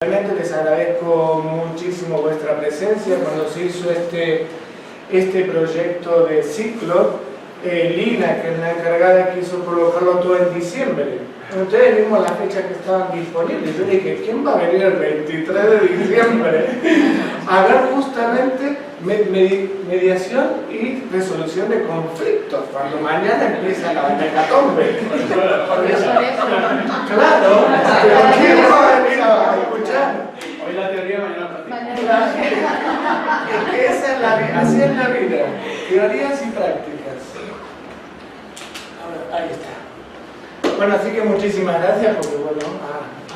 Realmente les agradezco muchísimo vuestra presencia. Cuando se hizo este proyecto de ciclo, Lina, que es la encargada, quiso colocarlo todo en diciembre. Ustedes vimos la fecha que estaban disponibles. Yo dije, ¿quién va a venir el 23 de diciembre a ver justamente mediación y resolución de conflictos, cuando mañana empieza la hecatombe? Claro, pero ¿quién va a venir a escuchar? Hoy la teoría, mañana la práctica. Es que esa es así es la vida, teorías y prácticas. Ahí está. Bueno, así que muchísimas gracias porque bueno,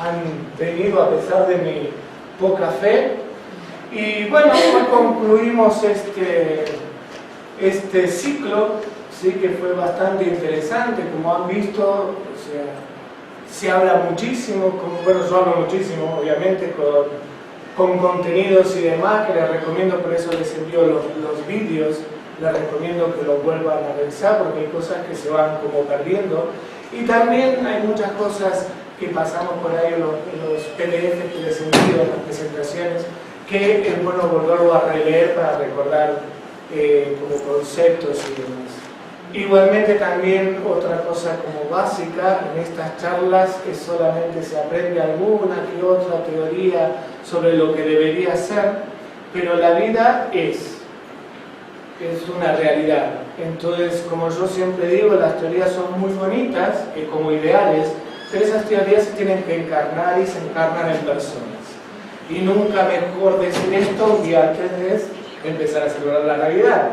han venido a pesar de mi poca fe. Y bueno, hoy concluimos este ciclo, sí, que fue bastante interesante. Como han visto, o sea, se habla muchísimo, bueno, yo hablo muchísimo, obviamente, con contenidos y demás, que les recomiendo, por eso les envío los vídeos, les recomiendo que los vuelvan a revisar, porque hay cosas que se van como perdiendo. Y también hay muchas cosas que pasamos por ahí en los PDF que les envío, en las presentaciones, que es bueno volverlo a releer para recordar como conceptos y demás. Igualmente también otra cosa como básica en estas charlas es solamente se aprende alguna que otra teoría sobre lo que debería ser, pero la vida es una realidad. Entonces, como yo siempre digo, las teorías son muy bonitas, como ideales, pero esas teorías se tienen que encarnar y se encarnan en personas. Y nunca mejor decir esto un día antes de empezar a celebrar la Navidad.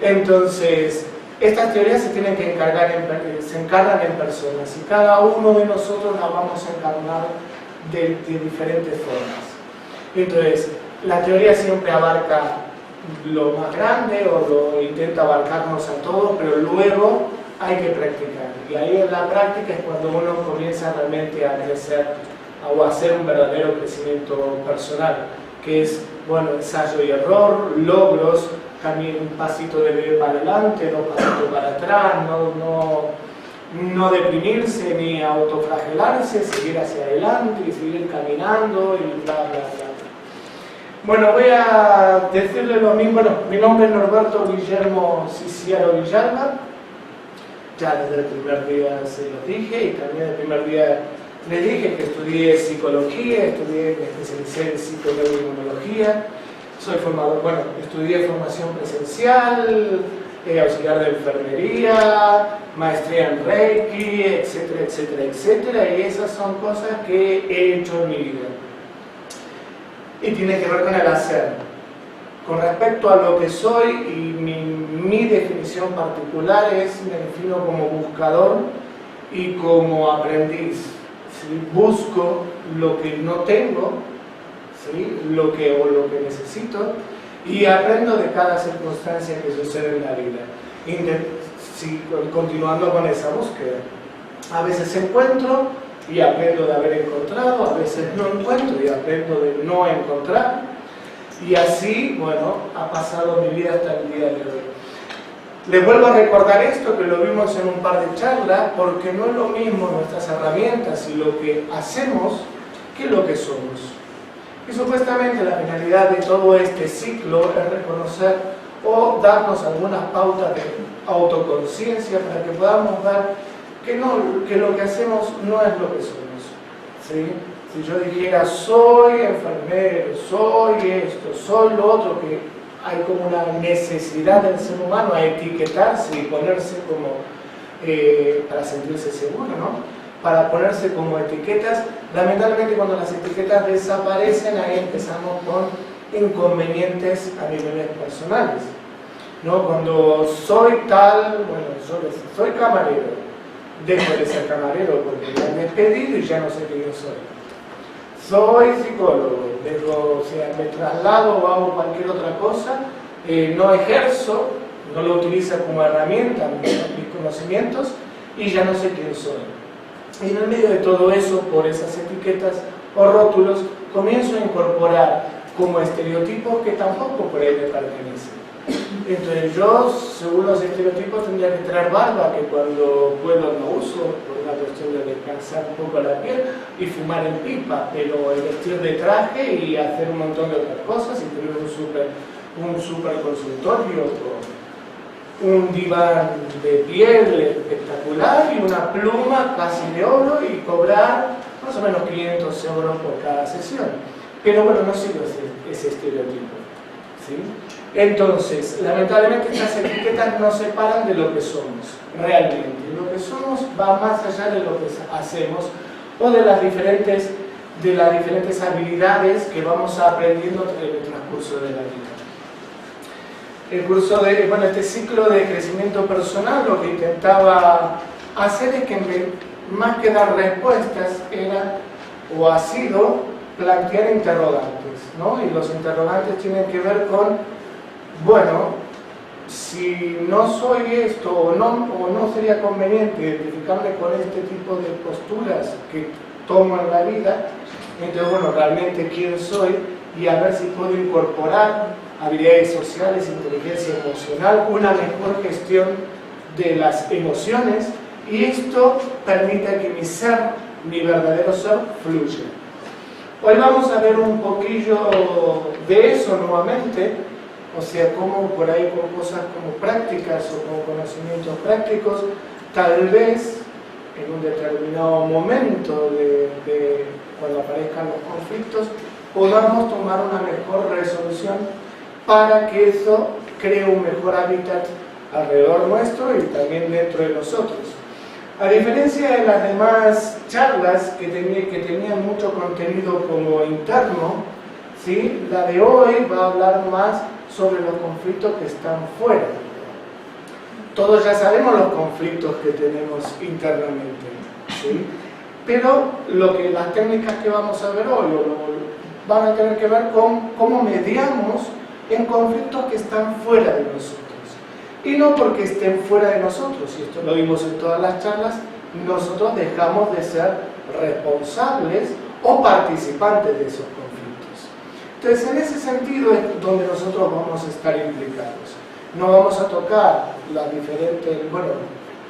Entonces, estas teorías se tienen que se encarnan en personas y cada uno de nosotros las vamos a encarnar de diferentes formas. Entonces, la teoría siempre abarca lo más grande o lo intenta abarcarnos a todos, pero luego hay que practicar. Y ahí en la práctica es cuando uno comienza realmente a crecer o a hacer un verdadero crecimiento personal, que es, bueno, ensayo y error, logros, también un pasito de bebé para adelante, no pasito para atrás, no deprimirse ni autoflagelarse, seguir hacia adelante y seguir caminando y bla, bla, bla. Bueno, voy a decirle lo mismo. Bueno, mi nombre es Norberto Guillermo Ciciaro Villalba. Ya desde el primer día se lo dije y también el primer día les dije que estudié psicología, me especialicé en psiconeuroinmunología. Soy formador, bueno, estudié formación presencial, auxiliar de enfermería, maestría en Reiki, etcétera, etcétera, etcétera. Y esas son cosas que he hecho en mi vida. Y tiene que ver con el hacer. Con respecto a lo que soy y mi definición particular es, me defino como buscador y como aprendiz. ¿Sí? Busco lo que no tengo, ¿sí? lo que necesito, y aprendo de cada circunstancia que sucede en la vida. Continuando con esa búsqueda. A veces encuentro y aprendo de haber encontrado, a veces no encuentro y aprendo de no encontrar, y así, bueno, ha pasado mi vida hasta el día de hoy. Les vuelvo a recordar esto, que lo vimos en un par de charlas, porque no es lo mismo nuestras herramientas y lo que hacemos que lo que somos. Y supuestamente la finalidad de todo este ciclo es reconocer o darnos algunas pautas de autoconciencia para que podamos dar que lo que hacemos no es lo que somos. ¿Sí? Si yo dijera, soy enfermero, soy esto, soy lo otro, que hay como una necesidad del ser humano a etiquetarse y ponerse como, para sentirse seguro, ¿no? Para ponerse como etiquetas. Lamentablemente cuando las etiquetas desaparecen, ahí empezamos con inconvenientes a niveles personales, ¿no? Cuando soy tal, bueno, soy camarero, dejo de ser camarero porque me han despedido y ya no sé quién soy. Soy psicólogo, me traslado o hago cualquier otra cosa, no ejerzo, no lo utilizo como herramienta mis conocimientos y ya no sé quién soy. Y en el medio de todo eso, por esas etiquetas o rótulos, comienzo a incorporar como estereotipos que tampoco por ahí me pertenecen. Entonces yo, según los estereotipos, tendría que tener barba, que cuando puedo no uso, por una cuestión de descansar un poco la piel, y fumar en pipa, pero el vestir de traje y hacer un montón de otras cosas, y tener un super consultorio con un diván de piel espectacular y una pluma casi de oro y cobrar más o menos 500 euros por cada sesión. Pero bueno, no sigo ese estereotipo, ¿sí? Entonces, lamentablemente estas etiquetas nos separan de lo que somos realmente. Lo que somos va más allá de lo que hacemos o de las diferentes habilidades que vamos aprendiendo en el transcurso de la vida. El curso este ciclo de crecimiento personal lo que intentaba hacer es que más que dar respuestas era o ha sido plantear interrogantes, ¿no? Y los interrogantes tienen que ver con, bueno, si no soy esto o no sería conveniente identificarme con este tipo de posturas que tomo en la vida, entonces, bueno, realmente quién soy y a ver si puedo incorporar habilidades sociales, inteligencia emocional, una mejor gestión de las emociones, y esto permite que mi ser, mi verdadero ser, fluya. Hoy vamos a ver un poquillo de eso nuevamente, o sea, cómo por ahí con cosas como prácticas o como conocimientos prácticos, tal vez en un determinado momento de cuando aparezcan los conflictos, podamos tomar una mejor resolución para que eso cree un mejor hábitat alrededor nuestro y también dentro de nosotros. A diferencia de las demás charlas que tenían mucho contenido como interno, ¿sí? La de hoy va a hablar más sobre los conflictos que están fuera. Todos ya sabemos los conflictos que tenemos internamente, ¿sí? Pero las técnicas que vamos a ver hoy van a tener que ver con cómo mediamos en conflictos que están fuera de nosotros. Y no porque estén fuera de nosotros, y esto lo vimos en todas las charlas, nosotros dejamos de ser responsables o participantes de esos conflictos. Entonces, en ese sentido es donde nosotros vamos a estar implicados. No vamos a tocar las diferentes,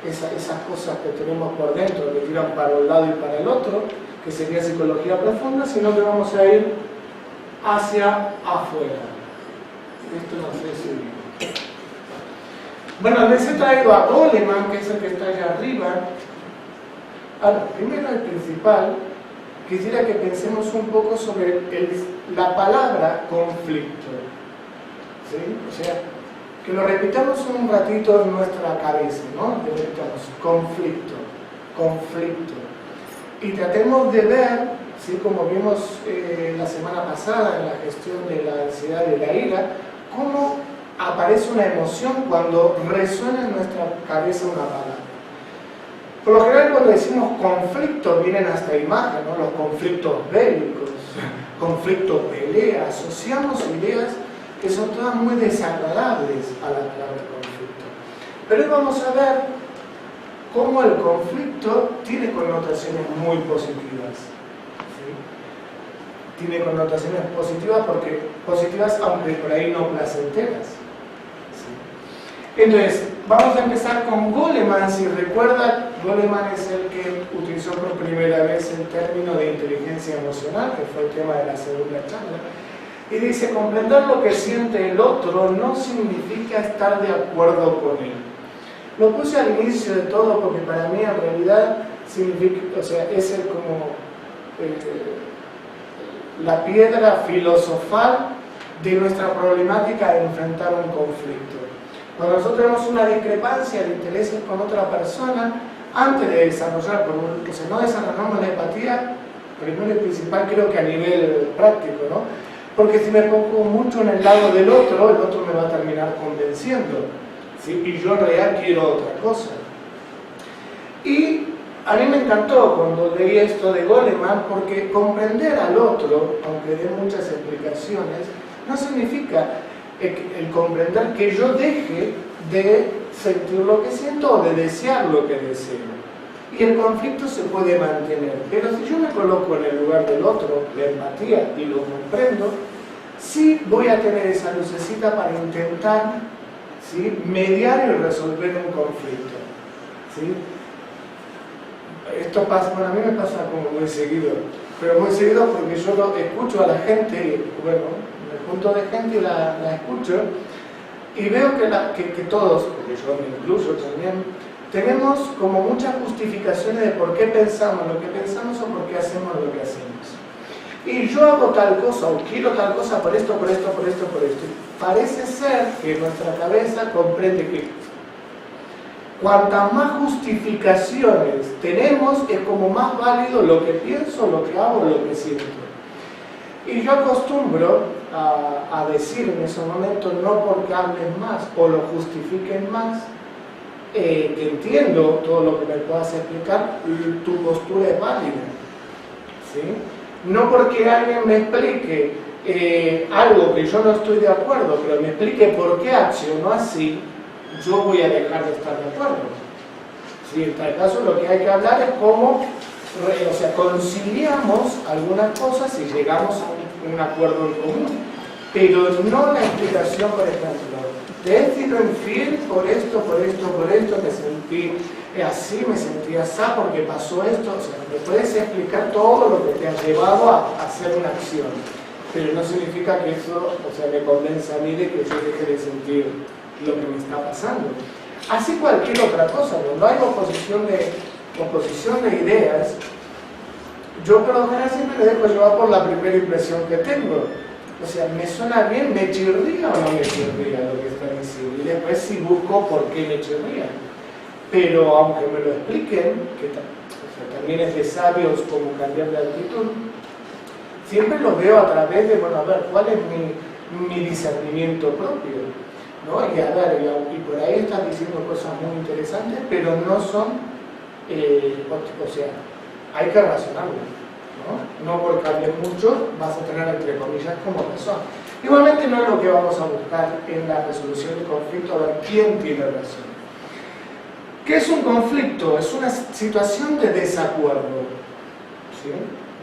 esas cosas que tenemos por dentro, que tiran para un lado y para el otro, que sería psicología profunda, sino que vamos a ir hacia afuera. Esto no sé si... Bueno, les he traído a Goleman, que es el que está allá arriba. Ahora, primero y principal, quisiera que pensemos un poco sobre la palabra conflicto. ¿Sí? O sea, que lo repitamos un ratito en nuestra cabeza, ¿no? Que repitamos, conflicto, conflicto. Y tratemos de ver, ¿sí? Como vimos la semana pasada en la gestión de la ansiedad y la ira, cómo aparece una emoción cuando resuena en nuestra cabeza una palabra. Por lo general, cuando decimos conflicto, vienen hasta imágenes, ¿no? Los conflictos bélicos, conflicto, pelea, asociamos ideas que son todas muy desagradables a la palabra conflicto. Pero hoy vamos a ver cómo el conflicto tiene connotaciones muy positivas. ¿Sí? Tiene connotaciones positivas aunque por ahí no placenteras. Entonces, vamos a empezar con Goleman. Si recuerdan, Goleman es el que utilizó por primera vez el término de inteligencia emocional, que fue el tema de la segunda charla, y dice, comprender lo que siente el otro no significa estar de acuerdo con él. Lo puse al inicio de todo porque para mí en realidad significa, es la piedra filosofal de nuestra problemática de enfrentar un conflicto. Cuando nosotros tenemos una discrepancia de intereses con otra persona, antes de desarrollar, no desarrollamos la empatía, primero y principal creo que a nivel práctico, ¿no? Porque si me pongo mucho en el lado del otro, el otro me va a terminar convenciendo, ¿sí? Y yo en realidad quiero otra cosa. Y a mí me encantó cuando leí esto de Goleman, porque comprender al otro, aunque dé muchas explicaciones, no significa el comprender que yo deje de sentir lo que siento o de desear lo que deseo. Y el conflicto se puede mantener, pero si yo me coloco en el lugar del otro, la empatía, y lo comprendo, sí voy a tener esa lucecita para intentar ¿sí? Mediar y resolver un conflicto, ¿sí? Esto pasa, bueno, a mí me pasa como muy seguido, pero muy seguido porque yo lo escucho a la gente, y, bueno, me junto de gente y la escucho, y veo que todos, porque yo me incluyo también, tenemos como muchas justificaciones de por qué pensamos lo que pensamos o por qué hacemos lo que hacemos. Y yo hago tal cosa o quiero tal cosa por esto, por esto, por esto, por esto. Y parece ser que nuestra cabeza comprende que cuantas más justificaciones tenemos, es como más válido lo que pienso, lo que hago, lo que siento. Y yo acostumbro a decir en ese momento, no porque hablen más o lo justifiquen más, que entiendo todo lo que me puedas explicar, tu postura es válida, ¿sí? No porque alguien me explique algo que yo no estoy de acuerdo, pero me explique por qué accionó así, yo voy a dejar de estar de acuerdo. ¿Sí? En tal caso lo que hay que hablar es cómo, o sea, conciliamos algunas cosas y llegamos a un acuerdo en común, pero no la explicación, por ejemplo, te he sido infiel por esto, por esto, por esto, me sentí así, me sentí así porque pasó esto. O sea, me puedes explicar todo lo que te ha llevado a hacer una acción, pero no significa que eso, o sea, me convence a mí de que yo deje de sentir lo que me está pasando. Así cualquier otra cosa, cuando hay oposición de ideas, yo por lo general siempre me dejo llevar por la primera impresión que tengo. O sea, ¿me suena bien? ¿Me chirría o no me chirría lo que están diciendo? Y después sí busco por qué me chirría. Pero aunque me lo expliquen, que también es de sabios como cambiar de actitud, siempre lo veo a través de, bueno, a ver, ¿cuál es mi discernimiento propio? ¿No? Y a ver, y por ahí están diciendo cosas muy interesantes, pero no son, o sea, hay que razonarlo. No porque hables mucho vas a tener entre comillas como razón. Igualmente no es lo que vamos a buscar en la resolución del conflicto, a ver quién tiene razón. ¿Qué es un conflicto? Es una situación de desacuerdo, ¿sí?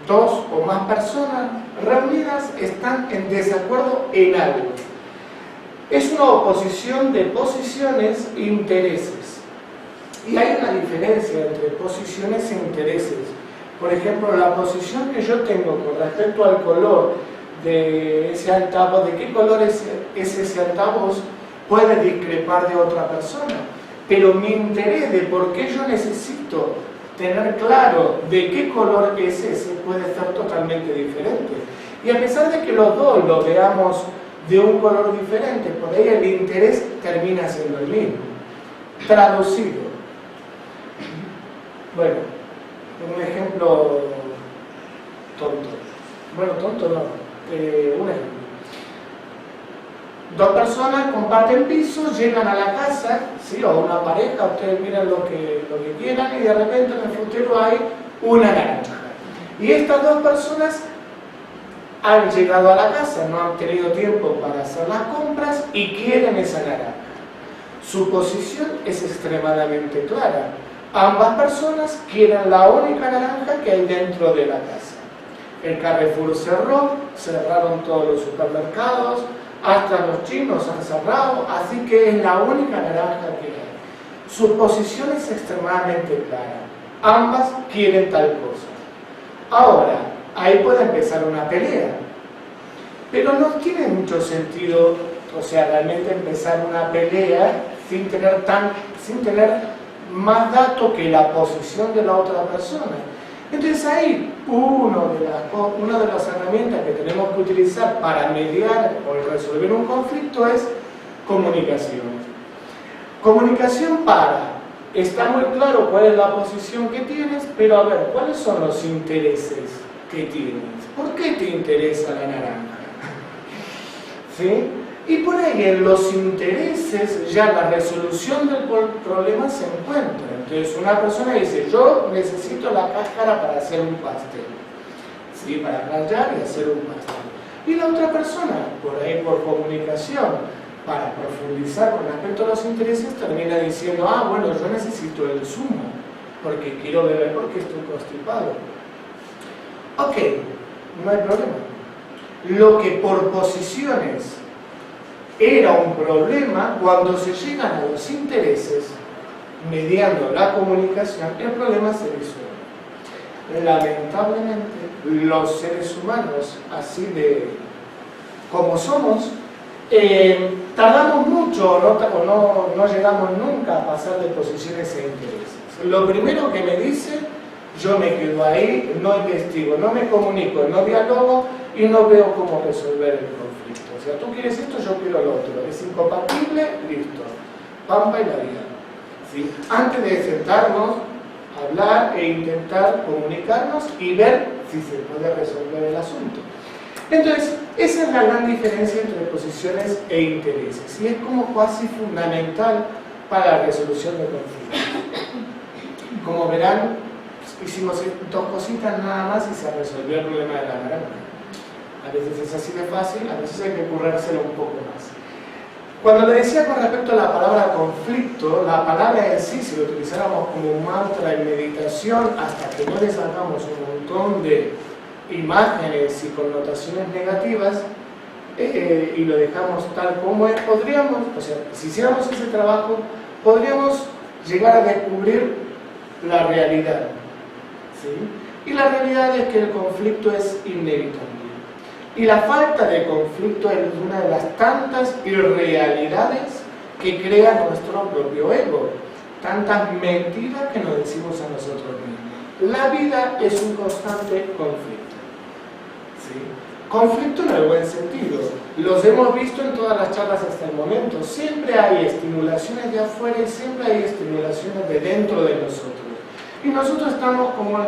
Dos o más personas reunidas están en desacuerdo en algo. Es una oposición de posiciones e intereses. Y hay una diferencia entre posiciones e intereses. Por ejemplo, la posición que yo tengo con respecto al color de ese altavoz, de qué color es ese altavoz, puede discrepar de otra persona. Pero mi interés de por qué yo necesito tener claro de qué color es ese puede ser totalmente diferente. Y a pesar de que los dos lo veamos de un color diferente, por ahí el interés termina siendo el mismo. Traducido. Bueno, un ejemplo tonto. Bueno, tonto no. Un ejemplo. Dos personas comparten piso, llegan a la casa, ¿sí? O una pareja, ustedes miran lo que quieran y de repente en el frutero hay una naranja. Y estas dos personas han llegado a la casa, no han tenido tiempo para hacer las compras y quieren esa naranja. Su posición es extremadamente clara. Ambas personas quieren la única naranja que hay dentro de la casa. El Carrefour cerraron todos los supermercados, hasta los chinos han cerrado, así que es la única naranja que hay. Su posición es extremadamente clara. Ambas quieren tal cosa. Ahora, ahí puede empezar una pelea. Pero no tiene mucho sentido, o sea, realmente empezar una pelea sin tener más datos que la posición de la otra persona. Entonces ahí una de las herramientas que tenemos que utilizar para mediar o resolver un conflicto es comunicación. Comunicación está muy claro cuál es la posición que tienes, pero a ver, ¿cuáles son los intereses que tienes? ¿Por qué te interesa la naranja? ¿Sí? Y por ahí en los intereses ya la resolución del problema se encuentra. Entonces una persona dice, yo necesito la cáscara para hacer un pastel, ¿sí? Para rallar y hacer un pastel. Y la otra persona, por ahí por comunicación, para profundizar con respecto a los intereses, termina diciendo, bueno, yo necesito el zumo, porque quiero beber porque estoy constipado. Ok, no hay problema. Lo que por posiciones era un problema cuando se llegan a los intereses, mediando la comunicación, el problema se disuelve. Lamentablemente, los seres humanos, así de como somos, tardamos mucho o no llegamos nunca a pasar de posiciones e intereses. Lo primero que me dice, yo me quedo ahí, no investigo, no me comunico, no dialogo y no veo cómo resolver el conflicto. O sea, tú quieres esto, yo quiero lo otro. Es incompatible, listo. Pampa y la vida. ¿Sí? Antes de sentarnos, hablar e intentar comunicarnos y ver si se puede resolver el asunto. Entonces, esa es la gran diferencia entre posiciones e intereses y es como casi fundamental para la resolución de conflictos. Como verán, hicimos dos cositas nada más y se resolvió el problema de la naranja. A veces es así de fácil, a veces hay que currárselo un poco más. Cuando le decía con respecto a la palabra conflicto, la palabra en sí, si lo utilizáramos como un mantra en meditación, hasta que no le sacamos un montón de imágenes y connotaciones negativas y lo dejamos tal como es, podríamos, o sea, si hiciéramos ese trabajo, podríamos llegar a descubrir la realidad, ¿sí? Y la realidad es que el conflicto es inevitable. Y la falta de conflicto es una de las tantas irrealidades que crea nuestro propio ego, tantas mentiras que nos decimos a nosotros mismos. La vida es un constante conflicto. ¿Sí? Conflicto en el buen sentido. Los hemos visto en todas las charlas hasta el momento. Siempre hay estimulaciones de afuera y siempre hay estimulaciones de dentro de nosotros. Y nosotros estamos como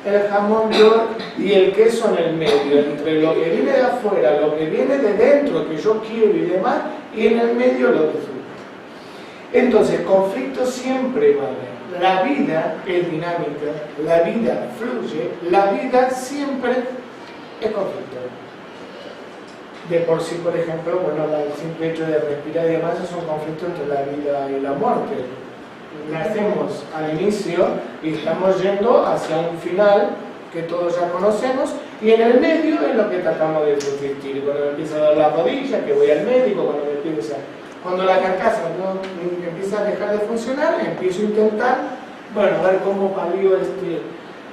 el jamón york y el queso en el medio, entre lo que viene de afuera, lo que viene de dentro, que yo quiero y demás, y en el medio lo que surge. Entonces, conflicto siempre va a haber. La vida es dinámica, la vida fluye, la vida siempre es conflicto. De por sí, por ejemplo, bueno, el simple hecho de respirar y demás es un conflicto entre la vida y la muerte. Nacemos al inicio y estamos yendo hacia un final que todos ya conocemos y en el medio es lo que tratamos de subsistir. Cuando me empieza a dar la rodilla, que voy al médico, cuando la carcasa no empieza a dejar de funcionar, empiezo a intentar, bueno, ver cómo palío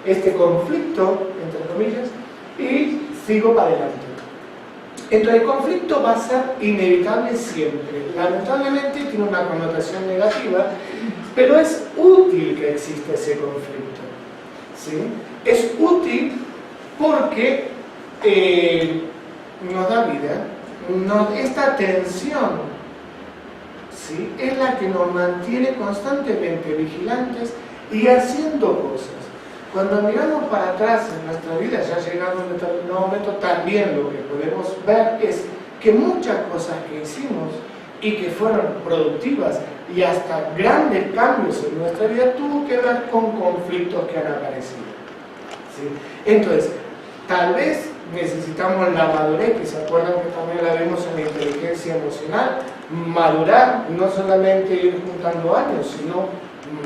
este conflicto, entre comillas, y sigo para adelante. Entonces el conflicto va a ser inevitable siempre. Lamentablemente tiene una connotación negativa, pero es útil que exista ese conflicto. ¿Sí? Es útil porque nos da vida. Esta tensión, ¿sí?, es la que nos mantiene constantemente vigilantes y haciendo cosas. Cuando miramos para atrás en nuestra vida, ya llegando a un determinado momento, también lo que podemos ver es que muchas cosas que hicimos y que fueron productivas y hasta grandes cambios en nuestra vida tuvo que ver con conflictos que han aparecido. ¿Sí? Entonces, tal vez necesitamos la madurez, que se acuerdan que también la vimos en la inteligencia emocional, madurar, no solamente ir juntando años, sino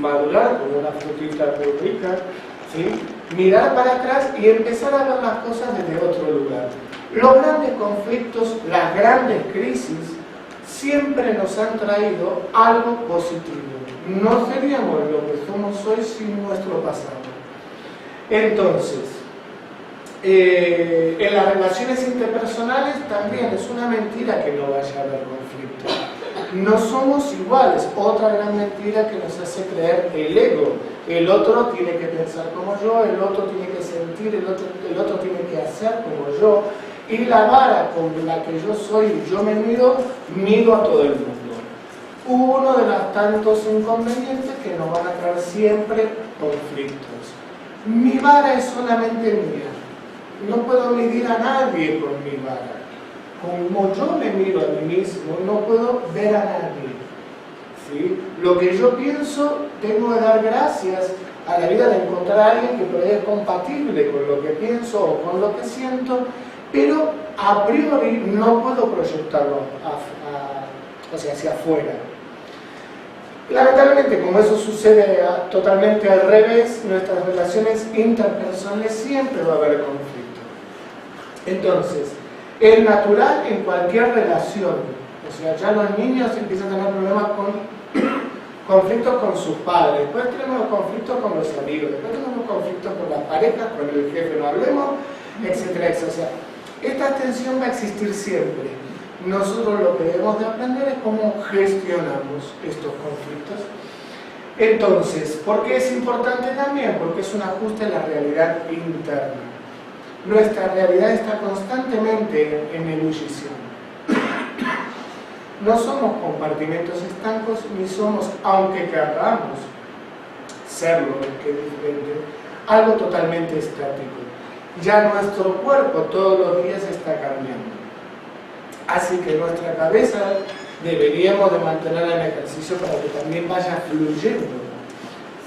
madurar como una frutita muy rica, ¿sí? Mirar para atrás y empezar a ver las cosas desde otro lugar. Los grandes conflictos, las grandes crisis, siempre nos han traído algo positivo. No seríamos lo que somos hoy sin nuestro pasado. Entonces, en las relaciones interpersonales también es una mentira que no vaya a haber conflicto. No somos iguales, otra gran mentira que nos hace creer el ego. El otro tiene que pensar como yo, el otro tiene que sentir, el otro tiene que hacer como yo. Y la vara con la que yo soy y yo me mido a todo el mundo. Uno de los tantos inconvenientes que nos van a traer siempre conflictos. Mi vara es solamente mía. No puedo medir a nadie con mi vara. Como yo me miro a mí mismo, no puedo ver a nadie. ¿Sí? Lo que yo pienso, tengo que dar gracias a la vida de encontrar a alguien que es compatible con lo que pienso o con lo que siento, pero a priori no puedo proyectarlo hacia afuera. Lamentablemente, como eso sucede totalmente al revés, nuestras relaciones interpersonales siempre va a haber conflicto. Entonces, es natural en cualquier relación O sea, ya los niños empiezan a tener problemas con conflictos con sus padres, después tenemos conflictos con los amigos, después tenemos conflictos con las parejas, con el jefe, no hablemos, etcétera, etcétera. O sea, esta tensión va a existir siempre. Nosotros lo que debemos de aprender es cómo gestionamos estos conflictos. Entonces, ¿por qué es importante también? Porque es un ajuste a la realidad interna. Nuestra realidad está constantemente en ebullición. No somos compartimentos estancos, ni somos, aunque queramos serlo, que es diferente, algo totalmente estático. Ya nuestro cuerpo todos los días está cambiando. Así que nuestra cabeza deberíamos de mantenerla en ejercicio para que también vaya fluyendo,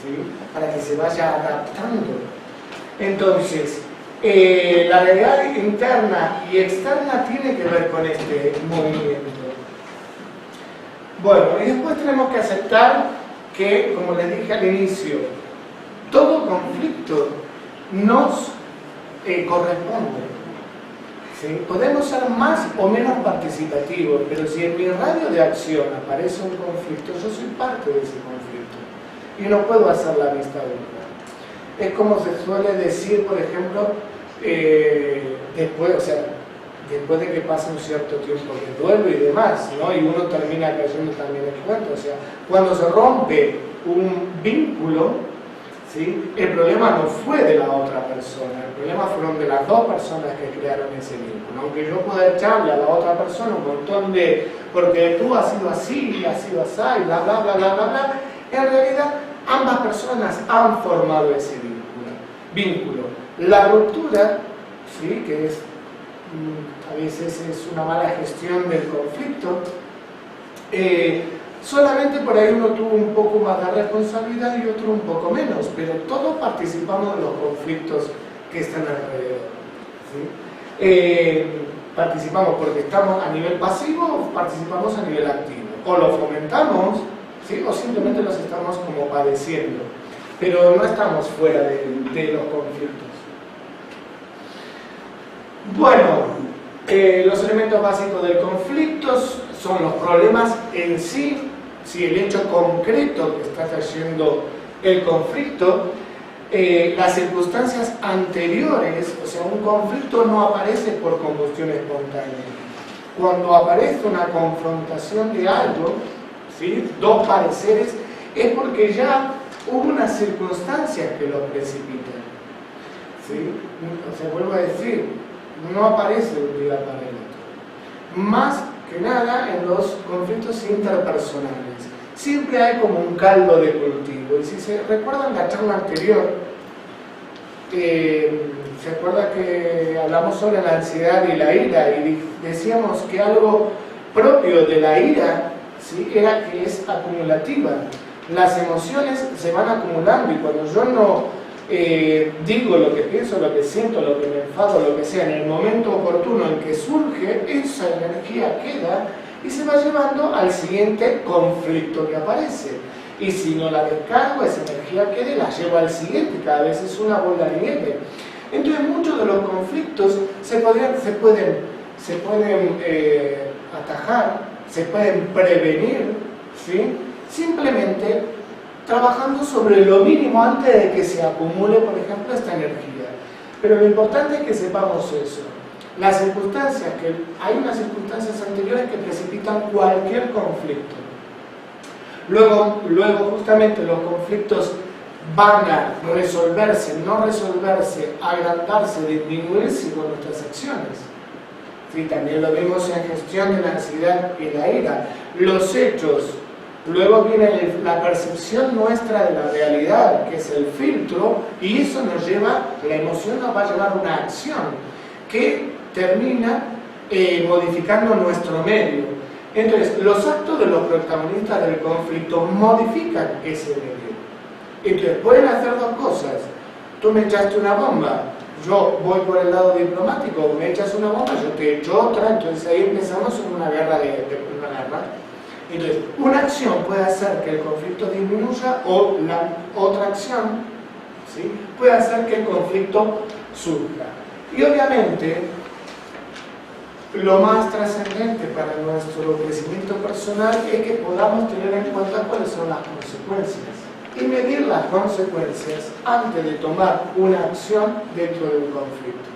¿sí? Para que se vaya adaptando. Entonces, la realidad interna y externa tiene que ver con este movimiento. Bueno, y después tenemos que aceptar que, como les dije al inicio, todo conflicto nos corresponde. ¿Sí? Podemos ser más o menos participativos, pero si en mi radio de acción aparece un conflicto, yo soy parte de ese conflicto y no puedo hacer la vista gorda. Es como se suele decir, por ejemplo, después de que pasa un cierto tiempo de duelo y demás, ¿no? Y uno termina cayendo también en cuenta. O sea, cuando se rompe un vínculo, ¿sí? El problema no fue de la otra persona, el problema fueron de las dos personas que crearon ese vínculo. Aunque yo pueda echarle a la otra persona un montón de porque tú has sido así, y has sido así, y bla, bla, bla, bla, bla, bla, en realidad ambas personas han formado ese vínculo. La ruptura, ¿sí? Que es a veces es una mala gestión del conflicto, solamente por ahí uno tuvo un poco más de responsabilidad y otro un poco menos, pero todos participamos de los conflictos que están alrededor, ¿sí? Participamos porque estamos a nivel pasivo o participamos a nivel activo, o lo fomentamos, ¿sí? O simplemente los estamos como padeciendo, pero no estamos fuera de los conflictos. Bueno, los elementos básicos del conflicto son los problemas en sí, el hecho concreto que está trayendo el conflicto, las circunstancias anteriores. O sea, un conflicto no aparece por combustión espontánea. Cuando aparece una confrontación de algo, ¿sí? Dos pareceres, es porque ya hubo unas circunstancias que lo precipitan, ¿sí? O sea, vuelvo a decir, no aparece de un día para el otro. Más que nada en los conflictos interpersonales. Siempre hay como un caldo de cultivo. Y si se recuerdan la charla anterior, se acuerda que hablamos sobre la ansiedad y la ira, y decíamos que algo propio de la ira, ¿sí? Era que es acumulativa. Las emociones se van acumulando, y cuando yo no digo lo que pienso, lo que siento, lo que me enfado, lo que sea, en el momento oportuno en que surge, esa energía queda y se va llevando al siguiente conflicto que aparece. Y si no la descargo, esa energía queda y la llevo al siguiente, cada vez es una bola de nieve. Entonces muchos de los conflictos se pueden atajar, se pueden prevenir, ¿sí? Simplemente trabajando sobre lo mínimo antes de que se acumule, por ejemplo, esta energía. Pero lo importante es que sepamos eso. Las circunstancias, hay unas circunstancias anteriores que precipitan cualquier conflicto. Luego justamente los conflictos van a resolverse, no resolverse, agrandarse, disminuirse con nuestras acciones. Sí, también lo vemos en gestión de la ansiedad y la ira. Los hechos. Luego viene la percepción nuestra de la realidad, que es el filtro, y eso nos lleva, la emoción nos va a llevar a una acción que termina modificando nuestro medio. Entonces, los actos de los protagonistas del conflicto modifican ese medio. Entonces, pueden hacer dos cosas. Tú me echaste una bomba, yo voy por el lado diplomático, me echas una bomba, yo te echo otra, entonces ahí empezamos en una guerra Entonces, una acción puede hacer que el conflicto disminuya, o la otra acción, ¿sí? Puede hacer que el conflicto surja. Y obviamente, lo más trascendente para nuestro crecimiento personal es que podamos tener en cuenta cuáles son las consecuencias y medir las consecuencias antes de tomar una acción dentro de un conflicto.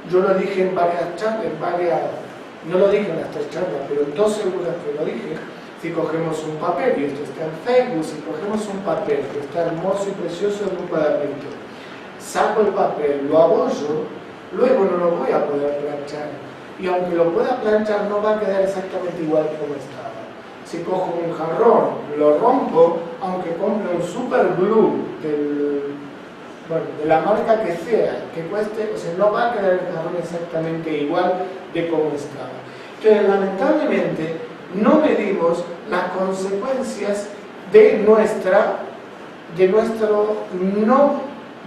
Yo lo dije en varias charlas, no lo dije en las 3 charlas, pero en 2 seguros que lo dije. Si cogemos un papel, y esto está en Facebook, si cogemos un papel que está hermoso y precioso en un cuadernito, saco el papel, lo abollo, luego no lo voy a poder planchar. Y aunque lo pueda planchar, no va a quedar exactamente igual como estaba. Si cojo un jarrón, lo rompo, aunque compre un super glue de la marca que sea, que cueste, o sea, no va a quedar el jarrón exactamente igual de como estaba. Entonces, lamentablemente, no medimos las consecuencias de nuestra no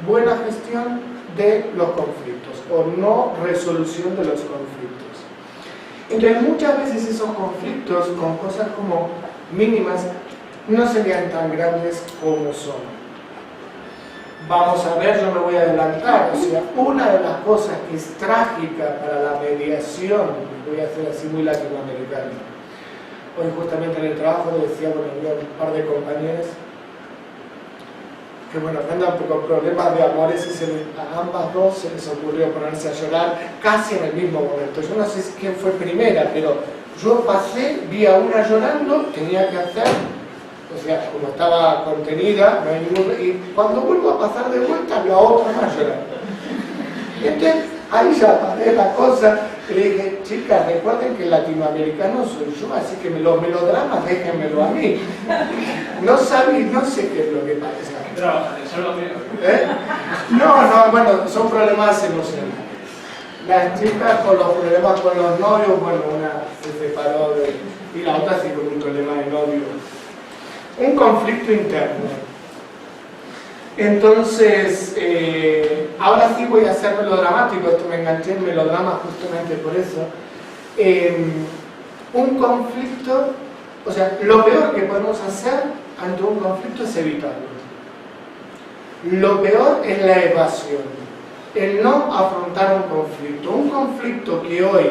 buena gestión de los conflictos o no resolución de los conflictos. Entonces, muchas veces esos conflictos con cosas como mínimas no serían tan grandes como son. Vamos a ver, yo me voy a adelantar, o sea, una de las cosas que es trágica para la mediación, voy a hacer así muy latinoamericano. Hoy justamente en el trabajo decía, había un par de compañeros que andan con problemas de amores y a ambas dos se les ocurrió ponerse a llorar casi en el mismo momento. Yo no sé quién fue primera, pero yo pasé, vi a una llorando, tenía que hacer, o sea, como estaba contenida, no hay ningún... y cuando vuelvo a pasar de vuelta, la otra más llorando. Entonces, ahí ya paré la cosa y le dije, chicas, recuerden que el latinoamericano soy yo, así que los melodramas déjenmelo a mí. No sabéis, no sé qué es lo que pasa. No, son problemas emocionales. Las chicas con los problemas con los novios, una se separó y la otra sí con un problema de novio. Un conflicto interno. Entonces, ahora sí voy a hacer melodramático, esto me enganché en melodrama justamente por eso. Un conflicto, o sea, lo peor que podemos hacer ante un conflicto es evitarlo. Lo peor es la evasión, el no afrontar un conflicto. Un conflicto que hoy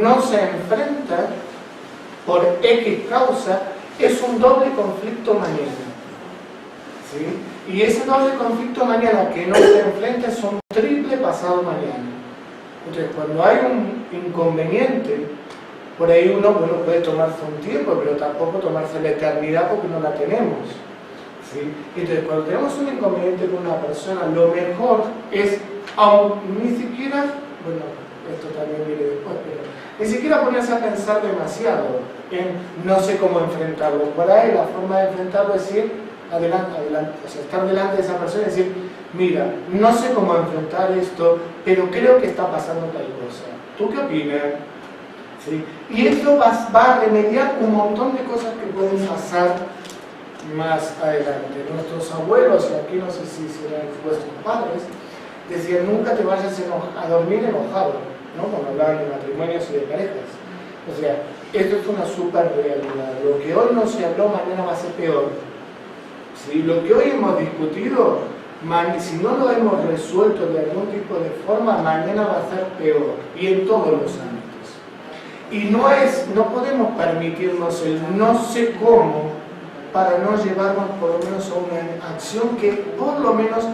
no se enfrenta por X causa es un doble conflicto mañana. ¿Sí? Y ese doble conflicto mañana que no se enfrenta es un triple pasado mañana. Entonces, cuando hay un inconveniente, por ahí uno puede tomarse un tiempo, pero tampoco tomarse la eternidad porque no la tenemos. ¿Sí? Entonces, cuando tenemos un inconveniente con una persona, lo mejor es, ni siquiera, esto también viene después, pero ni siquiera ponerse a pensar demasiado en no sé cómo enfrentarlo. Por ahí la forma de enfrentarlo es decir, adelante, o sea, estar delante de esa persona y decir, mira, no sé cómo enfrentar esto, pero creo que está pasando tal cosa. ¿Tú qué opinas? ¿Sí? Y esto va a remediar un montón de cosas que pueden pasar más adelante. Nuestros abuelos, y aquí no sé si serán vuestros padres, decían, nunca te vayas a dormir enojado, ¿no? Cuando hablaban de matrimonios y de parejas. O sea, esto es una super realidad. Lo que hoy no se habló, mañana va a ser peor. ¿Sí? Lo que hoy hemos discutido, si no lo hemos resuelto de algún tipo de forma, mañana va a ser peor, y en todos los ámbitos. Y no podemos permitirnos el no sé cómo para no llevarnos por lo menos a una acción que por lo menos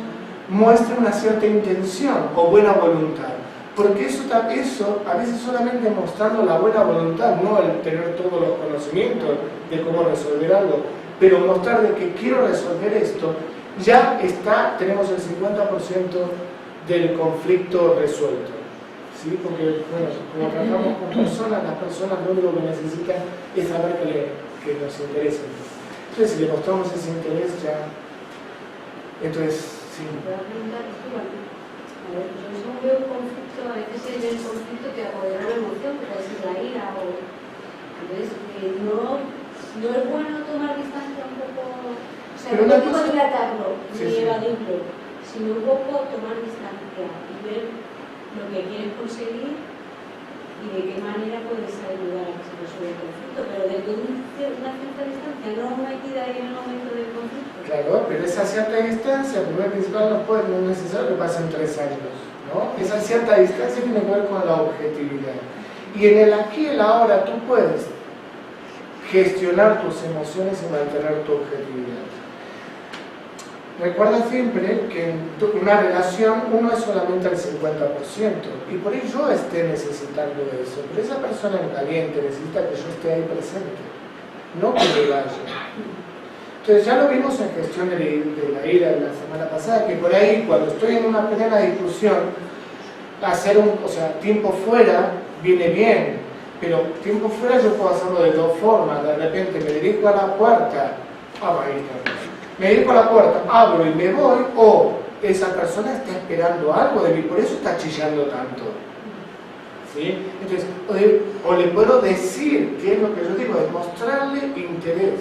muestre una cierta intención o buena voluntad. Porque eso a veces solamente mostrando la buena voluntad, no el tener todos los conocimientos de cómo resolver algo, pero mostrar de que quiero resolver esto, ya tenemos el 50% del conflicto resuelto. ¿Sí? Porque, como tratamos con personas, las personas lo único que necesitan es saber que nos interesa. Entonces, si le mostramos ese interés, ya... Entonces, sí. A ver, pues yo veo un conflicto, a veces el conflicto que apodera una emoción, que puede ser la ira, entonces no es bueno tomar distancia un poco, o sea, no digo dilatarlo, ni evadirlo, sino un poco tomar distancia y ver lo que quieres conseguir y de qué manera puedes ayudar a que se resuelva el conflicto, pero desde una cierta distancia, no metida ahí en el momento del conflicto. Claro, pero esa cierta distancia, primero principal, no es necesario que pasen 3 años. ¿no? Esa cierta distancia tiene que ver con la objetividad. Y en el aquí y el ahora tú puedes gestionar tus emociones y mantener tu objetividad. Recuerda siempre que en una relación uno es solamente el 50%, y por ello yo esté necesitando eso, pero esa persona en caliente necesita que yo esté ahí presente, no que me vaya. Entonces ya lo vimos en gestión de la ira de la semana pasada, que por ahí cuando estoy en una plena discusión, hacer tiempo fuera viene bien, pero tiempo fuera yo puedo hacerlo de dos formas. De repente me dirijo a la puerta, me dirijo a la puerta, abro y me voy, o esa persona está esperando algo de mí, por eso está chillando tanto. ¿Sí? Entonces, o le puedo decir qué es lo que yo digo, demostrarle interés.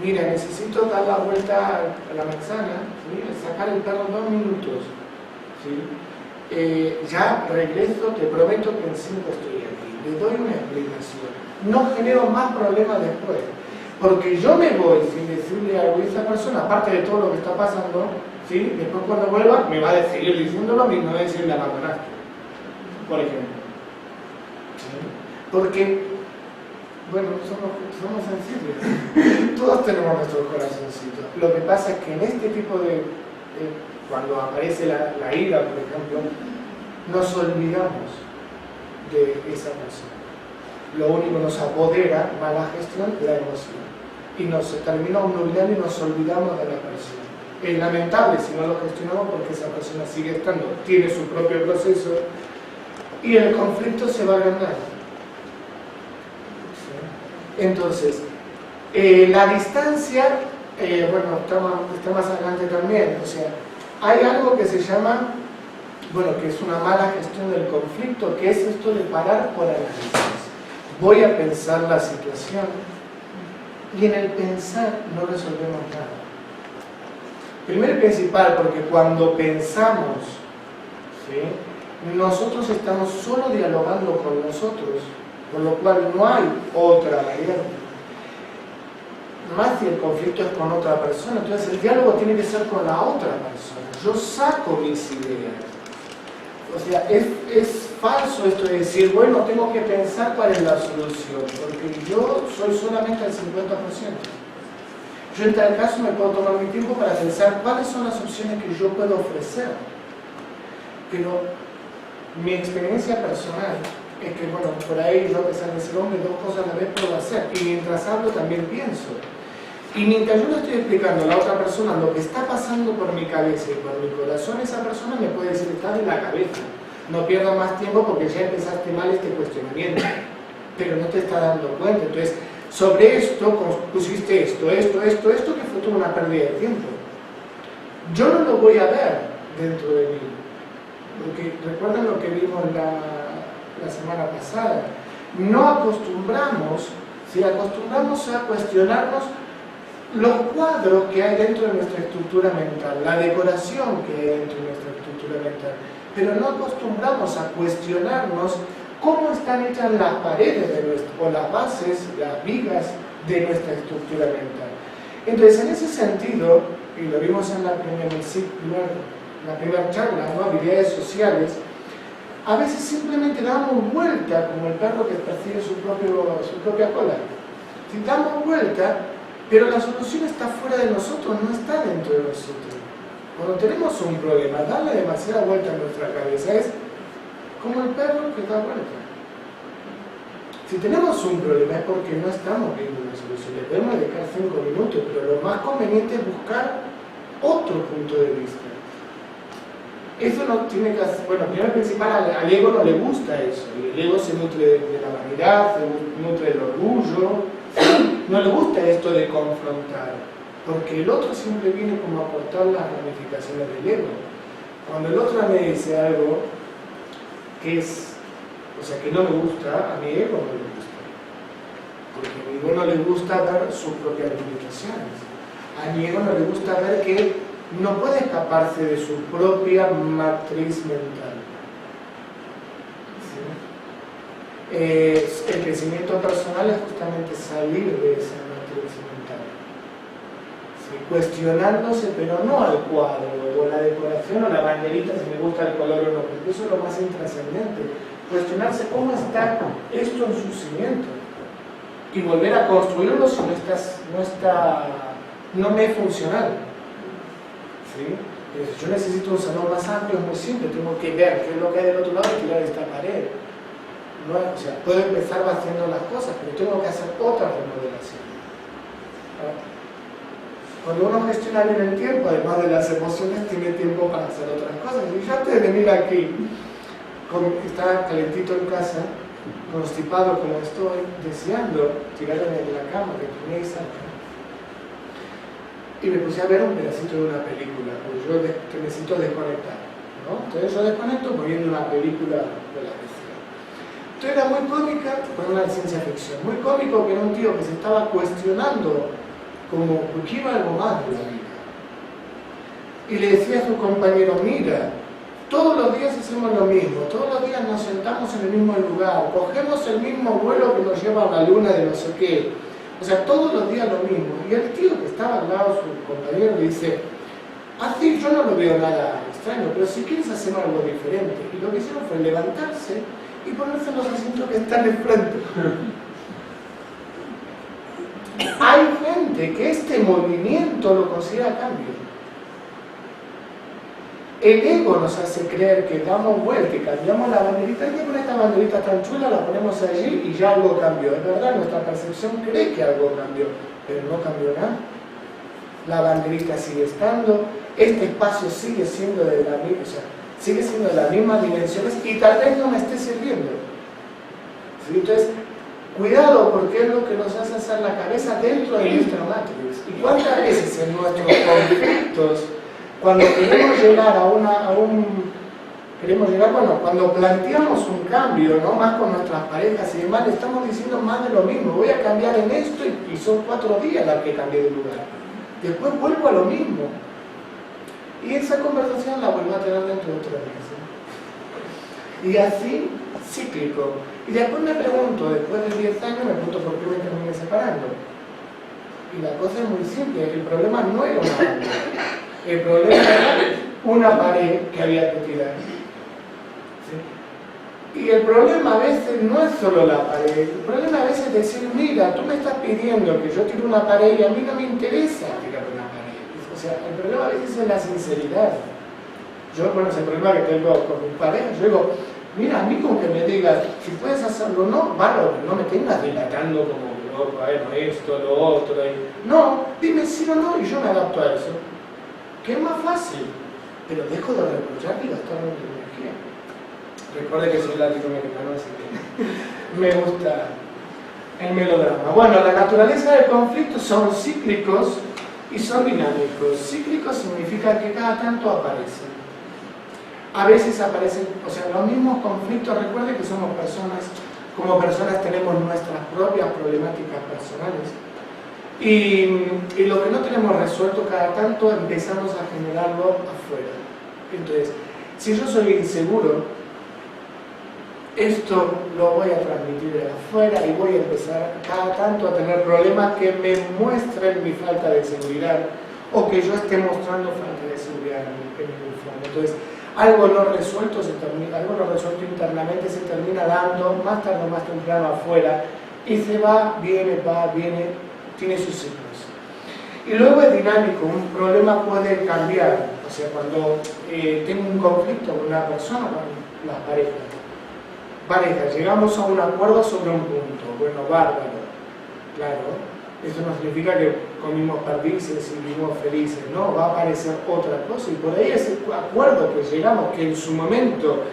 Mira, necesito dar la vuelta a la manzana, ¿sí? Sacar el perro 2 minutos. ¿Sí? Ya regreso, te prometo que en 5 estoy aquí. Le doy una explicación. No genero más problemas después. Porque yo me voy sin decirle algo a esa persona, aparte de todo lo que está pasando, ¿sí? Después cuando vuelva me va a seguir diciendo lo mismo, me va a decir, la abandonaste, por ejemplo. ¿Sí? Porque, bueno, somos sensibles. Todos tenemos nuestro corazoncito. Lo que pasa es que en este tipo cuando aparece la ira, por ejemplo, nos olvidamos de esa persona. Lo único que nos apodera, mala gestión, la emoción. Y nos termina nublando y nos olvidamos de la persona. Es lamentable si no lo gestionamos porque esa persona sigue estando, tiene su propio proceso y el conflicto se va agrandando. ¿Sí? Entonces, la distancia, está más adelante también. O sea, hay algo que se llama, que es una mala gestión del conflicto, que es esto de parar por análisis. Voy a pensar la situación y en el pensar no resolvemos nada. Primero y principal, porque cuando pensamos, ¿sí? Nosotros estamos solo dialogando con nosotros, con lo cual no hay otra variante. Más si el conflicto es con otra persona, entonces el diálogo tiene que ser con la otra persona. Yo saco mis ideas. O sea, es falso esto de decir, bueno, tengo que pensar cuál es la solución, porque yo soy solamente el 50%. Yo en tal caso me puedo tomar mi tiempo para pensar cuáles son las opciones que yo puedo ofrecer. Pero mi experiencia personal es que, por ahí yo a pesar de ser hombre, 2 cosas a la vez puedo hacer. Y mientras hablo también pienso. Y mientras yo le estoy explicando a la otra persona lo que está pasando por mi cabeza y por mi corazón, esa persona me puede decir, está en la cabeza. No pierdas más tiempo porque ya empezaste mal este cuestionamiento. Pero no te está dando cuenta. Entonces, sobre esto pusiste esto, que fue toda una pérdida de tiempo. Yo no lo voy a ver dentro de mí. Porque recuerden lo que vimos la semana pasada. No acostumbramos a cuestionarnos los cuadros que hay dentro de nuestra estructura mental, la decoración que hay dentro de nuestra estructura mental, pero no acostumbramos a cuestionarnos cómo están hechas las paredes o las bases, las vigas de nuestra estructura mental. Entonces, en ese sentido, y lo vimos en la primera charla, ¿no? Habilidades sociales, a veces simplemente damos vuelta como el perro que persigue su propia cola. Si damos vuelta, pero la solución está fuera de nosotros, no está dentro de nosotros. Cuando tenemos un problema, darle demasiada vuelta a nuestra cabeza es como el perro que da vuelta. Si tenemos un problema es porque no estamos viendo una solución. Le podemos dedicar 5 minutos, pero lo más conveniente es buscar otro punto de vista. Eso no tiene que hacer, primero principal, al ego no le gusta eso. El ego se nutre de la vanidad, se nutre del orgullo. No le gusta esto de confrontar, porque el otro siempre viene como a aportar las ramificaciones del ego. Cuando el otro me dice algo que no me gusta, a mi ego no le gusta. Porque a mi ego no le gusta ver sus propias limitaciones. A mi ego no le gusta ver que no puede escaparse de su propia matriz mental. El crecimiento personal es justamente salir de esa matriz mental. cuestionándose, pero no al cuadro, o la decoración, o la banderita, si me gusta el color o no, porque eso es lo más intrascendente. Cuestionarse cómo está esto en su cimiento y volver a construirlo si no me es funcional. ¿Sí? Yo necesito un salón más amplio, es muy simple, tengo que ver qué es lo que hay del otro lado y tirar esta pared. No, o sea, puedo empezar vaciando las cosas, pero tengo que hacer otra remodelación. Cuando uno gestiona bien el tiempo, además de las emociones, tiene tiempo para hacer otras cosas. Y yo antes de venir aquí, estaba calentito en casa, constipado como estoy, deseando tirarme de la cama que tenía y sacar. Y me puse a ver un pedacito de una película, porque yo necesito desconectar, ¿no? Entonces yo desconecto poniendo una película de la PC. Entonces era muy cómica, con una ciencia ficción, muy cómico, que era un tío que se estaba cuestionando como que quiero algo más de la vida. Y le decía a su compañero, mira, todos los días hacemos lo mismo, todos los días nos sentamos en el mismo lugar, cogemos el mismo vuelo que nos lleva a la luna de no sé qué. O sea, todos los días lo mismo. Y el tío que estaba al lado, su compañero, le dice, así yo no lo veo nada extraño, pero si quieres hacer algo diferente. Y lo que hicieron fue levantarse y ponerse en los asientos que están enfrente. Hay gente que este movimiento lo considera cambio. El ego nos hace creer que damos vuelta y cambiamos la banderita, y que con esta banderita tan chula la ponemos allí y ya algo cambió. Es verdad, nuestra percepción cree que algo cambió, pero no cambió nada. La banderita sigue estando, este espacio sigue siendo de la misma, o sea, sigue siendo de las mismas dimensiones y tal vez no me esté sirviendo. ¿Sí? Entonces, cuidado, porque es lo que nos hace hacer la cabeza dentro de nuestra matriz. ¿Y cuántas veces en nuestros conflictos, cuando queremos llegar cuando planteamos un cambio, ¿no? Más con nuestras parejas y demás, estamos diciendo más de lo mismo, voy a cambiar en esto y son 4 días las que cambié de lugar. Después vuelvo a lo mismo. Y esa conversación la vuelvo a tener dentro de 3 meses. Y así, cíclico. Y después me pregunto, después de 10 años, me pregunto por qué me terminé separando. Y la cosa es muy simple, el problema no era una pared. El problema era una pared que había que tirar. ¿Sí? Y el problema a veces no es solo la pared, el problema a veces es decir, mira, tú me estás pidiendo que yo tire una pared y a mí no me interesa tirar una pared. O sea, el problema a veces es la sinceridad. Yo, bueno, ese problema que tengo con mi pareja, yo digo, mira, a mí con que me digas, si puedes hacerlo o no, vale, no me tengas dilatando como loco, bueno, esto, lo otro. No, dime sí o no y yo me adapto a eso. Que es más fácil, pero dejo de reprochar y gastar mi energía. Recuerde que soy latinoamericano, así que me gusta el melodrama. Bueno, la naturaleza del conflicto son cíclicos y son dinámicos. Cíclicos significa que cada tanto aparecen. A veces aparecen, o sea, los mismos conflictos. Recuerde que somos personas, como personas tenemos nuestras propias problemáticas personales. Y lo que no tenemos resuelto cada tanto empezamos a generarlo afuera. Entonces, si yo soy inseguro, esto lo voy a transmitir afuera y voy a empezar cada tanto a tener problemas que me muestren mi falta de seguridad o que yo esté mostrando falta de seguridad en mi fondo. Entonces, algo no resuelto internamente se termina dando más tarde o más temprano afuera y se va, viene, tiene sus ciclos. Y luego es dinámico, un problema puede cambiar. O sea, cuando tengo un conflicto con una persona, con las parejas, llegamos a un acuerdo sobre un punto, bueno, bárbaro, claro, eso no significa que comimos perdices y vivimos felices, no, va a aparecer otra cosa, y por ahí ese acuerdo que llegamos, que en su momento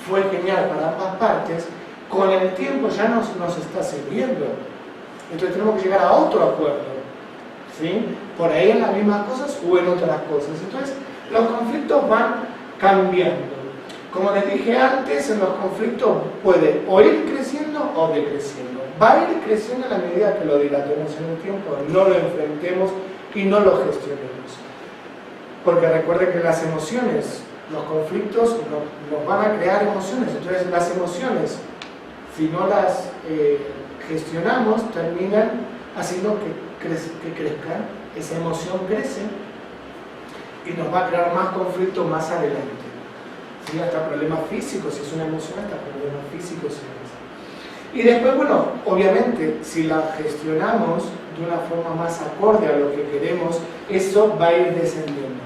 fue genial para ambas partes, con el tiempo ya nos está sirviendo. Entonces tenemos que llegar a otro acuerdo, ¿sí? Por ahí en las mismas cosas o en otras cosas. Entonces los conflictos van cambiando. Como les dije antes, en los conflictos puede o ir creciendo o decreciendo. Va a ir creciendo a la medida que lo dilatemos en el tiempo, no lo enfrentemos y no lo gestionemos. Porque recuerden que las emociones, los conflictos nos van a crear emociones. Entonces las emociones, si no las gestionamos, terminan haciendo que crezca, esa emoción crece y nos va a crear más conflicto más adelante. ¿Sí? Hasta problemas físicos, si es una emoción, hasta problemas físicos. Y después, bueno, obviamente, si la gestionamos de una forma más acorde a lo que queremos, eso va a ir descendiendo.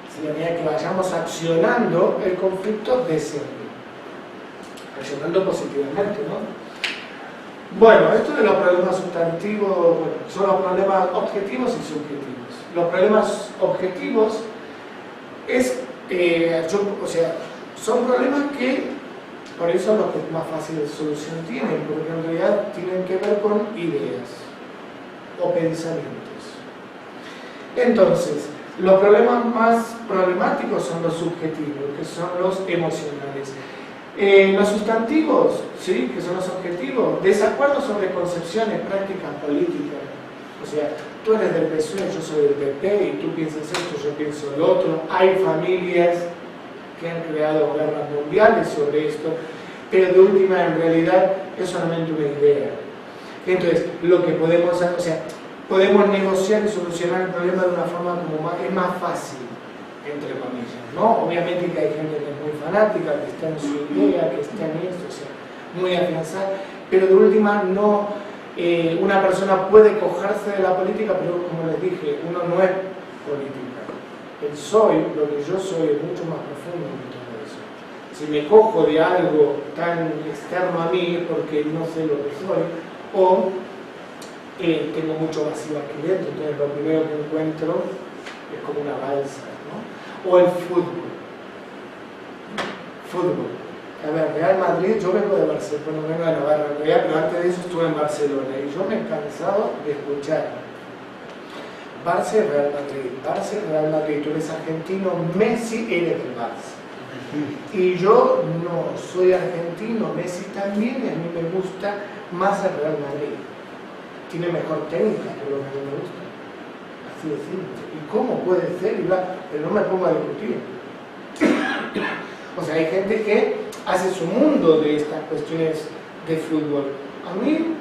¿Sí? A medida que vayamos accionando, el conflicto desciende. Accionando positivamente, ¿no? Bueno, esto de los problemas sustantivos, bueno, son los problemas objetivos y subjetivos. Los problemas objetivos son problemas que, por eso los que más fácil de solución tienen, porque en realidad tienen que ver con ideas o pensamientos. Entonces, los problemas más problemáticos son los subjetivos, que son los emocionales. Los sustantivos, ¿sí? Que son los objetivos, desacuerdos sobre concepciones, prácticas políticas. O sea, tú eres del PSOE, yo soy del PP, y tú piensas esto, yo pienso lo otro. Hay familias que han creado guerras mundiales sobre esto, pero de última, en realidad, es solamente una idea. Entonces, lo que podemos hacer, o sea, podemos negociar y solucionar el problema de una forma es más fácil, entre comillas, ¿no? Obviamente que hay gente que es muy fanática, que está en su idea, que está en esto, o sea, muy afianzada, pero de última no, una persona puede cogerse de la política, pero como les dije, uno no es política. El soy, lo que yo soy, es mucho más profundo que todo eso. Si me cojo de algo tan externo a mí, porque no sé lo que soy, o tengo mucho vacío aquí dentro, entonces lo primero que encuentro es como una balsa, ¿no? O el fútbol. A ver, Real Madrid, yo vengo de Barcelona, bueno, vengo de Navarra, pero antes de eso estuve en Barcelona y yo me he cansado de escuchar Barça y Real Madrid, tú eres argentino, Messi eres del Barça. Y yo no soy argentino, Messi también, y a mí me gusta más el Real Madrid. Tiene mejor técnica, pero a mí me gusta. Así de simple. ¿Y cómo puede ser? Pero no me pongo a discutir. O sea, hay gente que hace su mundo de estas cuestiones de fútbol. A mí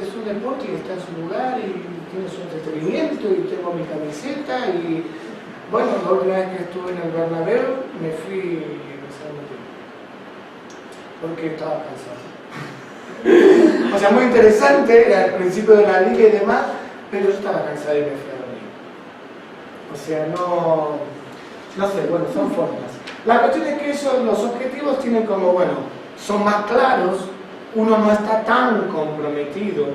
es un deporte y está en su lugar y tiene su entretenimiento y tengo mi camiseta y bueno, la última vez que estuve en el Bernabéu me fui porque estaba cansado. O sea, muy interesante, era el principio de la liga y demás, pero yo estaba cansado y me fui a dormir. O sea, no sé, bueno, son formas. La cuestión es que los objetivos tienen como, bueno, son más claros, uno no está tan comprometido,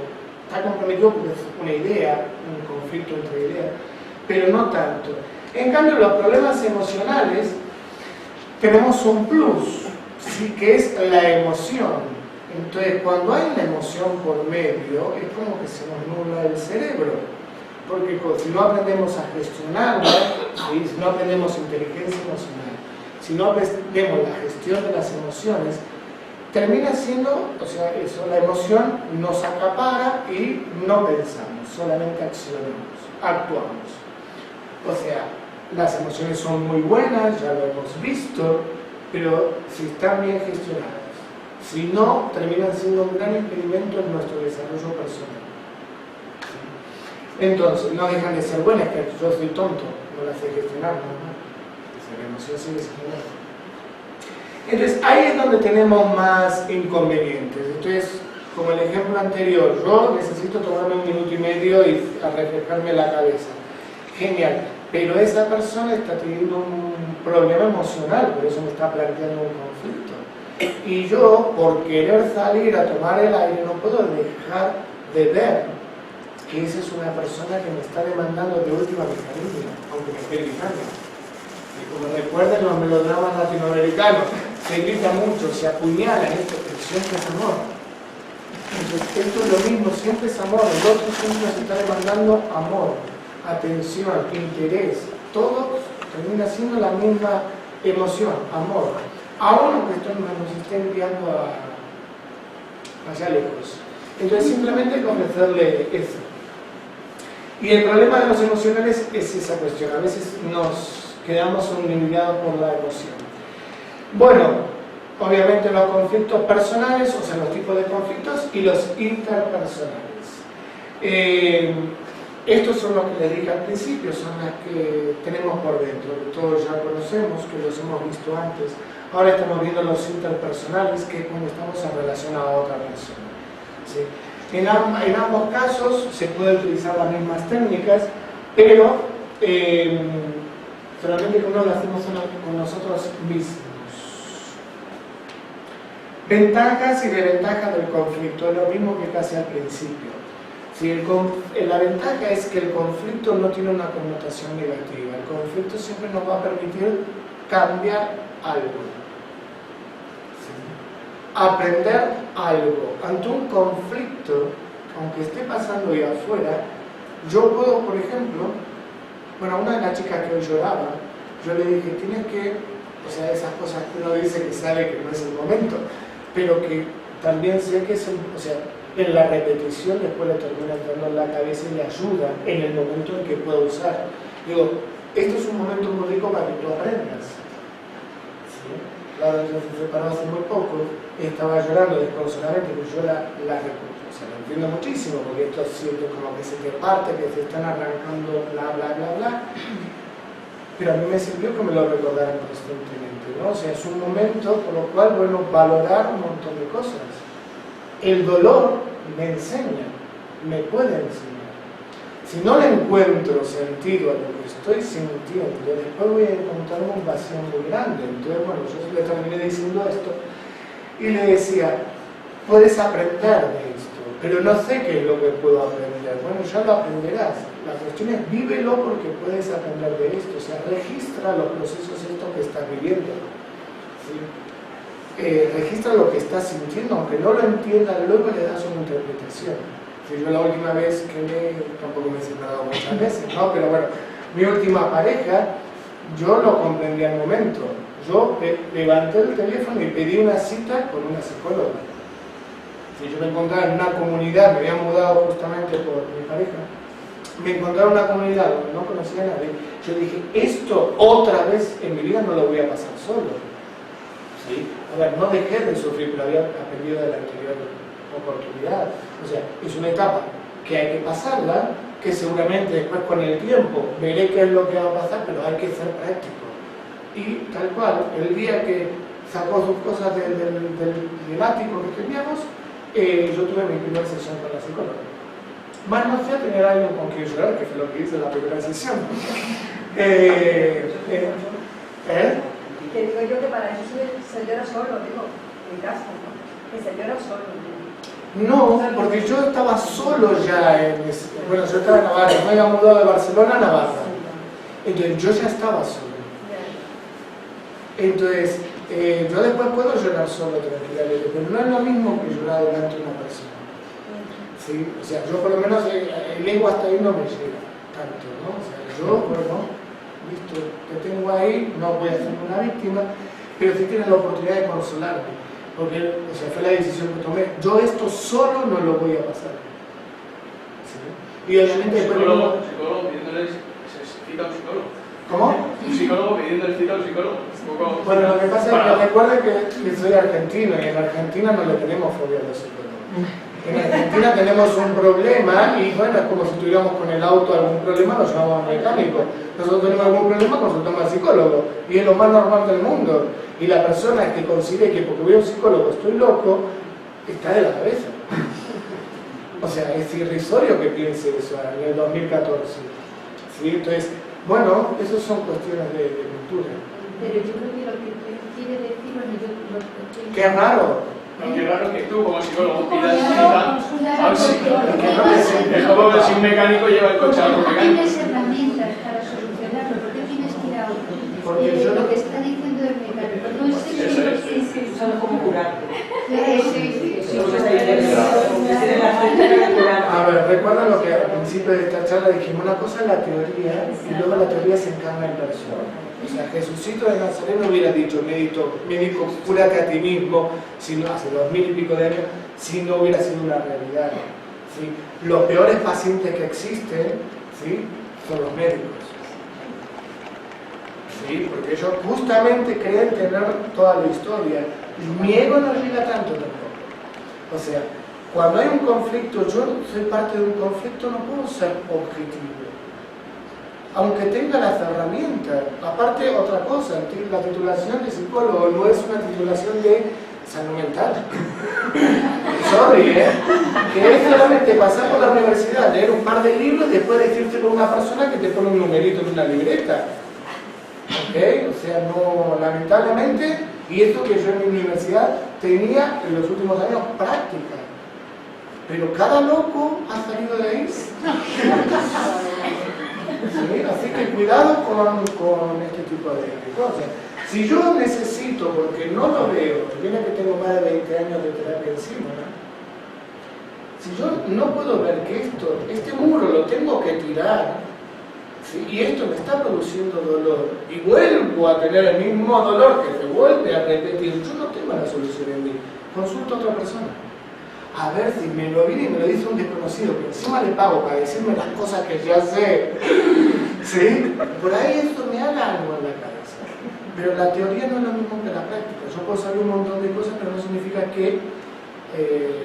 está comprometido porque es una idea, un conflicto entre ideas, pero no tanto. En cambio, los problemas emocionales, tenemos un plus, ¿sí? Que es la emoción. Entonces, cuando hay una emoción por medio, es como que se nos nubla el cerebro, porque si no aprendemos a gestionarla, ¿sí? Si no aprendemos inteligencia emocional, si no aprendemos la gestión de las emociones, termina siendo, o sea, eso, la emoción nos acapara y no pensamos, solamente accionamos, actuamos. O sea, las emociones son muy buenas, ya lo hemos visto, pero si están bien gestionadas. Si no, terminan siendo un gran impedimento en nuestro desarrollo personal. Entonces, no dejan de ser buenas, que yo soy tonto, no las sé gestionar, ¿no? La emoción sigue siendo. Entonces, ahí es donde tenemos más inconvenientes. Entonces, como el ejemplo anterior, yo necesito tomarme 1 minuto y medio y refrescarme la cabeza. Genial, pero esa persona está teniendo un problema emocional, por eso me está planteando un conflicto. Y yo, por querer salir a tomar el aire, no puedo dejar de ver que esa es una persona que me está demandando de última mi familia, aunque me esté gritando. Y como recuerden los melodramas latinoamericanos, se grita mucho, se apuñala, esto siempre es amor. Entonces, esto es lo mismo, siempre es amor, el otro siempre nos está demandando amor, atención, interés, todo termina siendo la misma emoción, amor. Aún que esto nos esté enviando allá lejos. Entonces simplemente convencerle eso. Y el problema de los emocionales es esa cuestión. A veces nos quedamos humiliados por la emoción. Bueno, obviamente los conflictos personales, o sea, los tipos de conflictos y los interpersonales. Estos son los que les dije al principio, son las que tenemos por dentro, que todos ya conocemos, que los hemos visto antes. Ahora estamos viendo los interpersonales, que es cuando estamos en relación a otra persona. ¿Sí? En ambos casos se pueden utilizar las mismas técnicas, pero solamente que uno lo hacemos con nosotros mismos. Ventajas y desventajas del conflicto, es lo mismo que casi al principio. Si la ventaja es que el conflicto no tiene una connotación negativa, el conflicto siempre nos va a permitir cambiar algo, ¿sí? Aprender algo. Ante un conflicto, aunque esté pasando ahí afuera, yo puedo, por ejemplo, bueno, una de las chicas que hoy lloraba, yo le dije, tienes que, o sea, esas cosas que uno dice que sabe que no es el momento, pero que también sé que es, o sea, en la repetición después le termina entrando en la cabeza y le ayuda en el momento en que pueda usar. Digo, esto es un momento muy rico para que tú aprendas. ¿Sí? Claro, entonces se separó hace muy poco, estaba llorando desconsoladamente, pues yo o sea, lo entiendo muchísimo, porque esto siento como que se te parte, que te están arrancando bla bla bla bla. Pero a mí me sirvió que me lo recordaran constantemente, ¿no? O sea, es un momento por lo cual, bueno, valorar un montón de cosas. El dolor me enseña, me puede enseñar. Si no le encuentro sentido a lo que estoy sintiendo, después voy a encontrar un vacío muy grande. Entonces, bueno, yo le terminé diciendo esto y le decía, puedes aprender de esto, pero no sé qué es lo que puedo aprender. Bueno, ya lo aprenderás. La cuestión es vívelo porque puedes aprender de esto. O sea, registra los procesos estos que estás viviendo. ¿Sí? Registra lo que estás sintiendo, aunque no lo entiendas, luego le das una interpretación. Si yo la última vez que tampoco me he separado muchas veces, ¿no? Pero bueno, mi última pareja, yo lo comprendí al momento. Yo levanté el teléfono y pedí una cita con una psicóloga. Si yo me encontraba en una comunidad, me había mudado justamente por mi pareja, me encontraba en una comunidad donde no conocía a nadie, yo dije, esto otra vez en mi vida no lo voy a pasar solo. ¿Sí? A ver, no dejé de sufrir, pero había aprendido de la anterior oportunidad. O sea, es una etapa que hay que pasarla, que seguramente después con el tiempo veré qué es lo que va a pasar, pero hay que ser práctico. Y tal cual, el día que sacó sus cosas del ático que teníamos, yo tuve mi primera sesión con la psicóloga. Más no sé tener a alguien con quien llorar, que fue lo que hice en la primera sesión. Que digo yo que para eso se llora solo, digo, en casa, ¿no? Que se llora solo. No, porque yo estaba solo ya bueno, yo estaba en Navarra, me había mudado de Barcelona a Navarra. Entonces yo ya estaba solo. Entonces, yo después puedo llorar solo tranquilamente, pero no es lo mismo que llorar delante de una persona. ¿Sí? O sea, yo por lo menos el ego hasta ahí no me llega tanto, ¿no? O sea, yo, bueno, listo, te tengo ahí, no voy a ser una víctima, pero sí tienes la oportunidad de consolarme, porque, o sea, fue la decisión que tomé. Yo esto solo no lo voy a pasar. ¿Sí? Y obviamente después... Psicólogo pidiéndole cita a un psicólogo. ¿Cómo? Un psicólogo pidiéndole cita a un psicólogo. Bueno, lo que pasa es que recuerden que soy argentino y en Argentina no le tenemos fobia a los psicólogos. En Argentina tenemos un problema y bueno, es como si tuviéramos con el auto algún problema, lo llamamos mecánico. Nosotros tenemos algún problema, consultamos al psicólogo y es lo más normal del mundo. Y la persona que considere que porque voy a un psicólogo estoy loco, está de la cabeza. O sea, es irrisorio que piense eso en el 2014. ¿Sí? Entonces, bueno, esas son cuestiones de cultura. Pero yo creo que lo que quiere decir, bueno, yo... ¡Qué raro! Qué raro que tú como psicólogo pidas cita a un psicólogo. Es como si un mecánico lleva el coche al mecánico. Tienes herramientas para solucionarlo, ¿por qué tienes que ir a otro? Porque yo lo que está diciendo el mecánico no es eso. Sí, son como curarte. A ver, recuerda lo que al principio de esta charla dijimos, una cosa es la teoría y luego la teoría se encarna en persona. O sea, Jesucito de Nazaret no hubiera dicho, médico, cúrate a ti mismo, sino hace 2000 y pico de años, si no hubiera sido una realidad. ¿Sí? Los peores pacientes que existen, ¿sí?, son los médicos. ¿Sí? Porque ellos justamente creen tener toda la historia. Mi ego no llega tanto tampoco. O sea, cuando hay un conflicto, yo soy parte de un conflicto, no puedo ser objetivo. Aunque tenga las herramientas. Aparte, otra cosa, la titulación de psicólogo no es una titulación de salud mental. Sorry, que es solamente pasar por la universidad, leer un par de libros y después decirte con una persona que te pone un numerito en una libreta. ¿Ok? O sea, no, lamentablemente, y esto que yo en mi universidad tenía en los últimos años práctica. Pero cada loco ha salido de ahí. ¿Sí? Así que cuidado con este tipo de cosas. Si yo necesito, porque no lo veo, viene que tengo más de 20 años de terapia encima, ¿no? Si yo no puedo ver que este muro lo tengo que tirar, ¿sí? Y esto me está produciendo dolor, y vuelvo a tener el mismo dolor que se vuelve a repetir, yo no tengo la solución en mí, consulto a otra persona. A ver si me lo viene y me lo dice un desconocido, que encima le pago para decirme las cosas que ya sé. ¿Sí? Por ahí esto me haga algo en la cabeza. Pero la teoría no es lo mismo que la práctica. Yo puedo saber un montón de cosas, pero no significa que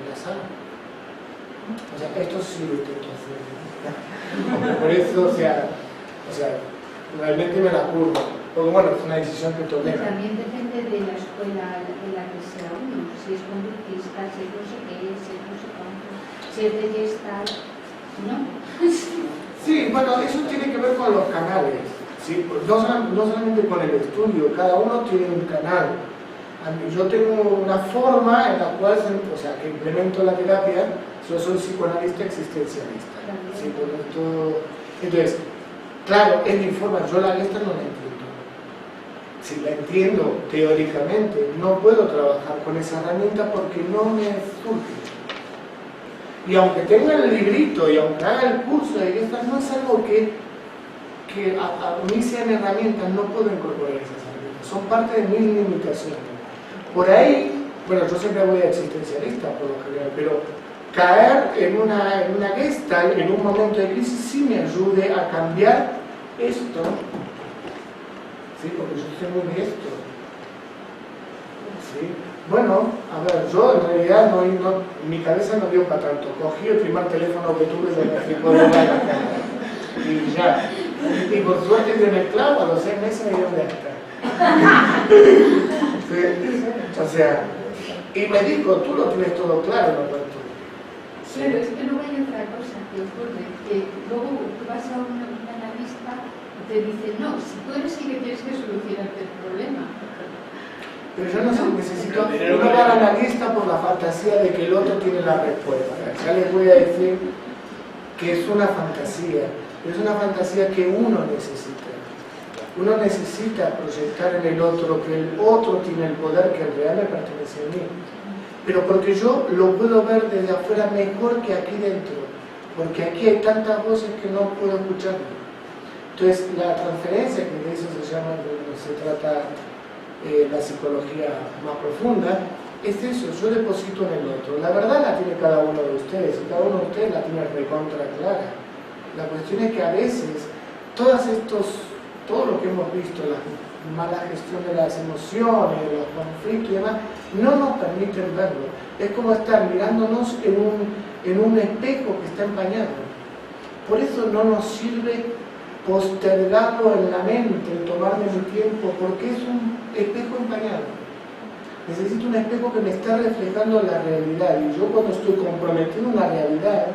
las haga. O sea, esto sí lo intento hacer. Por eso, o sea, realmente me la curvo. Porque bueno, es una decisión que tomé. También depende de la escuela en la que sea uno. Si es conductista, si es no sé qué, si es no sé cuánto, si es de Gestalt, ¿no? Sí, bueno, eso tiene que ver con los canales. ¿Sí? No solamente con el estudio, cada uno tiene un canal. Yo tengo una forma en la cual, que implemento la terapia. Yo soy psicoanalista existencialista. ¿Sí? Entonces, claro, es mi forma, yo la Gestalt no la entiendo. Si la entiendo teóricamente, no puedo trabajar con esa herramienta porque no me surge. Y aunque tenga el librito y aunque haga el curso de Gestalt, no es algo que a mí sean herramientas, no puedo incorporar esas herramientas. Son parte de mis limitaciones. Por ahí, bueno, yo siempre voy a existencialista por lo general, pero caer en una Gestalt en un momento de crisis sí me ayude a cambiar esto. Sí, porque yo soy muy esto. ¿Sí? Bueno, a ver, yo en realidad mi cabeza no dio para tanto. Cogí el primer teléfono que tuve de la psicóloga en la cara. Y ya. Y por suerte se me clavo, a los 6 meses me dio de acá. ¿Sí? O sea, y me dijo, tú lo tienes todo claro, ¿no? Sí. Claro, es que luego hay otra cosa que ocurre, que luego tú vas a un analista y te dice, no, si tú eres el que tienes que solucionarte el problema. Pero yo no necesito, uno va al analista por la fantasía de que el otro tiene la respuesta. Ya les voy a decir que es una fantasía, pero es una fantasía que uno necesita. Uno necesita proyectar en el otro que el otro tiene el poder que en realidad me pertenece a mí. Pero porque yo lo puedo ver desde afuera mejor que aquí dentro, porque aquí hay tantas voces que no puedo escucharlo. Entonces, la transferencia, que de eso se llama, se trata la psicología más profunda, es eso, yo deposito en el otro. La verdad la tiene cada uno de ustedes, y cada uno de ustedes la tiene recontra clara. La cuestión es que a veces, todo lo que hemos visto, la mala gestión de las emociones, de los conflictos y demás, no nos permiten verlo. Es como estar mirándonos en un espejo que está empañado. Por eso no nos sirve postergarlo en la mente, tomarme mi tiempo, porque es un espejo empañado. Necesito un espejo que me está reflejando la realidad, y yo cuando estoy comprometido en la realidad,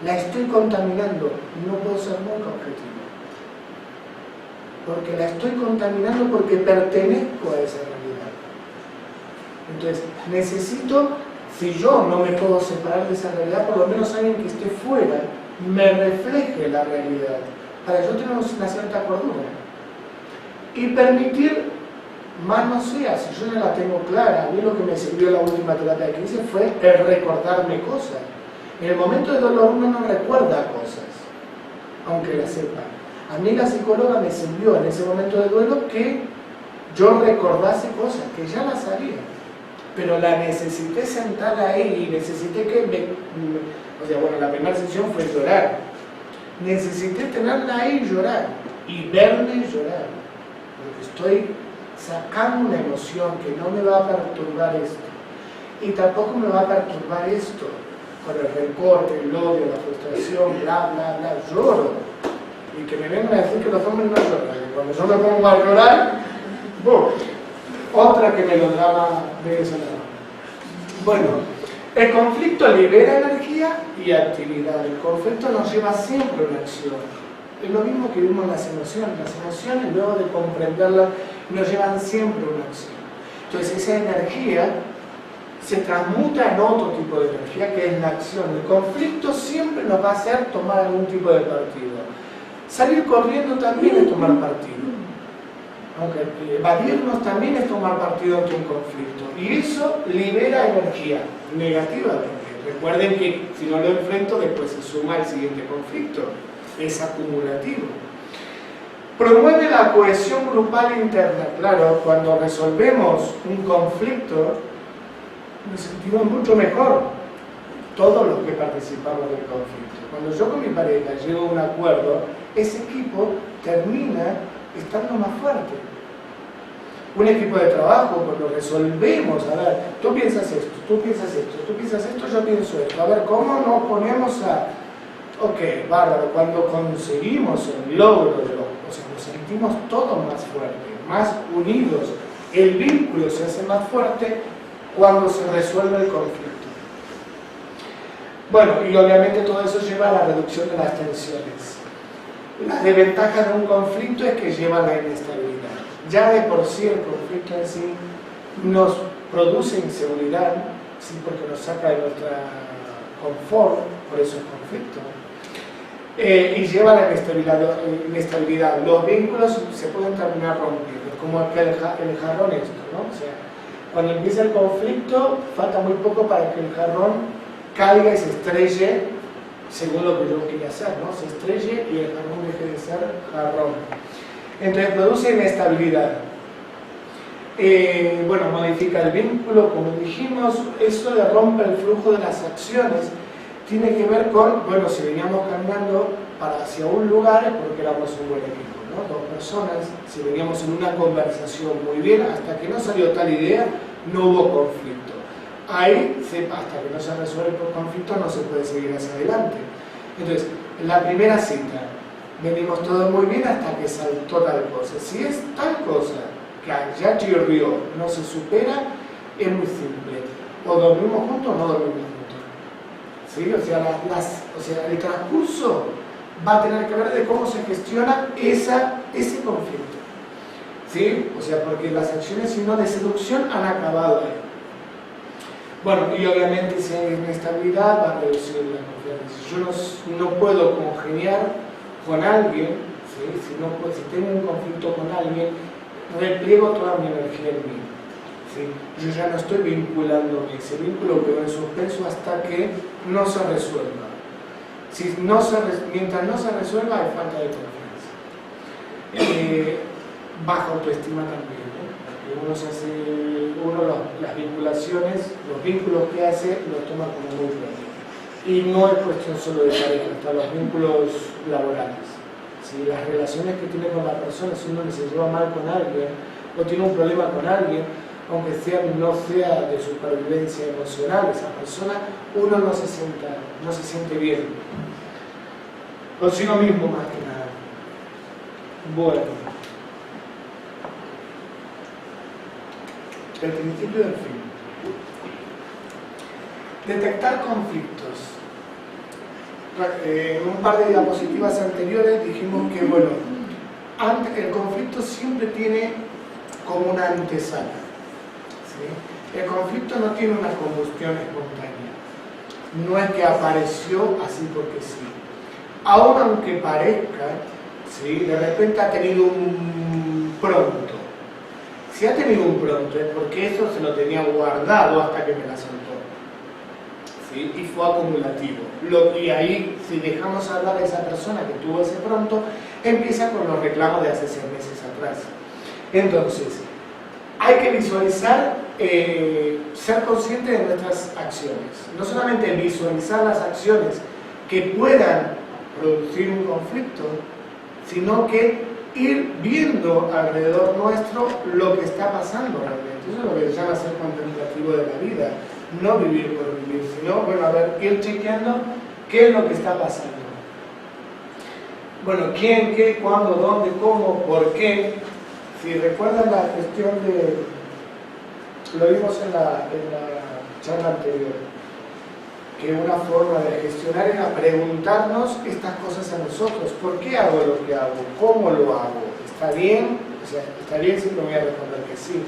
la estoy contaminando, no puedo ser nunca objetivo. Porque la estoy contaminando porque pertenezco a esa realidad. Entonces, necesito, si yo no me puedo separar de esa realidad, por lo menos alguien que esté fuera me refleje la realidad, para yo tener una cierta cordura. Y permitir, más no sea, si yo no la tengo clara, a mí lo que me sirvió la última terapia que hice fue el recordarme cosas. En el momento de dolor uno no recuerda cosas, aunque las sepa. A mí la psicóloga me sirvió en ese momento de duelo que yo recordase cosas que ya las sabía, pero la necesité sentar ahí y necesité que la primera sesión fue llorar. Necesité tenerla ahí y llorar, y verme llorar, porque estoy sacando una emoción que no me va a perturbar esto, y tampoco me va a perturbar esto, con el rencor, el odio, la frustración, bla, bla, bla, lloro. Y que me vengan a decir que los hombres no lloran. Y cuando yo me pongo a llorar, ¡bum! Otra que melodrama de ese lado. Bueno, el conflicto libera energía y actividad. El conflicto nos lleva siempre a una acción. Es lo mismo que vimos en las emociones. Las emociones, luego de comprenderlas, nos llevan siempre a una acción. Entonces esa energía se transmuta en otro tipo de energía, que es la acción. El conflicto siempre nos va a hacer tomar algún tipo de partido. Salir corriendo también es tomar partido. Aunque evadirnos también es tomar partido ante un conflicto. Y eso libera energía negativa también. Recuerden que si no lo enfrento, después se suma el siguiente conflicto. Es acumulativo. Promueve la cohesión grupal interna. Claro, cuando resolvemos un conflicto, nos sentimos mucho mejor, todos los que participamos del conflicto. Cuando yo con mi pareja llego a un acuerdo, ese equipo termina estando más fuerte. Un equipo de trabajo, cuando resolvemos, a ver, tú piensas esto, tú piensas esto, tú piensas esto, yo pienso esto, a ver, ¿cómo nos ponemos a...? Ok, bárbaro, cuando conseguimos el logro de o sea, nos sentimos todos más fuertes, más unidos, el vínculo se hace más fuerte cuando se resuelve el conflicto. Bueno, y obviamente todo eso lleva a la reducción de las tensiones. La desventaja de un conflicto es que lleva a la inestabilidad. Ya de por sí el conflicto en sí nos produce inseguridad, ¿sí? Porque nos saca de nuestro confort, por eso es conflicto. Y lleva a la inestabilidad. Los vínculos se pueden terminar rompiendo, como el jarrón esto, ¿no? O sea, cuando empieza el conflicto, falta muy poco para que el jarrón caiga y se estrelle, según lo que yo quería hacer, ¿no? Se estrelle y el jarrón deje de ser jarrón. Entonces produce inestabilidad. Bueno, modifica el vínculo, como dijimos, eso le rompe el flujo de las acciones. Tiene que ver con, bueno, si veníamos caminando hacia un lugar es porque éramos un buen equipo, ¿no? Dos personas, si veníamos en una conversación muy bien, hasta que no salió tal idea, no hubo conflicto. Ahí, hasta que no se resuelve el conflicto, no se puede seguir hacia adelante. Entonces, en la primera cita, venimos todos muy bien hasta que saltó tal cosa. Si es tal cosa que ya chirrió, no se supera, es muy simple. O dormimos juntos o no dormimos juntos. ¿Sí? O sea, el transcurso va a tener que ver de cómo se gestiona ese conflicto. ¿Sí? O sea, porque las acciones, si no de seducción, han acabado ahí. Bueno, y obviamente si hay inestabilidad va a reducir la confianza. Si yo no puedo congeniar con alguien, ¿sí? si tengo un conflicto con alguien, repliego toda mi energía en mí. ¿Sí? Yo ya no estoy vinculándome, ese vínculo quedó en suspenso hasta que no se resuelva. Mientras no se resuelva hay falta de confianza. Baja autoestima también, ¿no? Porque las vinculaciones, los vínculos que hace los toma como muy fuertes. Y no es cuestión solo de pareja, hasta los vínculos laborales. ¿Sí? Las relaciones que tiene con la persona, si uno se lleva mal con alguien o tiene un problema con alguien, aunque no sea de supervivencia emocional esa persona, uno no se siente bien. Consigo mismo más que nada. Bueno. El principio del fin. Detectar conflictos. En un par de diapositivas anteriores dijimos que, bueno, el conflicto siempre tiene como una antesala. ¿Sí? El conflicto no tiene una combustión espontánea. No es que apareció así porque sí. Aún aunque parezca, ¿sí? De repente ha tenido un pronto. Si ha tenido un pronto es porque eso se lo tenía guardado hasta que me la soltó. ¿Sí? Y fue acumulativo. Y ahí, si dejamos hablar a esa persona que tuvo ese pronto, empieza con los reclamos de hace 6 meses atrás. Entonces, hay que visualizar, ser consciente de nuestras acciones. No solamente visualizar las acciones que puedan producir un conflicto, sino que ir viendo alrededor nuestro lo que está pasando realmente. Eso es lo que se llama ser contemplativo de la vida. no vivir por vivir, sino, bueno, a ver, ir chequeando qué es lo que está pasando. Bueno, quién, qué, cuándo, dónde, cómo, por qué. Si recuerdan la cuestión de, lo vimos en la charla anterior, que una forma de gestionar era preguntarnos estas cosas a nosotros. ¿Por qué hago lo que hago? ¿Cómo lo hago? ¿Está bien? O sea, está bien, siempre voy a responder que sí.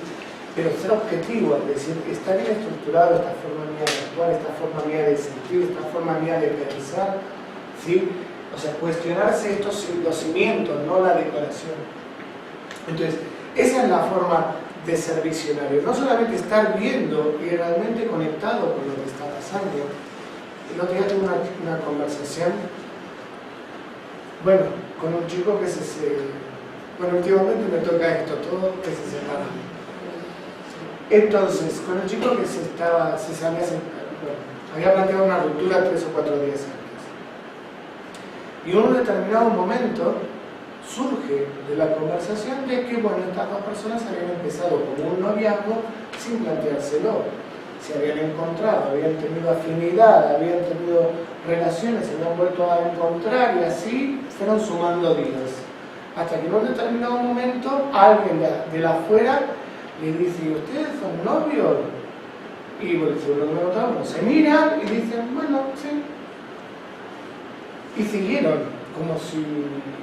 Pero ser objetivo, es decir, está bien estructurado esta forma mía de actuar, esta forma mía de sentir, esta forma mía de pensar, ¿sí? O sea, cuestionarse los cimientos, no la decoración. Entonces, esa es la forma de ser visionario. No solamente estar viendo y realmente conectado con lo que está pasando. El otro día tuve una conversación, bueno, con un chico que bueno, últimamente me toca esto, todo que se separa. Entonces, con un chico que había planteado una ruptura 3 o 4 días antes. Y en un determinado momento surge de la conversación de que, bueno, estas dos personas habían empezado como un noviazgo sin planteárselo. Se habían encontrado, habían tenido afinidad, habían tenido relaciones, se habían vuelto a encontrar y así fueron sumando días. Hasta que en un determinado momento alguien de la afuera le dice, ¿ustedes son novios? Y bueno, se miran y dicen, bueno, sí. Y siguieron, como si,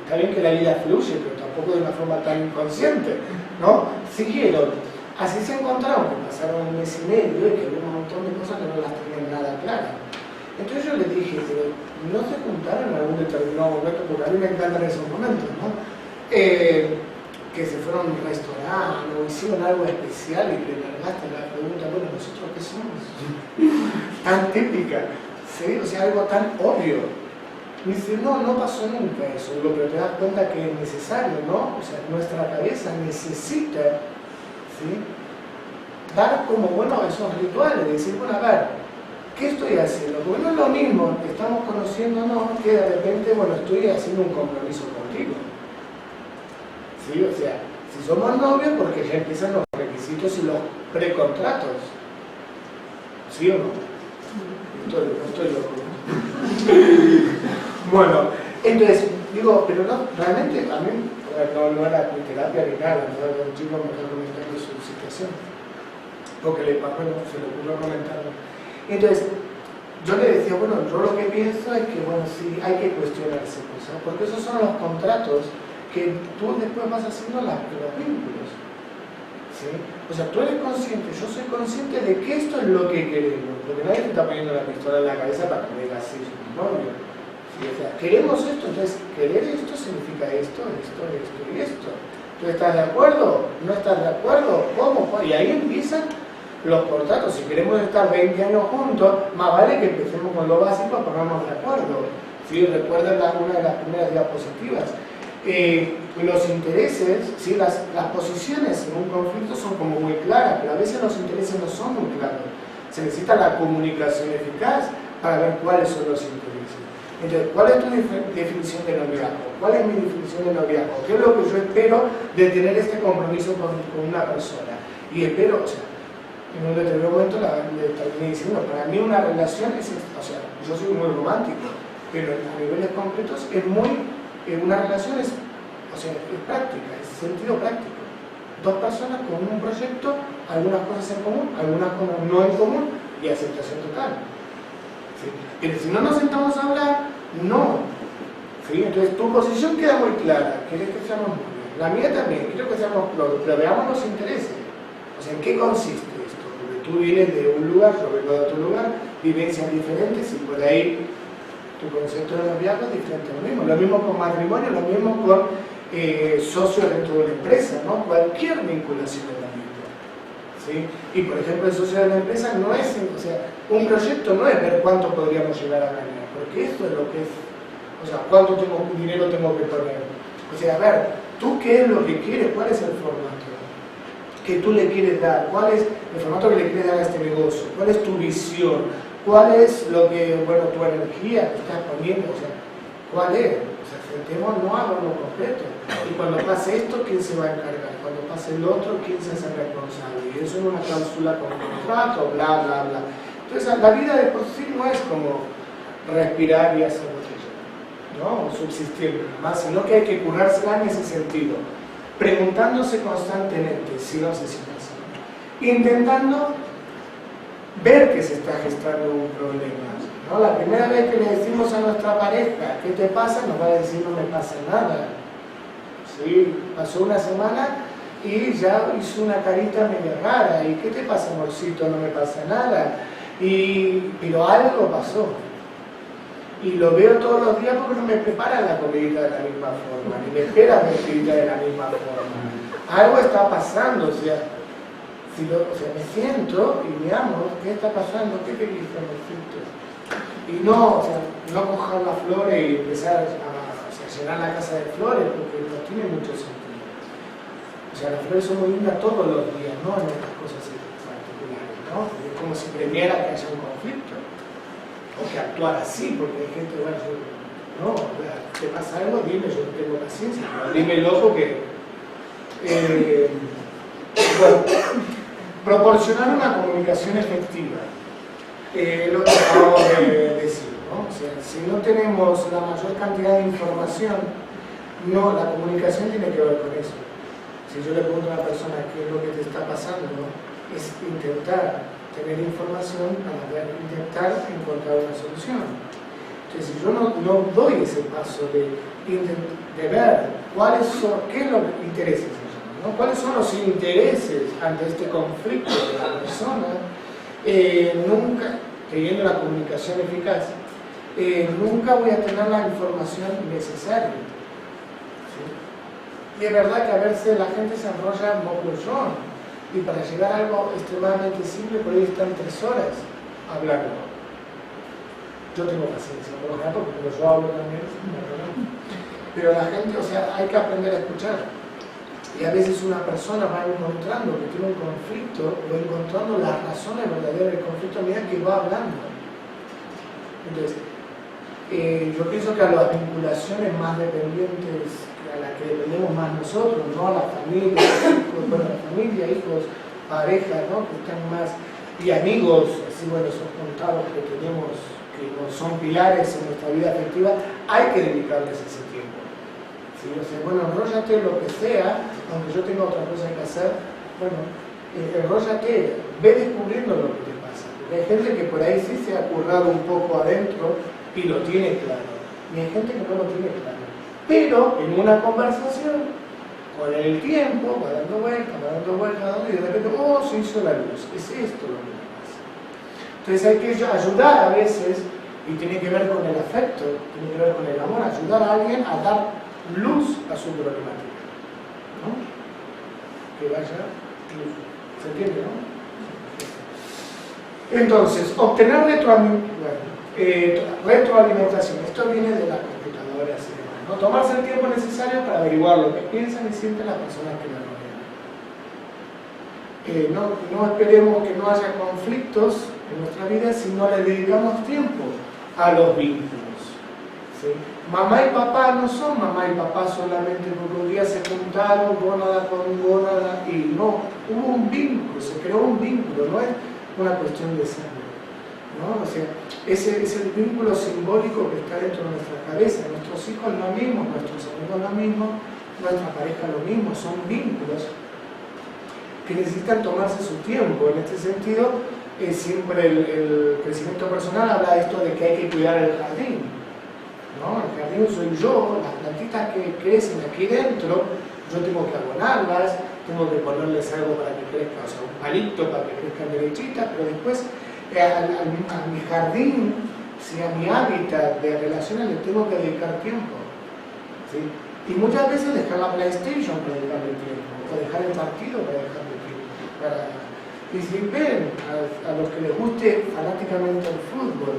está bien que la vida fluye, pero tampoco de una forma tan inconsciente, ¿no? Siguieron. Así se encontraron, que pasaron un mes y medio y que hubo un montón de cosas que no las tenían nada claras. Entonces yo les dije, pero no se juntaron en algún determinado momento, porque a mí me encantan esos momentos, ¿no? Que se fueron a un restaurante o hicieron algo especial y le largaste la pregunta, bueno, ¿nosotros qué somos? Tan típica, ¿sí? O sea, algo tan obvio. Y dice, no pasó nunca eso, pero te das cuenta que es necesario, ¿no? O sea, nuestra cabeza necesita, ¿sí?, dar como, bueno, esos rituales, decir, bueno, a ver, ¿qué estoy haciendo? Porque no es lo mismo que estamos conociéndonos que de repente, bueno, estoy haciendo un compromiso contigo. ¿Sí? O sea, si somos novios, porque ya empiezan los requisitos y los precontratos. ¿Sí o no? Estoy loco. Bueno, entonces, digo, pero no, realmente, a mí no era mi terapia ni nada, no era un chico me estaba comentando su situación, porque se le ocurrió comentarlo. Entonces, yo le decía, bueno, yo lo que pienso es que, bueno, sí, hay que cuestionarse cosas, porque esos son los contratos que tú después vas haciendo los vínculos, ¿sí? O sea, tú eres consciente, yo soy consciente de que esto es lo que queremos, porque nadie te está poniendo la pistola en la cabeza para que me digas sí, soy novio. ¿Sí? O sea, queremos esto, entonces querer esto significa esto y esto. ¿Tú estás de acuerdo? ¿No estás de acuerdo? ¿Cómo? Y ahí empiezan los contratos. Si queremos estar 20 años juntos, más vale que empecemos con lo básico a ponernos de acuerdo. ¿Sí? Recuerden una de las primeras diapositivas. Los intereses, ¿sí? las posiciones en un conflicto son como muy claras, pero a veces los intereses no son muy claros. Se necesita la comunicación eficaz para ver cuáles son los intereses. Entonces, ¿cuál es tu definición de noviazgo? ¿Cuál es mi definición de noviazgo? ¿Qué es lo que yo espero de tener este compromiso con una persona? Y espero, o sea, en un determinado momento le terminé diciendo, para mí una relación es, o sea, yo soy muy romántico, pero a niveles concretos es muy... Una relación es práctica, es sentido práctico. Dos personas con un proyecto, algunas cosas en común, algunas cosas no en común y aceptación total. ¿Sí? Pero si no nos sentamos a hablar, no. ¿Sí? Entonces tu posición queda muy clara, quieres que seamos novios. La mía también, quiero que seamos novios, pero veamos los intereses. O sea, ¿en qué consiste esto? Porque tú vienes de un lugar, yo vengo de otro lugar, vivencias diferentes y por ahí tu concepto de noviazgo es diferente. Lo mismo con matrimonio, lo mismo con socios dentro de la empresa, ¿no? Cualquier vinculación es la misma, ¿sí? Y por ejemplo, el socio de la empresa no es, o sea, un proyecto no es ver cuánto podríamos llegar a ganar, porque esto es lo que es, o sea, cuánto dinero tengo que poner. O sea, a ver, ¿tú qué es lo que quieres? ¿Cuál es el formato que tú le quieres dar? ¿Cuál es el formato que le quieres dar a este negocio? ¿Cuál es tu visión? ¿Cuál es lo que, bueno, tu energía que estás poniendo? O sea, ¿cuál es? O sea, sentémonos a lo completo. Y cuando pase esto, ¿quién se va a encargar? Cuando pase el otro, ¿quién se hace responsable? Y eso es una cláusula con contrato, bla, bla, bla. Entonces la vida de por sí no es como respirar y hacer botella, ¿no? O subsistir nada más, sino que hay que curársela en ese sentido, preguntándose constantemente si no se siente así, intentando ver que se está gestando un problema, ¿no? La primera vez que le decimos a nuestra pareja ¿qué te pasa? Nos va a decir no me pasa nada. Sí, pasó una semana y ya hizo una carita medio rara. ¿Y qué te pasa, amorcito? No me pasa nada. Pero algo pasó. Y lo veo todos los días porque no me prepara la comidita de la misma forma, ni me espera vestida de la misma forma. Algo está pasando, o sea, me siento y me amo, ¿qué está pasando? ¿Qué querés, amorcito? Y no, o sea, no coger las flores y empezar a llenar la casa de flores, porque no tiene mucho sentido. O sea, las flores son muy lindas todos los días, no en estas cosas particulares, ¿no? Es como si premiera que haya un conflicto, o que actuar así, porque hay gente, bueno, no, te pasa algo, dime, yo no tengo paciencia, pero dímelo porque... bueno, proporcionar una comunicación efectiva. Lo que acabo de decir, ¿no? O sea, si no tenemos la mayor cantidad de información, no, la comunicación tiene que ver con eso. Si yo le pregunto a una persona qué es lo que te está pasando, ¿no? Es intentar tener información para intentar encontrar una solución. Entonces, si yo no doy ese paso de ver qué es lo que interesa, ¿no? ¿Cuáles son los intereses ante este conflicto de la persona? Nunca, teniendo la comunicación eficaz, nunca voy a tener la información necesaria. ¿Sí? Y es verdad que a veces la gente se enrolla en mogollón y para llegar a algo extremadamente simple por ahí están 3 horas hablando. Yo tengo paciencia, por ejemplo, porque yo hablo también, pero la gente, o sea, hay que aprender a escuchar. Y a veces una persona va encontrando que tiene un conflicto, o encontrando las razones verdaderas del conflicto a medida que va hablando. Entonces, yo pienso que a las vinculaciones más dependientes, a las que dependemos más nosotros, no a la familia, hijos, bueno, la familia, hijos, pareja, ¿no? Que están más, y amigos, así bueno, son contados que tenemos, que son pilares en nuestra vida afectiva, hay que dedicarles ese tiempo. ¿Sí? O sea, bueno, enróllate lo que sea, aunque yo tenga otra cosa que hacer, bueno, enróllate, ve descubriendo lo que te pasa. Porque hay gente que por ahí sí se ha currado un poco adentro y lo tiene claro. Y hay gente que no lo tiene claro. Pero en una conversación, con el tiempo, va dando vueltas, y de repente, se hizo la luz. Es esto lo que me pasa. Entonces hay que ayudar a veces, y tiene que ver con el afecto, tiene que ver con el amor, ayudar a alguien a dar luz a su problemática, ¿no? Que vaya luz. ¿Se entiende, no? Entonces, obtener retroalimentación. Esto viene de las computadoras y demás, ¿no? Tomarse el tiempo necesario para averiguar lo que piensan y sienten las personas que la rodean. No esperemos que no haya conflictos en nuestra vida si no le dedicamos tiempo a los vínculos. ¿Sí? Mamá y papá no son mamá y papá solamente porque un día se juntaron gónada con gónada y no, hubo un vínculo, se creó un vínculo, no es una cuestión de sangre, ¿no? O sea, ese es el vínculo simbólico que está dentro de nuestra cabeza. Nuestros hijos lo mismo, nuestros amigos lo mismo, nuestra pareja lo mismo, son vínculos que necesitan tomarse su tiempo. En este sentido, siempre el crecimiento personal habla de esto de que hay que cuidar el jardín. ¿No? El jardín soy yo, las plantitas que crecen aquí dentro, yo tengo que abonarlas, tengo que ponerles algo para que crezcan, o sea, un palito para que crezcan derechitas, pero después a mi jardín, ¿sí? A mi hábitat de relaciones le tengo que dedicar tiempo. ¿Sí? Y muchas veces dejar la PlayStation para dedicarle tiempo, o dejar el partido para dejarle tiempo. Y si ven a los que les guste fanáticamente el fútbol,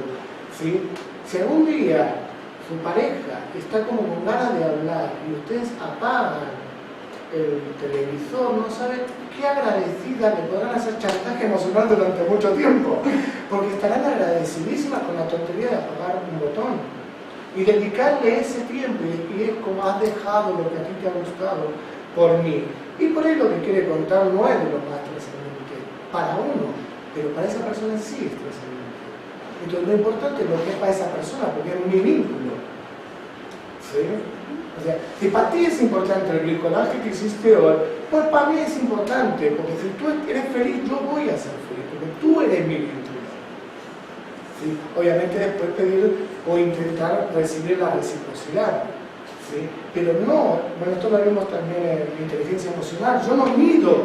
¿sí? Si algún día su pareja está como con ganas de hablar y ustedes apagan el televisor, no saben qué agradecida le podrán hacer chantaje emocional durante mucho tiempo, porque estarán agradecidísimas con la tontería de apagar un botón y dedicarle ese tiempo, y es como has dejado lo que a ti te ha gustado por mí. Y por ahí lo que quiere contar no es de lo más trascendente para uno, pero para esa persona sí es trascendente. Entonces lo importante es lo que es para esa persona, porque es mi vínculo. ¿Sí? O sea, si para ti es importante el bricolaje que hiciste hoy, pues para mí es importante, porque si tú eres feliz, yo voy a ser feliz, porque tú eres mi vínculo. ¿Sí? Obviamente después pedir o intentar recibir la reciprocidad. ¿Sí? Pero no, bueno, esto lo vemos también en inteligencia emocional, yo no mido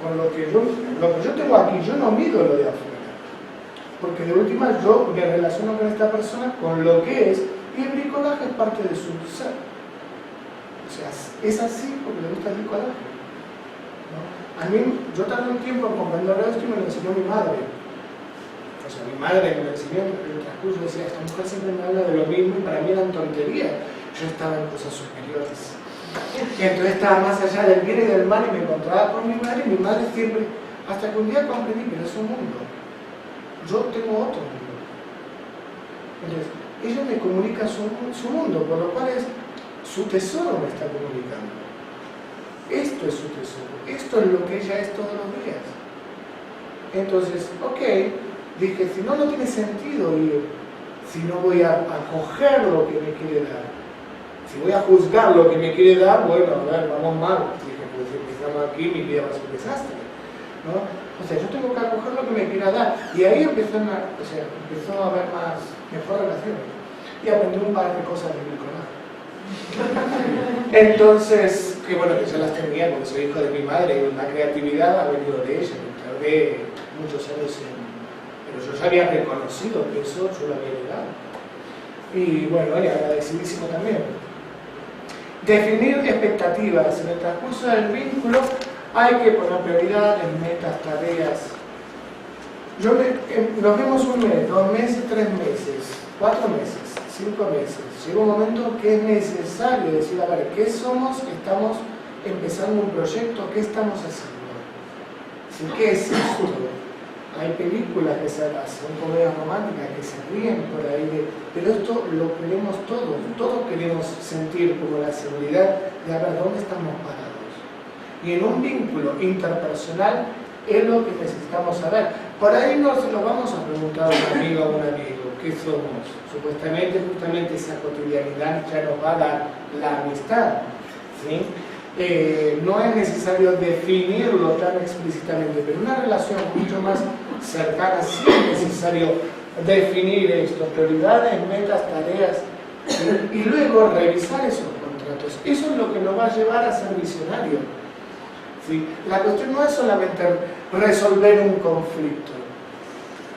con lo que yo tengo aquí, yo no mido lo de afuera. Porque de última yo me relaciono con esta persona con lo que es, y el bricolaje es parte de su ser. O sea, es así porque le gusta el bricolaje, ¿no? A mí, yo tardé un tiempo en comprender esto y me lo enseñó mi madre. O sea, mi madre me lo enseñó en el transcurso, decía, esta mujer siempre me habla de lo mismo y para mí eran tonterías. Yo estaba en cosas superiores. Y entonces estaba más allá del bien y del mal y me encontraba con mi madre y mi madre siempre, hasta que un día comprendí que no es un mundo. Yo tengo otro mundo. Entonces, ella me comunica su mundo, por lo cual es su tesoro me está comunicando. Esto es su tesoro, esto es lo que ella es todos los días. Entonces, ok, dije, si no, no tiene sentido ir, si no voy a acoger lo que me quiere dar. Si voy a juzgar lo que me quiere dar, bueno, a ver, vamos mal. Dije, pues si empezamos aquí, mi vida va a ser un desastre, ¿no? O sea, yo tengo que acoger lo que me quiera dar. Y ahí empezó a haber mejor relación. Y aprendí un par de cosas de bricolaje. Entonces, que bueno, que yo las tenía porque soy hijo de mi madre y la creatividad ha venido de ella. Tardé muchos años pero yo ya había reconocido que eso yo lo había heredado. Y bueno, y agradecidísimo también. Definir expectativas. En el transcurso del vínculo hay que poner prioridades, metas, tareas. Nos vemos un mes, 2 meses, 3 meses, 4 meses, 5 meses. Llega un momento que es necesario decir, a ver, ¿qué somos? Estamos empezando un proyecto, ¿qué estamos haciendo? ¿Sí? ¿Qué es esto? Hay películas que son comedias románticas que se ríen por ahí, pero esto lo queremos todos queremos sentir como la seguridad de a ver dónde estamos parados. Y en un vínculo interpersonal es lo que necesitamos saber. Por ahí no se lo vamos a preguntar a un amigo o a un amigo, ¿qué somos? Supuestamente, justamente esa cotidianidad ya nos va a dar la amistad, ¿sí? No es necesario definirlo tan explícitamente, pero una relación mucho más cercana sí es necesario definir esto, prioridades, metas, tareas, ¿sí? Y luego revisar esos contratos. Eso es lo que nos va a llevar a ser visionario. ¿Sí? La cuestión no es solamente resolver un conflicto.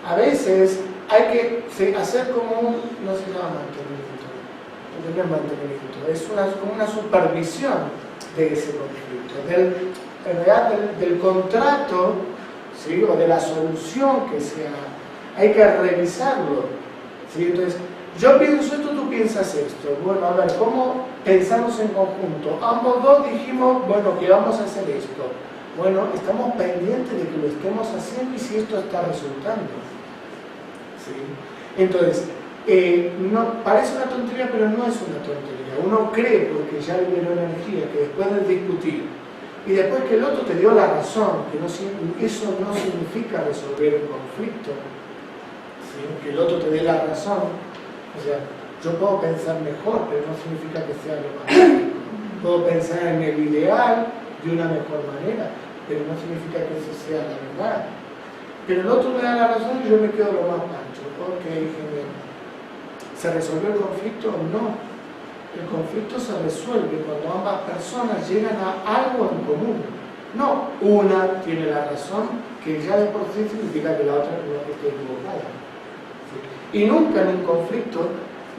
A veces hay que hacer como no se llama mantenimiento, no es mantenimiento, es como una supervisión de ese conflicto, del contrato, ¿sí? O de la solución que sea. Hay que revisarlo, ¿sí? Entonces, yo pienso esto, tú piensas esto. Bueno, a ver, ¿cómo pensamos en conjunto? Ambos dos dijimos, bueno, que vamos a hacer esto. Bueno, estamos pendientes de que lo estemos haciendo y si esto está resultando. ¿Sí? Entonces, parece una tontería, pero no es una tontería. Uno cree, porque ya liberó energía, que después de discutir, y después que el otro te dio la razón, que eso no significa resolver un conflicto, ¿sí? Que el otro te dé la razón. O sea, yo puedo pensar mejor, pero no significa que sea lo más práctico. Puedo pensar en el ideal de una mejor manera, pero no significa que eso sea la verdad. Pero el otro me da la razón y yo me quedo lo más pancho. Ok, genial. ¿Se resolvió el conflicto? No. El conflicto se resuelve cuando ambas personas llegan a algo en común. No, una tiene la razón, que ya de por sí significa que la otra no esté equivocada. ¿Sí? Y nunca en un conflicto,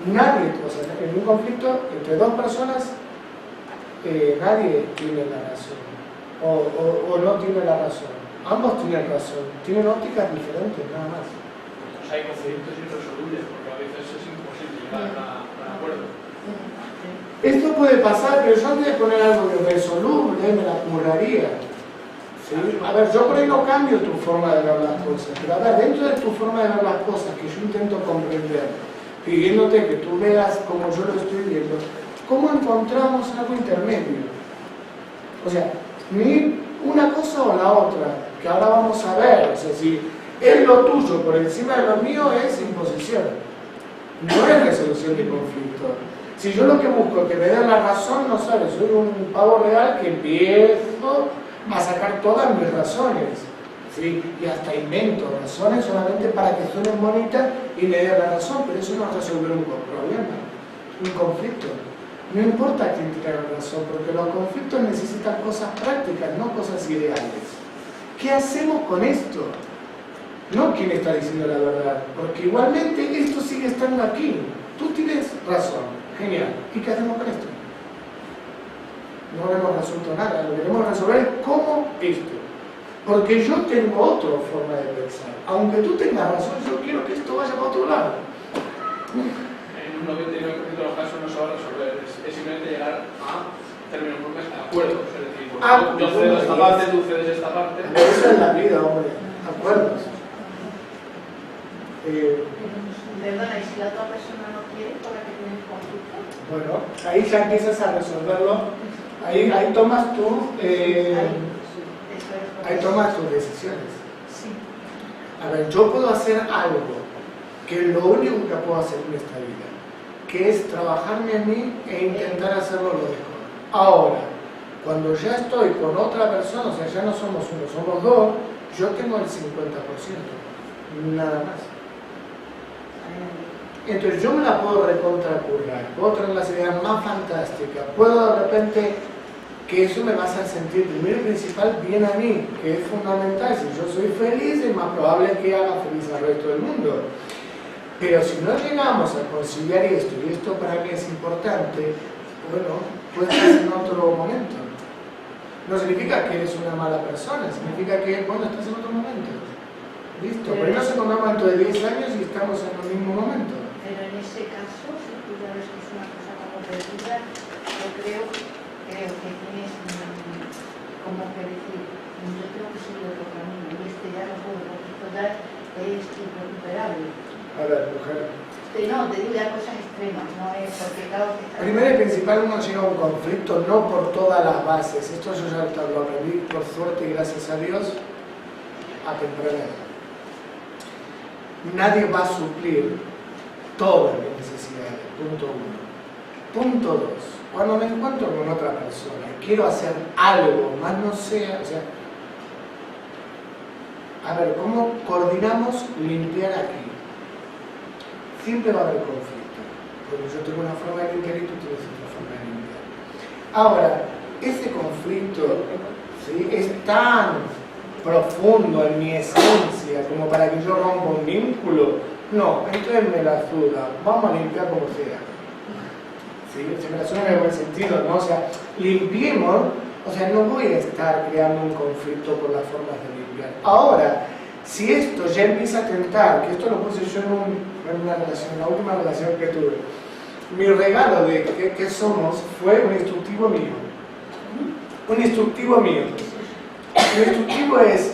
en un conflicto entre dos personas, nadie tiene la razón. O no tiene la razón. Ambos tienen razón, tienen ópticas diferentes, nada más. Pues hay conflictos irresolubles, porque a veces es imposible llegar a un acuerdo. Esto puede pasar, pero yo antes de poner algo irresoluble me la curraría. ¿Sí? A ver, yo por ahí no cambio tu forma de ver las cosas, pero a ver, dentro de tu forma de ver las cosas que yo intento comprender, pidiéndote que tú veas como yo lo estoy viendo, ¿cómo encontramos algo intermedio? O sea, ni una cosa o la otra, que ahora vamos a ver, o sea, si Es lo tuyo por encima de lo mío, es imposición. No es resolución de conflicto. Si yo lo que busco es que me den la razón, no sabes, soy un pavo real que empiezo a sacar todas mis razones. ¿Sí? Y hasta invento razones solamente para que suenen bonitas y me den la razón, pero eso no es resolver un problema, un conflicto. No importa quién tenga la razón, porque los conflictos necesitan cosas prácticas, no cosas ideales. ¿Qué hacemos con esto? No quién está diciendo la verdad, porque igualmente esto sigue estando aquí. Tú tienes razón, genial. ¿Y qué hacemos con esto? No hemos resuelto nada, lo que queremos resolver es cómo esto. Porque yo tengo otra forma de pensar. Aunque tú tengas razón, yo quiero que esto vaya para otro lado. En un 99% de los casos no se va a resolver, es simplemente llegar a términos propios de acuerdos. Es decir, yo cedo esta parte, tú cedes esta parte. Eso es la vida, hombre. Acuerdos. Perdona, ¿y si la otra persona no quiere con la que tienes conflicto? Bueno, ahí ya empiezas a resolverlo. Ahí tomas tú. Ahí tomas tus decisiones. Sí. A ver, yo puedo hacer algo que es lo único que puedo hacer en esta vida, que es trabajarme a mí e intentar hacerlo lo mejor. Ahora, cuando ya estoy con otra persona, o sea, ya no somos uno, somos dos, yo tengo el 50%, nada más. Entonces yo me la puedo recontracurrar, puedo traer las ideas más fantásticas, puedo de repente que eso me va a hacer sentir primero y principal bien a mí, que es fundamental. Si yo soy feliz, es más probable que haga feliz al resto del mundo. Pero si no llegamos a conciliar esto, y esto para mí es importante, bueno, puede ser en otro momento. No significa que eres una mala persona, significa que, bueno, estás en otro momento. Listo, pero no nos encontramos dentro de 10 años y estamos en el mismo momento. Pero en ese caso, si tú ya ves que es una cosa como perdida, yo creo que tienes como que decir, yo tengo que seguir otro camino y este ya no puedo, porque esto ya es irrecuperable. A ver, mujer. No, te digo ya cosas extremas, no es porque claro que... Primero y principal, uno llega a un conflicto no por todas las bases. Esto yo ya lo aprendí, por suerte y gracias a Dios, a temprana edad. Nadie va a suplir todas mis necesidades, punto uno. Punto dos, cuando me encuentro con otra persona, quiero hacer algo, más no sea, o sea, a ver, ¿cómo coordinamos limpiar aquí? Siempre va a haber conflicto, porque yo tengo una forma de limpiar y tú tienes otra forma de limpiar. Ahora, ese conflicto, ¿sí?, es tan profundo en mi esencia como para que yo rompa un vínculo. No, entonces me la suda, vamos a limpiar como sea. ¿Sí? Se me la suda en el buen sentido, ¿no? O sea, limpiemos, o sea, no voy a estar creando un conflicto por las formas de limpiar. Ahora, si esto ya empieza a tentar, que esto lo puse yo en una relación, en la última relación que tuve, mi regalo de que somos fue un instructivo mío. Un instructivo mío. El instructivo es,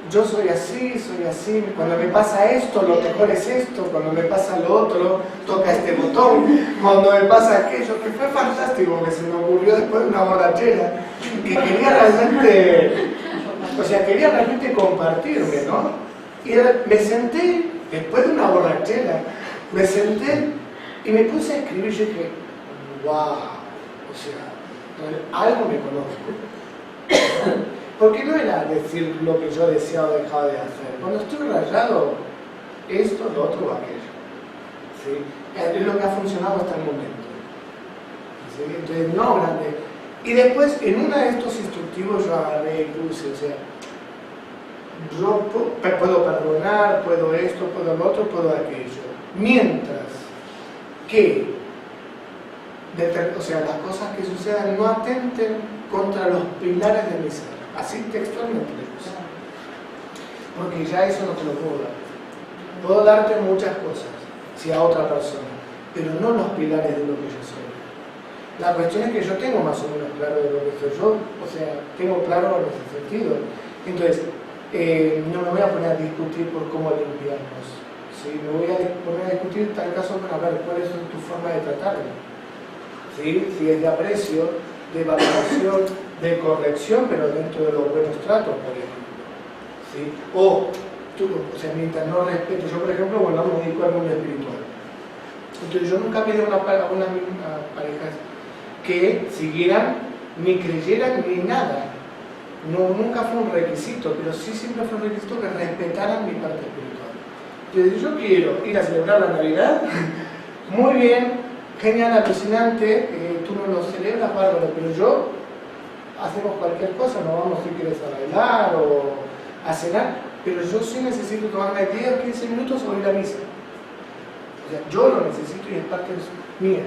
yo soy así, cuando me pasa esto, lo mejor es esto, cuando me pasa lo otro, toca este botón, cuando me pasa aquello, que fue fantástico, que se me ocurrió después de una borrachera, que quería realmente compartirme, ¿no? Y me senté, después de una borrachera, me senté y me puse a escribir y dije, wow, o sea, algo me conozco. Porque no era decir lo que yo deseaba o dejaba de hacer. Cuando estoy rayado, esto, lo otro o aquello. ¿Sí? Es lo que ha funcionado hasta el momento. ¿Sí? Entonces, no grande. Y después, en uno de estos instructivos, yo agarré y puse, o sea, yo puedo perdonar, puedo esto, puedo lo otro, puedo aquello. Mientras que, o sea, las cosas que sucedan no atenten contra los pilares de mi ser. Así textualmente le puse. Porque ya eso no te lo puedo dar. Puedo darte muchas cosas, si a otra persona, pero no los pilares de lo que yo soy. La cuestión es que yo tengo más o menos claro de lo que soy yo, o sea, tengo claro en ese sentido. Entonces, no me voy a poner a discutir por cómo limpiarnos. ¿Sí? Me voy a poner a discutir tal caso para ver cuál es tu forma de tratarme. ¿Sí? Si es de aprecio, de valoración, de corrección, pero dentro de los buenos tratos, por ejemplo. ¿Sí? O o sea, mientras no respeto, yo por ejemplo, bueno, me dedico al mundo espiritual. Entonces yo nunca pedí a una pareja que siguieran, ni creyeran, ni nada. No, nunca fue un requisito, pero sí siempre fue un requisito que respetaran mi parte espiritual. Entonces yo quiero ir a celebrar la Navidad, muy bien, genial, alucinante, tú no lo celebras, bárbaro, pero yo hacemos cualquier cosa, no vamos si quieres a bailar o a cenar, pero yo sí necesito tomarme 10 o 15 minutos o ir a misa. O sea, yo lo necesito y es parte mía.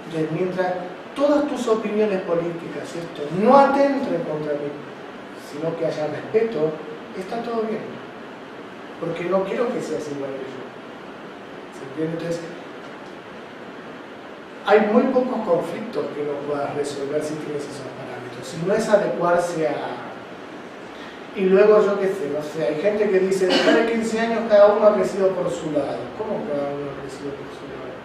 Entonces, mientras todas tus opiniones políticas, esto, no atenten contra mí, sino que haya respeto, está todo bien. Porque no quiero que seas igual que yo. ¿Se entiende? Entonces, hay muy pocos conflictos que no puedas resolver si tienes esos parámetros. Si no es adecuarse a... Y luego, yo qué sé, no sé, hay gente que dice, después de 15 años cada uno ha crecido por su lado. ¿Cómo cada uno ha crecido por su lado?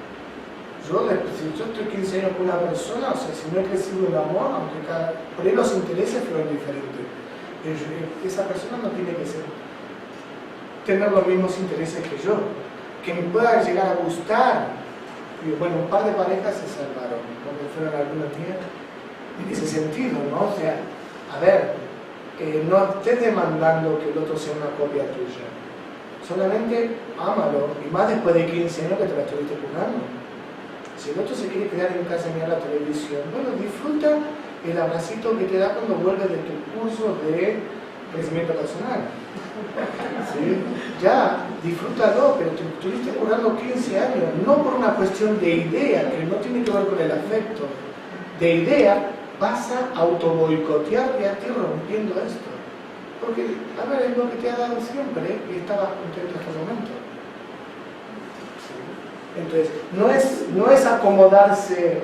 Si yo estoy 15 años con una persona, o sea, si no he crecido en amor, aunque por ahí los intereses fueron diferentes, esa persona no tiene que tener los mismos intereses que yo, que me pueda llegar a gustar. Y bueno, un par de parejas se salvaron, porque fueron algunos días, en ese sentido, ¿no? O sea, a ver, no estés demandando que el otro sea una copia tuya, solamente ámalo, y más después de 15 años que te la estuviste jugando. Si el otro se quiere quedar en casa y mirar la televisión, bueno, disfruta el abracito que te da cuando vuelves de tu curso de crecimiento personal. ¿Sí? Ya, disfrútalo, pero te estuviste jugando 15 años, no por una cuestión de idea, que no tiene que ver con el afecto. De idea, vas a autoboicotear y a ti rompiendo esto. Porque, a ver, es lo que te ha dado siempre y estabas contento en este momento. Entonces, no es acomodarse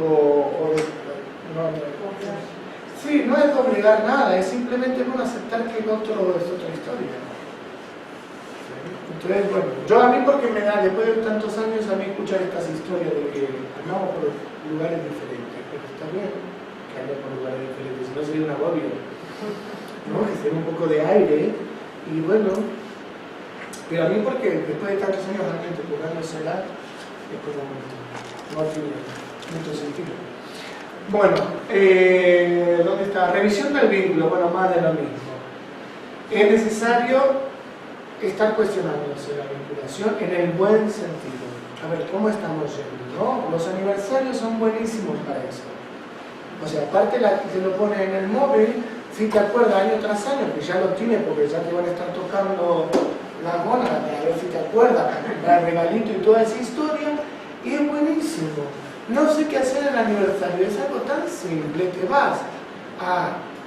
sí, no es obligar nada, es simplemente no aceptar que el otro es otra historia. Entonces, bueno, yo a mí porque me da, después de tantos años, a mí escuchar estas historias de que andamos por lugares diferentes, pero está bien que andemos por lugares diferentes, si no sería un agobio, ¿no? Que sería un poco de aire, y bueno, pero a mí porque después de tantos años realmente jugándosela, es como no tiene mucho sentido. Bueno, ¿dónde está? Revisión del vínculo, bueno, más de lo mismo. Es necesario estar cuestionándose la vinculación en el buen sentido. A ver, ¿cómo estamos yendo? ¿No? Los aniversarios son buenísimos para eso. O sea, aparte se lo pone en el móvil, si te acuerdas año tras año, que ya lo tiene porque ya te van a estar tocando las gónadas para ver si te acuerdas, para el regalito y toda esa historia, y es buenísimo. No sé qué hacer en el aniversario, es algo tan simple, te vas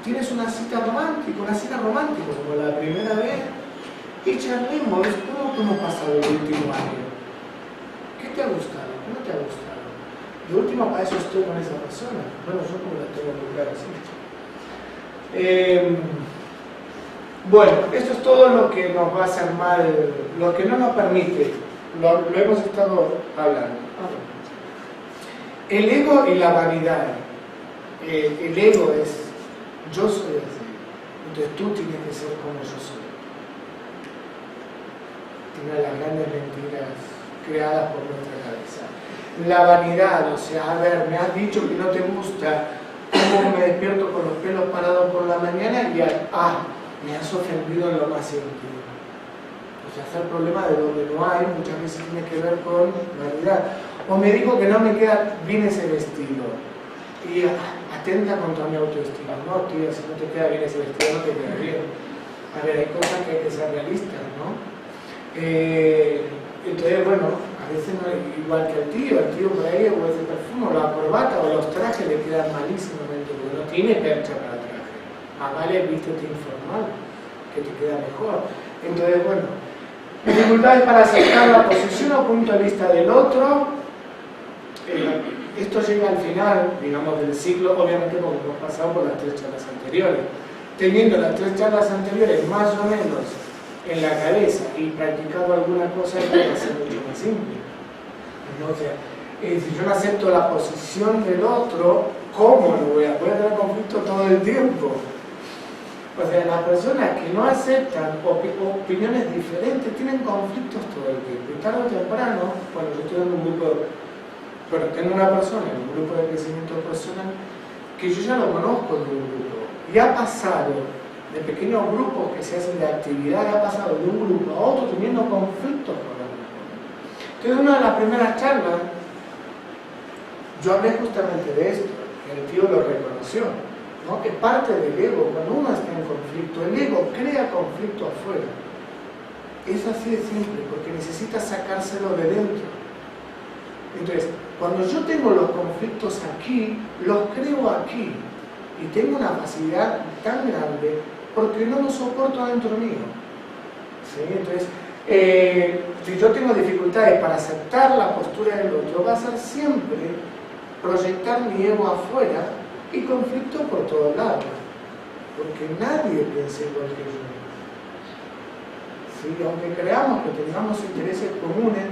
tienes una cita romántica como la primera vez, y charlemos, ¿cómo ha pasado el último año? ¿Qué te ha gustado? ¿Qué no te ha gustado? De último, para eso estoy con esa persona. Bueno, yo como la tengo muy clara, sí. Bueno, esto es todo lo que nos va a hacer mal, lo que no nos permite, lo hemos estado hablando. El ego y la vanidad. El ego es, yo soy así, entonces tú tienes que ser como yo soy. Una de las grandes mentiras creadas por nuestra cabeza. La vanidad, o sea, a ver, me has dicho que no te gusta cómo me despierto con los pelos parados por la mañana y me has ofendido en lo más íntimo. O sea, hacer problema de donde no hay, muchas veces tiene que ver con vanidad. O me dijo que no me queda bien ese vestido. Y atenta contra mi autoestima. No, tío, si no te queda bien ese vestido, no te queda bien. A ver, hay cosas que hay que ser realistas, ¿no? Entonces, bueno, a veces no es igual que el tío por ahí, o ese perfume, o la corbata, o los trajes le quedan malísimamente, porque no tiene percha para traje. Vale, vístete informal, que te queda mejor. Entonces, bueno, dificultades para aceptar la posición o punto de vista del otro. Esto llega al final, digamos, del ciclo, obviamente porque hemos pasado por las 3 charlas anteriores. Teniendo las 3 charlas anteriores más o menos en la cabeza y practicado alguna cosa, puede ser mucho más simple. ¿No? O sea, si yo no acepto la posición del otro, ¿cómo lo voy a tener conflicto todo el tiempo? O sea, las personas que no aceptan opiniones diferentes tienen conflictos todo el tiempo. Y tarde o temprano, bueno, yo estoy en un grupo, pero tengo una persona en un grupo de crecimiento personal que yo ya lo conozco de un grupo. Y ha pasado de pequeños grupos que se hacen de actividad, ha pasado de un grupo a otro teniendo conflictos con el grupo. Entonces, en una de las primeras charlas, yo hablé justamente de esto, y el tío lo reconoció. ¿No? Que parte del ego, cuando uno está en conflicto, el ego crea conflicto afuera. Es así de simple, porque necesita sacárselo de dentro. Entonces, cuando yo tengo los conflictos aquí, los creo aquí. Y tengo una facilidad tan grande porque no los soporto dentro mío. ¿Sí? Entonces, si yo tengo dificultades para aceptar la postura del otro, va a ser siempre proyectar mi ego afuera y conflicto por todos lados, porque nadie piensa igual que yo. ¿Sí? Aunque creamos que tengamos intereses comunes,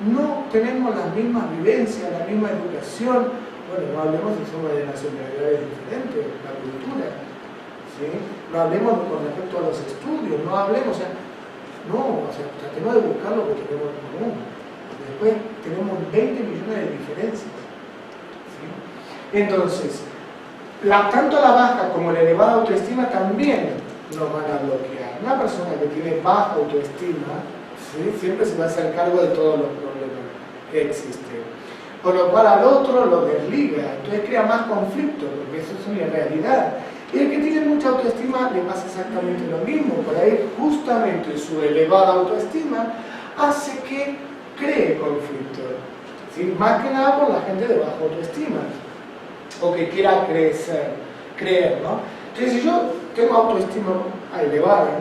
no tenemos las mismas vivencias, la misma educación. Bueno, no hablemos si somos de nacionalidades diferentes, la cultura. ¿Sí? No hablemos con respecto a los estudios, no hablemos, tratemos de buscar lo que tenemos en común. Después tenemos 20 millones de diferencias. ¿Sí? Entonces, tanto la baja como la elevada autoestima también nos van a bloquear. Una persona que tiene baja autoestima, ¿sí? Siempre se va a hacer cargo de todos los problemas que existen. Por lo cual al otro lo desliga, entonces crea más conflicto, porque eso es una realidad. Y el que tiene mucha autoestima le pasa exactamente lo mismo. Por ahí justamente su elevada autoestima hace que cree conflicto. ¿Sí? Más que nada por la gente de baja autoestima. O que quiera creer, ¿no? Entonces, si yo tengo autoestima elevada,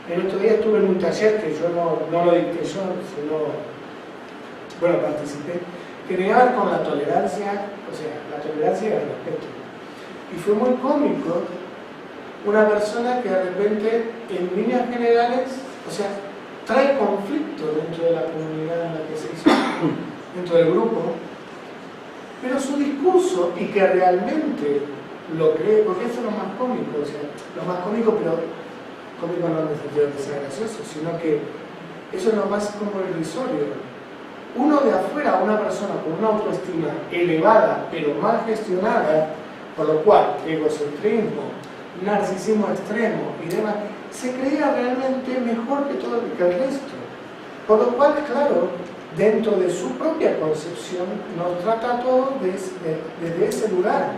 el otro día estuve en un taller que yo no lo dicté yo, sino, bueno, participé, que tenía que ver con la tolerancia, o sea, la tolerancia y el respeto. Y fue muy cómico una persona que de repente, en líneas generales, o sea, trae conflicto dentro de la comunidad en la que se hizo, dentro del grupo, pero su discurso, y que realmente lo cree, porque eso es lo más cómico, o sea, lo más cómico, pero cómico no en el sentido de que sea gracioso, sino que eso es lo más como irrisorio. Uno de afuera, una persona con una autoestima elevada, pero mal gestionada, por lo cual egocentrismo, narcisismo extremo y demás, se creía realmente mejor que todo el resto. Por lo cual, claro, dentro de su propia concepción, nos trata a todos desde ese lugar.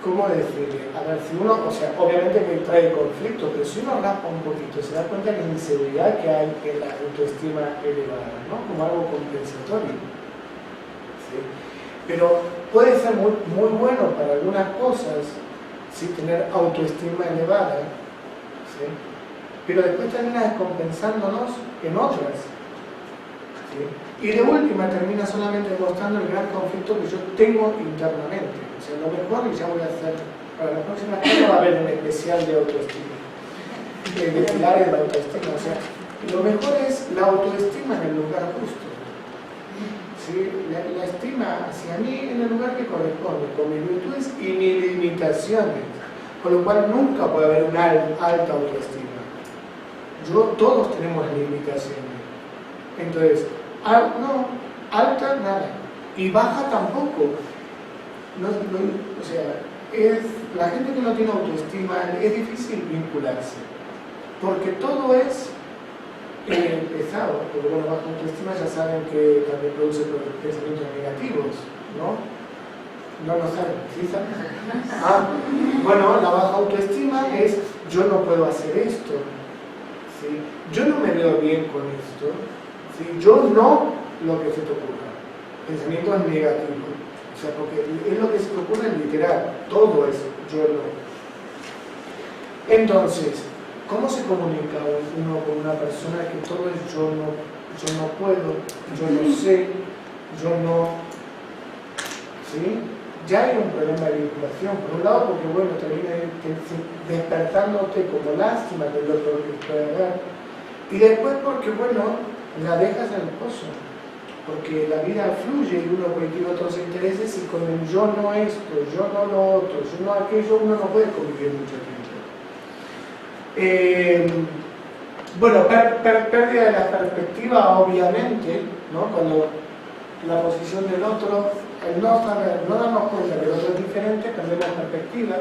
¿Cómo decirle? A ver, si uno, o sea, obviamente que trae conflicto, pero si uno raspa un poquito, se da cuenta que la inseguridad que hay en la autoestima elevada, ¿no? Como algo compensatorio. ¿Sí? Pero puede ser muy, muy bueno para algunas cosas, ¿sí? Tener autoestima elevada, ¿sí? Pero después termina descompensándonos en otras. ¿Sí? Y de última termina solamente demostrando el gran conflicto que yo tengo internamente. O sea, lo mejor, y ya voy a hacer, para la próxima clase va a haber un especial de autoestima, de pilares de la autoestima. O sea, lo mejor es la autoestima en el lugar justo. ¿Sí? La estima hacia mí en el lugar que corresponde, con mis virtudes y mis limitaciones. Con lo cual nunca puede haber una alta autoestima. Todos tenemos limitaciones. Entonces, no, alta nada. Y baja tampoco. O sea, la gente que no tiene autoestima es difícil vincularse. Porque todo es pesado. Porque bueno, baja autoestima ya saben que también produce pensamientos negativos, ¿no? No lo saben, ¿sí saben? Bueno, la baja autoestima es yo no puedo hacer esto. ¿Sí? Yo no me veo bien con esto, ¿sí? Yo no lo que se te ocurra. Pensamientos negativos. O sea, porque es lo que se te ocurre en literal, todo eso, yo no. Entonces, ¿cómo se comunica uno con una persona que todo es yo no puedo, yo no sé, yo no? ¿Sí? Ya hay un problema de vinculación, por un lado porque bueno, termina despertándote como lástima de lo que puede haber, y después porque bueno, la dejas en el pozo, porque la vida fluye y uno puede tener otros intereses y con el yo no esto, yo no lo otro, yo no aquello, uno no puede convivir mucho tiempo. Bueno, pérdida de la perspectiva, obviamente, ¿no? Cuando la posición del otro, el no saber, no darnos cuenta que el otro es diferente, perdemos perspectiva,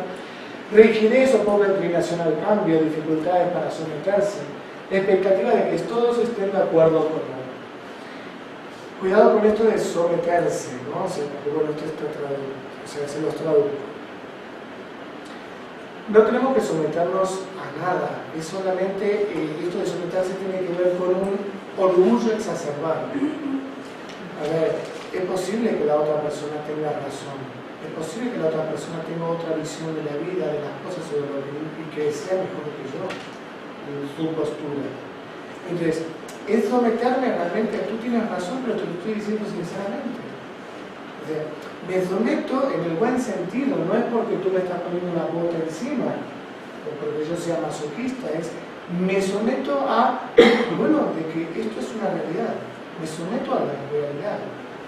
rigidez o poca inclinación al cambio, dificultades para someterse, expectativa de que todos estén de acuerdo con uno. Cuidado con esto de someterse, ¿no? O sea, porque bueno, esto está se los traduzco. No tenemos que someternos a nada, es solamente, esto de someterse tiene que ver con un orgullo exacerbado. A ver, es posible que la otra persona tenga razón, es posible que la otra persona tenga otra visión de la vida, de las cosas y que sea mejor que yo en su postura. Entonces, es someterme realmente, tú tienes razón, pero te lo estoy diciendo sinceramente. O sea, me someto en el buen sentido, no es porque tú me estás poniendo una bota encima, o porque yo sea masoquista, es me someto a, bueno, de que esto es una realidad, me someto a la realidad.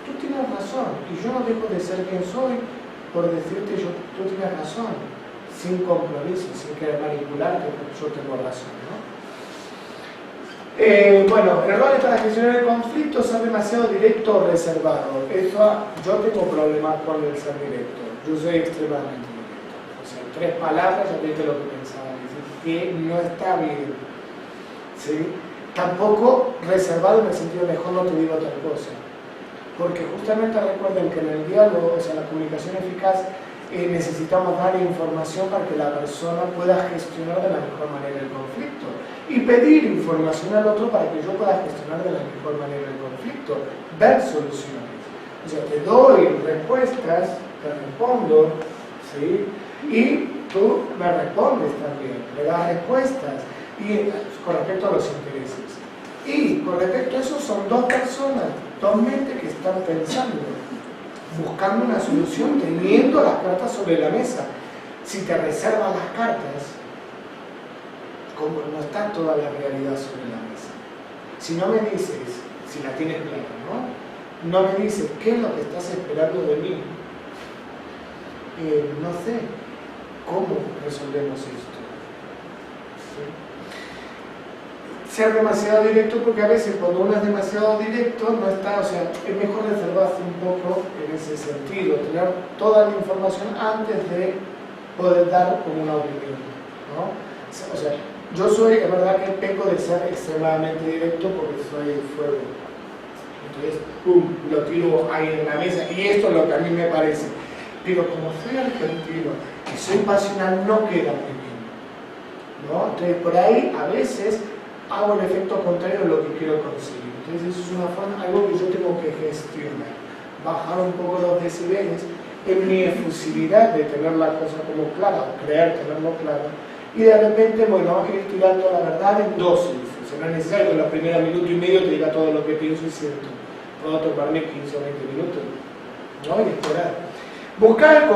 Tú tienes razón, y yo no dejo de ser quien soy por decirte tú tienes razón, sin compromiso, sin querer manipularte, porque yo tengo razón, ¿no? Bueno, errores para gestionar el conflicto, ser demasiado directo o reservado. Yo tengo problemas con el ser directo. Yo soy extremadamente directo. O sea, en 3 palabras ya viste lo que pensaba. Decir que no está bien. ¿Sí? Tampoco reservado en el sentido mejor no te digo otra cosa. Porque justamente recuerden que en el diálogo, o sea, la comunicación eficaz, necesitamos dar información para que la persona pueda gestionar de la mejor manera el conflicto y pedir información al otro para que yo pueda gestionar de la mejor manera el conflicto, ver soluciones. O sea, te doy respuestas, te respondo, ¿sí? Y tú me respondes también, me das respuestas y con respecto a los intereses. Y con respecto a eso son 2 personas, 2 mentes que están pensando, buscando una solución, teniendo las cartas sobre la mesa. Si te reservas las cartas, como no está toda la realidad sobre la mesa. Si no me dices, si la tienes clara, ¿no? No me dices qué es lo que estás esperando de mí. No sé cómo resolvemos esto. ¿Sí? Ser demasiado directo, porque a veces cuando uno es demasiado directo no está, o sea, es mejor reservarse un poco en ese sentido, tener toda la información antes de poder dar como una opinión, ¿no? O sea, yo soy, es verdad que peco de ser extremadamente directo porque soy fuego. Entonces, ¡pum!, lo tiro ahí en la mesa y esto es lo que a mí me parece. Pero como soy argentino y soy pasional, no queda muy bien, ¿no? Entonces, por ahí a veces hago el efecto contrario de lo que quiero conseguir. Entonces eso es una forma, algo que yo tengo que gestionar, bajar un poco los decibeles en mi efusividad de tener la cosa como clara, o creer tenerlo claro, y de repente, bueno, ir tirando la verdad en dosis. O sea, no es necesario que en los primeros minuto y medio te diga todo lo que pienso y siento. Puedo tomarme 15 o 20 minutos, ¿no? Y esperar. Buscar el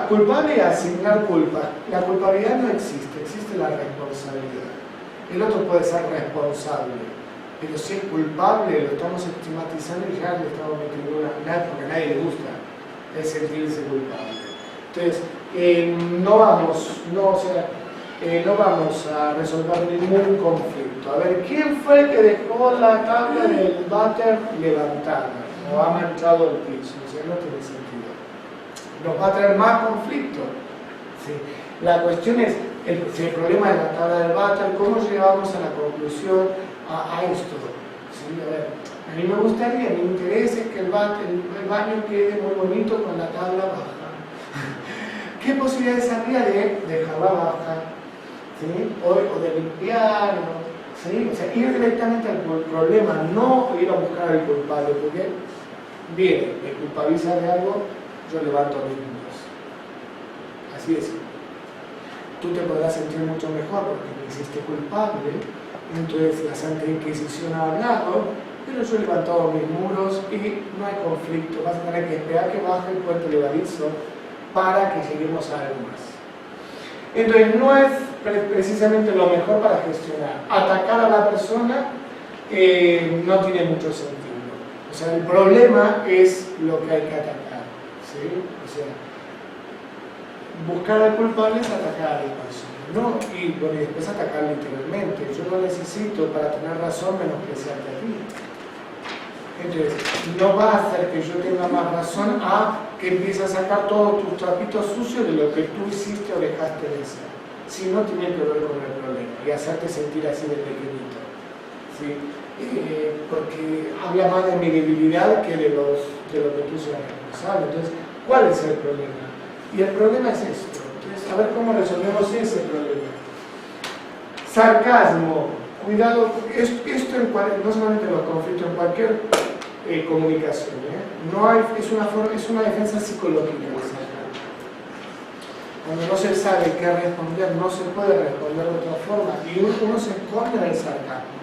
culpable y asignar culpa. La culpabilidad no existe, existe la responsabilidad. El otro puede ser responsable, pero si es culpable lo estamos estigmatizando y ya le estamos metiendo una, porque a nadie le gusta sentirse culpable. Entonces, no vamos a resolver ningún conflicto. A ver, ¿quién fue el que dejó la tabla del váter levantada o ha manchado el piso? O sea, no tiene sentido. Nos va a traer más conflicto. ¿Sí? La cuestión es, si el problema es la tabla del váter, ¿cómo llegamos a la conclusión a esto? ¿Sí? A ver, a mí me gustaría, me interesa que el baño quede muy bonito con la tabla baja. ¿Qué posibilidades habría de dejarla baja? ¿Sí? O de limpiar, ¿sí? O sea, ir directamente al problema, no ir a buscar al culpable, porque bien, me culpabiliza de algo, yo levanto mis manos. Así es. Tú te podrás sentir mucho mejor porque me hiciste culpable, entonces la Santa Inquisición ha hablado, pero yo he levantado mis muros y no hay conflicto, vas a tener que esperar que baje el puente levadizo para que lleguemos a algo más. Entonces no es precisamente lo mejor para gestionar. Atacar a la persona no tiene mucho sentido. O O sea, el problema es lo que hay que atacar, ¿sí? O sea, buscar al culpable es atacar a la persona, ¿no? Y bueno, y después atacar literalmente. Yo no necesito, para tener razón, menospreciarte a ti. Entonces, no va a hacer que yo tenga más razón a que empiece a sacar todos tus trapitos sucios de lo que tú hiciste o dejaste de hacer. Si no tiene que ver con el problema y hacerte sentir así de pequeñito, ¿sí? Porque habla más de mi debilidad que de lo que tú seas responsable. Entonces, ¿cuál es el problema? Y el problema es esto. Entonces, a ver cómo resolvemos ese problema. Sarcasmo. Cuidado, esto no solamente en los conflictos, en cualquier comunicación. No hay, es una defensa psicológica. Cuando no se sabe qué responder, no se puede responder de otra forma y uno se esconde en el sarcasmo.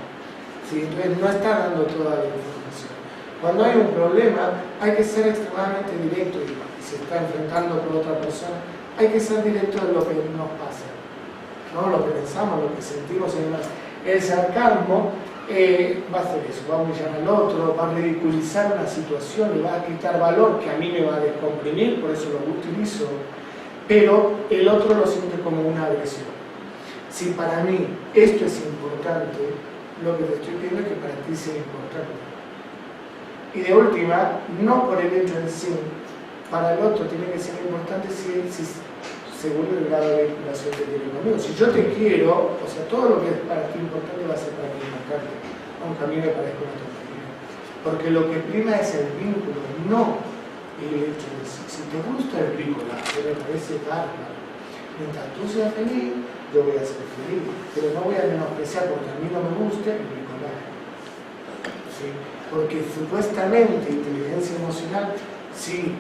¿Sí? Entonces no está dando toda la información. Cuando hay un problema, hay que ser extremadamente directo y se está enfrentando con otra persona, hay que ser directo de lo que nos pasa, ¿no? Lo que pensamos, lo que sentimos y demás. El sarcasmo va a hacer eso, va a humillar al otro, va a ridiculizar una situación, le va a quitar valor que a mí me va a descomprimir, por eso lo utilizo, pero el otro lo siente como una agresión. Si para mí esto es importante, lo que te estoy pidiendo es que para ti sea importante. Y de última, no por el hecho en sí, para el otro tiene que ser importante si según el grado de vinculación que tiene conmigo. Si yo te quiero, o sea, todo lo que es para ti importante va a ser para mí importante, aunque a mí me parezca una tontería. Porque lo que prima es el vínculo, no el hecho de si te gusta el bricolaje, me parece bárbaro. Mientras tú seas feliz, yo voy a ser feliz, pero no voy a menospreciar porque a mí no me guste el bricolaje. ¿Sí? Porque supuestamente inteligencia emocional, si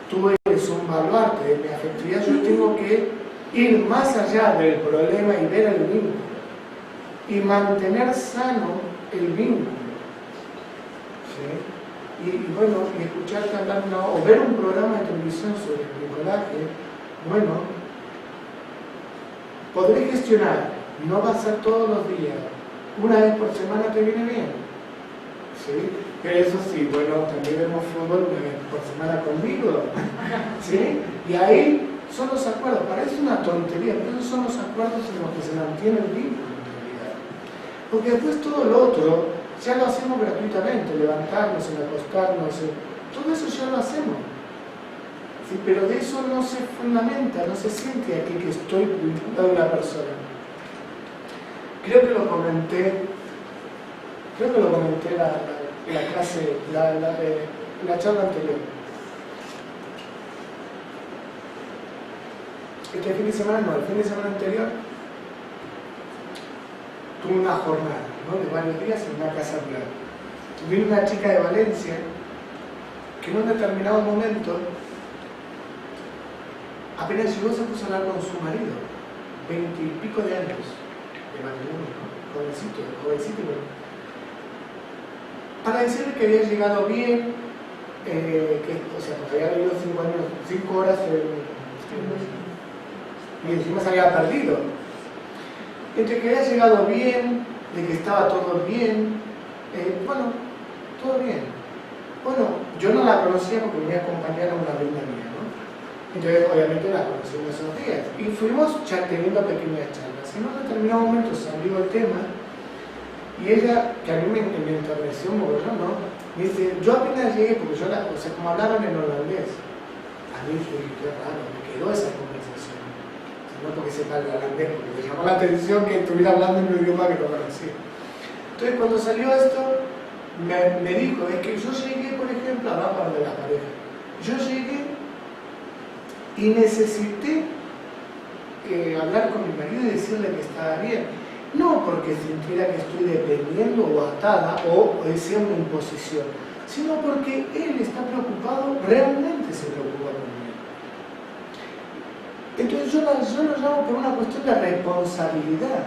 tú eres un baluarte de mi afectividad, yo tengo que ir más allá del problema y ver el vínculo y mantener sano el vínculo. ¿Sí? Y bueno, y escucharte hablar o ver un programa de televisión sobre el bricolaje, bueno, podré gestionar, no va a ser todos los días, una vez por semana te viene bien, ¿sí? Pero eso sí, bueno, también vemos fútbol una vez por semana conmigo, ¿sí? Y ahí son los acuerdos, parece una tontería, pero esos son los acuerdos en los que se mantiene el vínculo en realidad. Porque después todo lo otro ya lo hacemos gratuitamente, levantarnos, acostarnos, todo eso ya lo hacemos. ¿Sí? Pero de eso no se fundamenta, no se siente aquí que estoy vinculado a una persona. Creo que lo comenté la clase, la charla anterior. Este fin de semana no, el fin de semana anterior tuve una jornada, ¿no? De varios días en una casa rural. Vino una chica de Valencia que en un determinado momento apenas llegó se puso a hablar con su marido, 20 y pico de años de matrimonio, ¿no? Jovencito, para decirle que había llegado bien, o sea, porque había vivido 5 horas y encima se había perdido. Entre que había llegado bien, de que estaba todo bien, bueno, todo bien. Bueno, yo no la conocía porque me iba a acompañar a una alumna mía, ¿no? Entonces, obviamente la conocí en esos días. Y fuimos teniendo pequeñas charlas. En un determinado momento salió el tema y ella, que a mí me enterneció un montón, ¿no? Me dice, yo apenas llegué, porque yo o sea, como hablaron en holandés, a mí fue qué raro, me quedó esa conversación. No porque sepa el holandés, porque me llamó la atención que estuviera hablando en un idioma que no conocía. Entonces, cuando salió esto, me dijo, es que yo llegué, por ejemplo, hablando de la pareja, yo llegué y necesité hablar con mi marido y decirle que estaba bien. No porque sintiera que estoy dependiendo o atada o sea una imposición, sino porque él está preocupado, realmente se preocupa por mí. Entonces yo lo llamo por una cuestión de responsabilidad.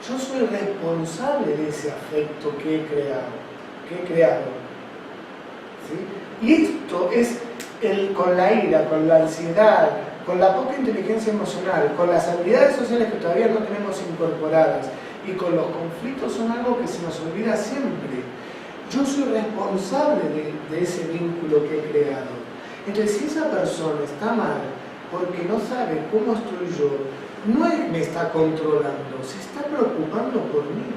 Yo soy responsable de ese afecto que he creado. ¿Sí? Y esto es con la ira, con la ansiedad, con la poca inteligencia emocional, con las habilidades sociales que todavía no tenemos incorporadas y con los conflictos son algo que se nos olvida siempre. yo soy responsable de ese vínculo que he creado. Entonces, si esa persona está mal porque no sabe cómo estoy yo, no es me está controlando, se está preocupando por mí.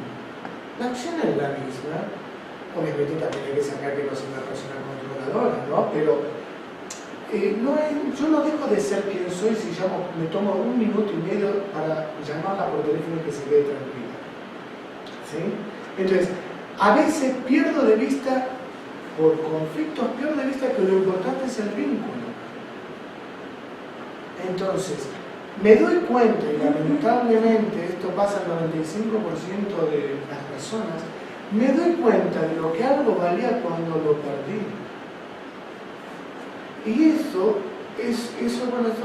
La acción es la misma. Obviamente también hay que sacar que no soy una persona controladora, ¿no? Pero yo no dejo de ser quien soy si me tomo 1 minuto y medio para llamarla por teléfono y que se quede tranquila. ¿Sí? Entonces, a veces pierdo de vista, por conflictos, pierdo de vista que lo importante es el vínculo. Entonces, me doy cuenta, y lamentablemente esto pasa al 95% de las personas, me doy cuenta de lo que algo valía cuando lo perdí. Y eso es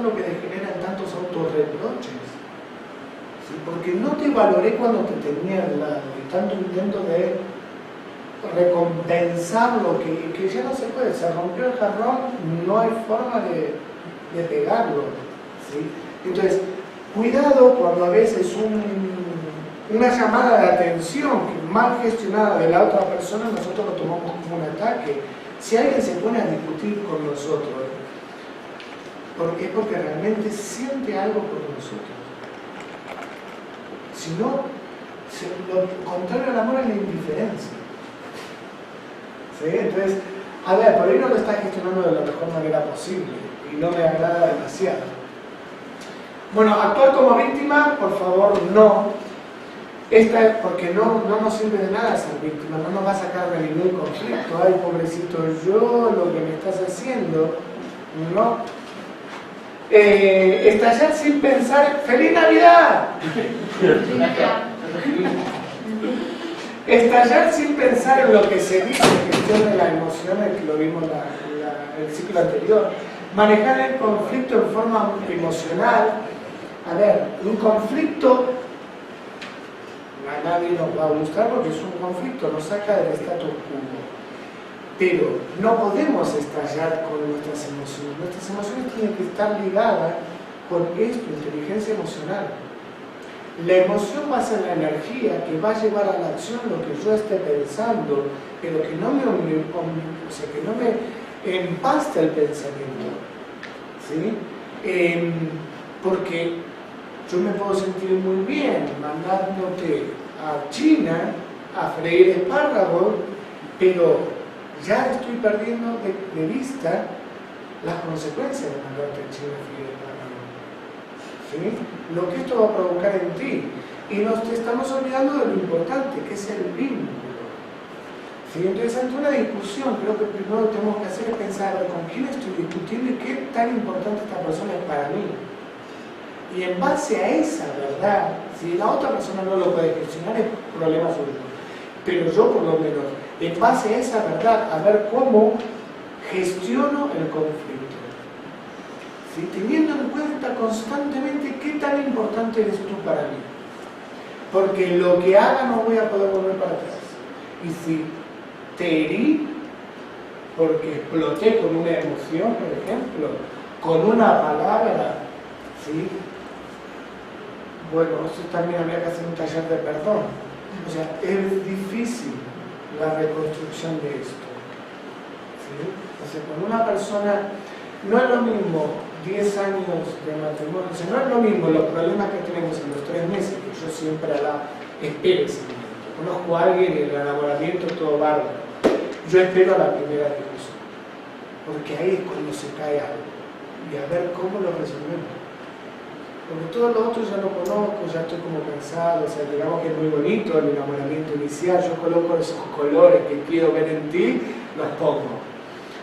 lo que degenera tantos autorreproches. ¿Sí? Porque no te valoré cuando te tenía al lado, y tanto intento de recompensar lo que ya no se puede. Se rompió el jarrón, no hay forma de pegarlo. ¿Sí? Entonces, cuidado cuando a veces una llamada de atención mal gestionada de la otra persona, nosotros lo tomamos como un ataque. Si alguien se pone a discutir con nosotros, es porque realmente siente algo por nosotros. Si no, lo contrario al amor es la indiferencia. ¿Sí? Entonces, a ver, por ahí no lo está gestionando de la mejor manera posible y no me agrada demasiado. Bueno, actuar como víctima, por favor, no. Porque no nos sirve de nada ser víctima, no nos va a sacar de ningún conflicto. Ay, pobrecito yo, lo que me estás haciendo. No. Estallar sin pensar. ¡Feliz Navidad! Estallar sin pensar en lo que se dice, gestión de las emociones, que lo vimos en el ciclo anterior. Manejar el conflicto en forma emocional. A ver, un conflicto a nadie nos va a gustar porque es un conflicto, nos saca del status quo. Pero no podemos estallar con nuestras emociones. Nuestras emociones tienen que estar ligadas con esto, inteligencia emocional. La emoción va a ser la energía que va a llevar a la acción lo que yo esté pensando, pero que no me empaste el pensamiento. ¿Sí? Porque yo me puedo sentir muy bien mandándote a China a freír espárragos, pero ya estoy perdiendo de vista las consecuencias de mandarte a China a freír espárragos. ¿Sí? Lo que esto va a provocar en ti. Y nos estamos olvidando de lo importante, que es el vínculo. ¿Sí? Entonces, ante una discusión, creo que primero lo que tenemos que hacer es pensar con quién estoy discutiendo y qué tan importante esta persona es para mí. Y en base a esa verdad, si la otra persona no lo puede gestionar, es problema suyo. Pero yo, por lo menos, en base a esa verdad, a ver cómo gestiono el conflicto. ¿Sí? Teniendo en cuenta constantemente qué tan importante eres tú para mí. Porque lo que haga no voy a poder volver para atrás. Y si te herí, porque exploté con una emoción, por ejemplo, con una palabra, ¿sí? Bueno, eso también habría que hacer un taller de perdón. O sea, es difícil la reconstrucción de esto. ¿Sí? O sea, con una persona, no es lo mismo 10 años de matrimonio, o sea, no es lo mismo los problemas que tenemos en los 3 meses, que yo siempre espero ese momento. Conozco a alguien y el enamoramiento todo bárbaro. Yo espero a la primera discusión, porque ahí es cuando se cae algo. Y a ver cómo lo resolvemos. Porque todo lo otro ya lo conozco, ya estoy como cansado, o sea, digamos que es muy bonito el enamoramiento inicial, yo coloco esos colores que quiero ver en ti, los pongo.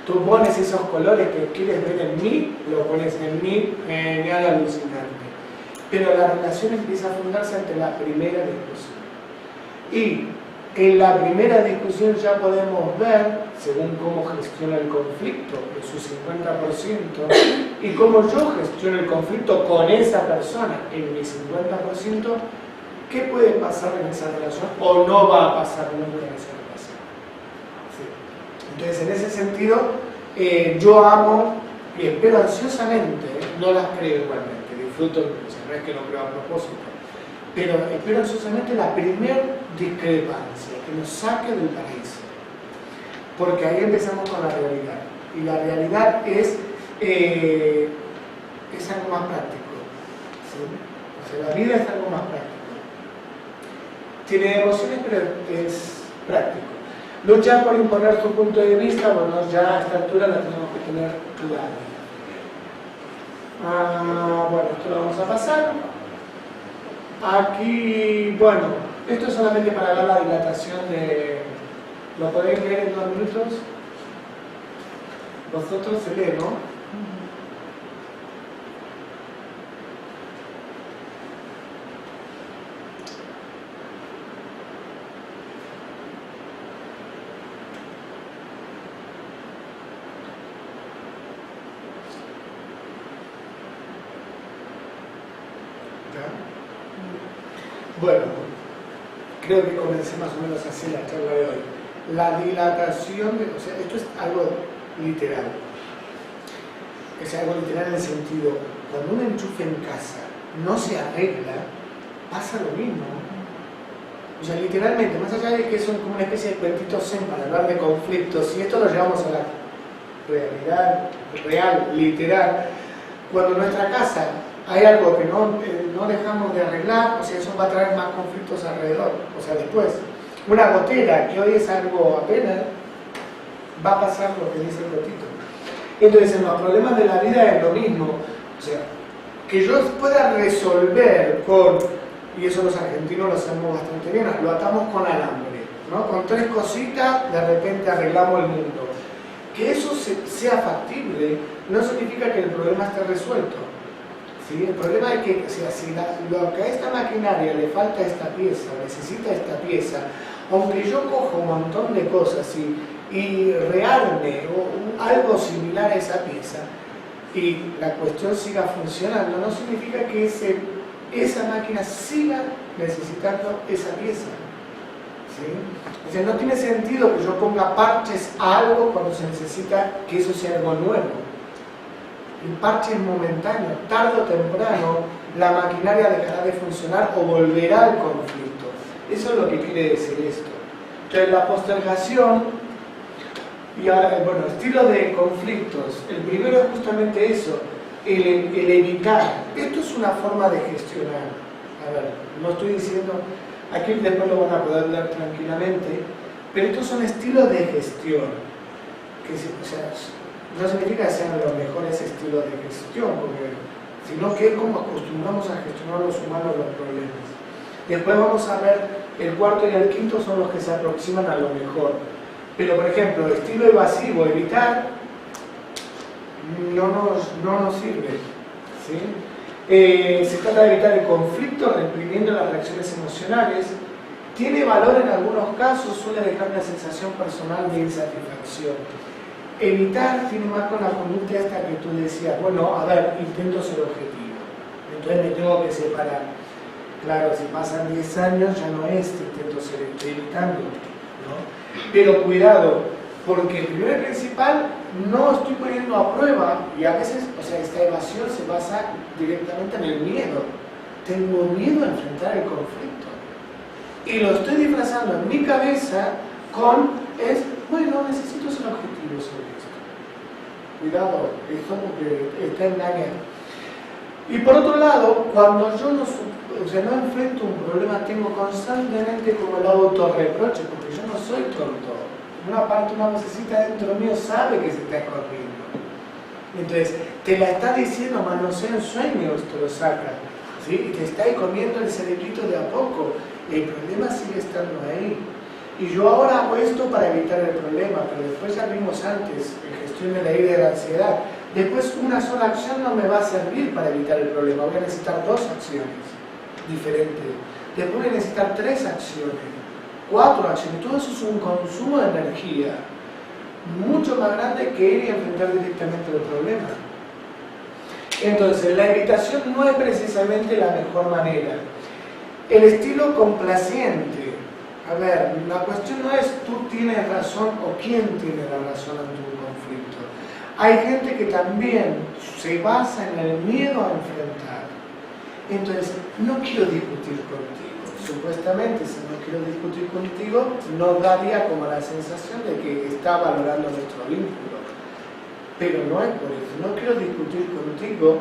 Tú pones esos colores que quieres ver en mí, los pones en mí, genial, alucinante. Pero la relación empieza a fundarse ante la primera discusión. Y en la primera discusión ya podemos ver, según cómo gestiona el conflicto, en su 50%, y cómo yo gestiono el conflicto con esa persona, en mi 50%, qué puede pasar en esa relación o no va a pasar nunca en esa relación. Sí. Entonces, en ese sentido, yo amo y espero ansiosamente, no las creo igualmente, disfruto, o sea, no es que no creo a propósito, pero espero ansiosamente la primera discrepancia que nos saque del paraíso. porque ahí empezamos con la realidad. Y la realidad es algo más práctico. ¿Sí? O sea, la vida es algo más práctico. Tiene emociones, pero es práctico. Luchar por imponer su punto de vista, bueno, ya a esta altura la tenemos que tener clara. Bueno, esto lo vamos a pasar. Aquí, bueno, esto es solamente para ver la dilatación de... ¿Lo podéis leer en 2 minutos? Vosotros se lee, ¿no? Bueno, creo que comencé más o menos así la charla de hoy. La dilatación, o sea, esto es algo literal. Es algo literal en el sentido, cuando un enchufe en casa no se arregla, pasa lo mismo. O sea, literalmente, más allá de que son como una especie de cuentitos zen para hablar de conflictos, y esto lo llevamos a la realidad real, literal, cuando en nuestra casa hay algo que no dejamos de arreglar, o sea, eso va a traer más conflictos alrededor. O sea, después, una gotera que hoy es algo apenas, va a pasar lo que dice el gotito. Entonces, en los problemas de la vida es lo mismo. O sea, que yo pueda resolver con, y eso los argentinos lo hacemos bastante bien, lo atamos con alambre, ¿no? Con 3 cositas, de repente arreglamos el mundo. Que eso sea factible no significa que el problema esté resuelto. ¿Sí? El problema es que, o sea, si lo que a esta maquinaria le falta esta pieza, necesita esta pieza, aunque yo cojo un montón de cosas y rearme algo similar a esa pieza y la cuestión siga funcionando, no significa que esa máquina siga necesitando esa pieza. ¿Sí? O sea, no tiene sentido que yo ponga parches a algo cuando se necesita que eso sea algo nuevo. El parche es momentáneo, tarde o temprano la maquinaria dejará de funcionar o volverá al conflicto. Eso es lo que quiere decir esto. Entonces la postergación y bueno, estilo de conflictos, el primero es justamente eso, el evitar. Esto es una forma de gestionar. A ver, no estoy diciendo, aquí después lo van a poder leer tranquilamente, pero estos son estilos de gestión, que o sea, no significa que sean los mejores estilos de gestión, sino que es como acostumbramos a gestionar los humanos los problemas. Después vamos a ver, el cuarto y el quinto son los que se aproximan a lo mejor. Pero, por ejemplo, estilo evasivo, evitar, no nos sirve. ¿Sí? Se trata de evitar el conflicto reprimiendo las reacciones emocionales. Tiene valor en algunos casos, suele dejar una sensación personal de insatisfacción. Evitar tiene más con la conducta esta que tú decías, bueno, a ver, intento ser objetivo, entonces me tengo que separar. Claro, si pasan 10 años ya no es intento ser, estoy evitando, ¿no? Pero cuidado, porque primero y principal no estoy poniendo a prueba, y a veces, o sea, esta evasión se basa directamente en el miedo. Tengo miedo a enfrentar el conflicto. Y lo estoy disfrazando en mi cabeza con, bueno, necesito ser objetivo sobre esto. Cuidado, esto porque está engañando. Y por otro lado, cuando yo no enfrento un problema, tengo constantemente como el autorreproche, porque yo no soy tonto. Una vocecita dentro mío sabe que se está corriendo. Entonces, te la está diciendo, manosea en sueños, te lo saca. ¿Sí? Y te está ahí comiendo el cerebrito de a poco. Y el problema sigue estando ahí. Y yo ahora hago esto para evitar el problema, pero después ya vimos antes, en gestión de la ira y de la ansiedad. Después una sola acción no me va a servir para evitar el problema, voy a necesitar 2 acciones diferentes. Después voy a necesitar 3 acciones, 4 acciones. Todo eso es un consumo de energía mucho más grande que ir y enfrentar directamente el problema. Entonces, la evitación no es precisamente la mejor manera. El estilo complaciente. A ver, la cuestión no es tú tienes razón o quién tiene la razón ante un conflicto. Hay gente que también se basa en el miedo a enfrentar. Entonces, no quiero discutir contigo, supuestamente, si no quiero discutir contigo, nos daría como la sensación de que está valorando nuestro vínculo. Pero no es por eso, no quiero discutir contigo,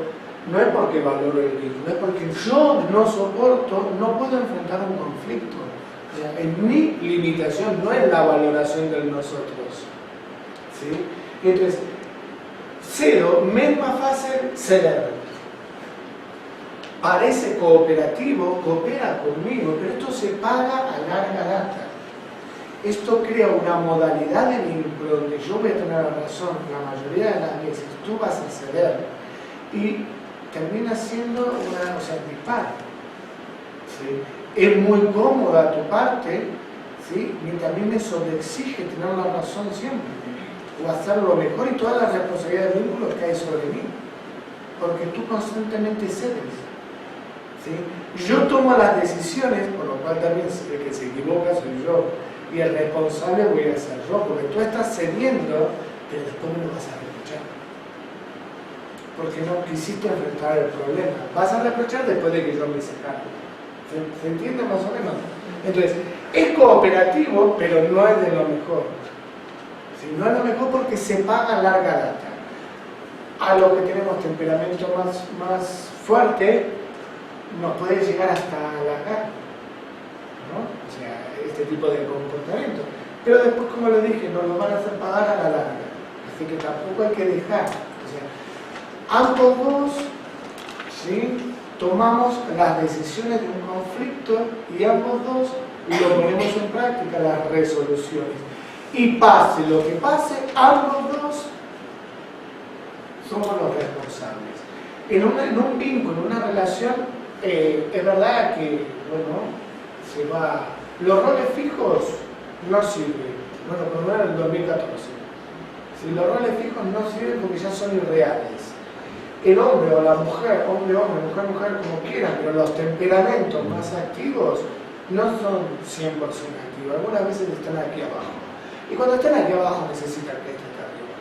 no es porque valoro el vínculo, es porque yo no soporto, no puedo enfrentar un conflicto. O sea, en mi limitación no es la valoración de nosotros. ¿Sí? Entonces, cero, me es más fácil ceder. Parece cooperativo, coopera conmigo, pero esto se paga a larga data. Esto crea una modalidad de vínculo donde yo voy a tener la razón la mayoría de las veces, tú vas a ceder y termina siendo una, o sea, dispar. ¿Sí? Es muy cómoda tu parte, ¿sí? Mientras a mí me sobreexige tener la razón siempre o hacer lo mejor y toda la responsabilidad de vínculo cae sobre mí, porque tú constantemente cedes. ¿Sí? Yo tomo las decisiones, por lo cual también el que se equivoca soy yo, y el responsable voy a ser yo, porque tú estás cediendo, pero después me lo vas a reprochar. Porque no quisiste enfrentar el problema. Vas a reprochar después de que yo me hice cargo. ¿Se entiende más o menos? Entonces, es cooperativo, pero no es de lo mejor. ¿Sí? No es lo mejor porque se paga a larga data. A lo que tenemos temperamento más fuerte, nos puede llegar hasta halagar, ¿no? O sea, este tipo de comportamiento. Pero después, como le dije, nos lo van a hacer pagar a la larga. Así que tampoco hay que dejar. O sea, ambos dos, ¿sí?, tomamos las decisiones de un conflicto y ambos dos lo ponemos en práctica, las resoluciones. Y pase lo que pase, ambos dos somos los responsables. En un vínculo, en una relación, es verdad que, bueno, se va. Los roles fijos no sirven. Bueno, por lo menos en el 2014. Si los roles fijos no sirven porque ya son irreales. El hombre o la mujer, hombre, mujer, como quieran, pero los temperamentos más activos no son 100% activos. Algunas veces están aquí abajo. Y cuando están aquí abajo necesitan que estén arriba.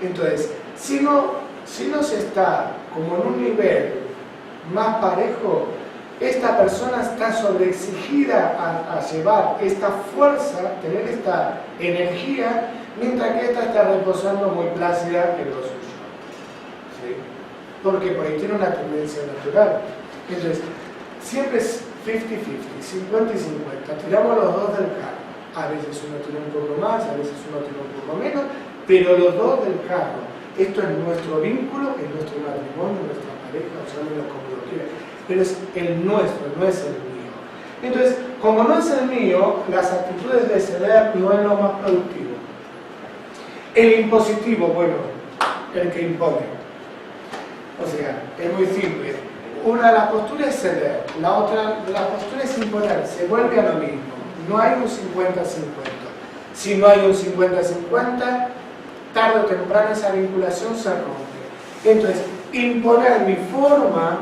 Entonces, si no se está como en un nivel más parejo, esta persona está sobreexigida a llevar esta fuerza, tener esta energía, mientras que esta está reposando muy plácida en lo suyo. ¿Sí? Porque por ahí tiene una tendencia natural. Entonces, siempre es 50-50, 50 y 50. Tiramos los dos del carro. A veces uno tiene un poco más, a veces uno tiene un poco menos, pero los dos del carro. Esto es nuestro vínculo, es nuestro matrimonio, nuestra pareja, o sea, como lo quieran. Pero es el nuestro, no es el mío. Entonces, como no es el mío, las actitudes de ceder no es lo más productivo. El impositivo, bueno, el que impone. O sea, es muy simple. Una de las posturas es ceder, la otra, la postura es imponer, se vuelve a lo mismo. No hay un 50-50. Si no hay un 50-50, tarde o temprano esa vinculación se rompe. Entonces, imponer mi forma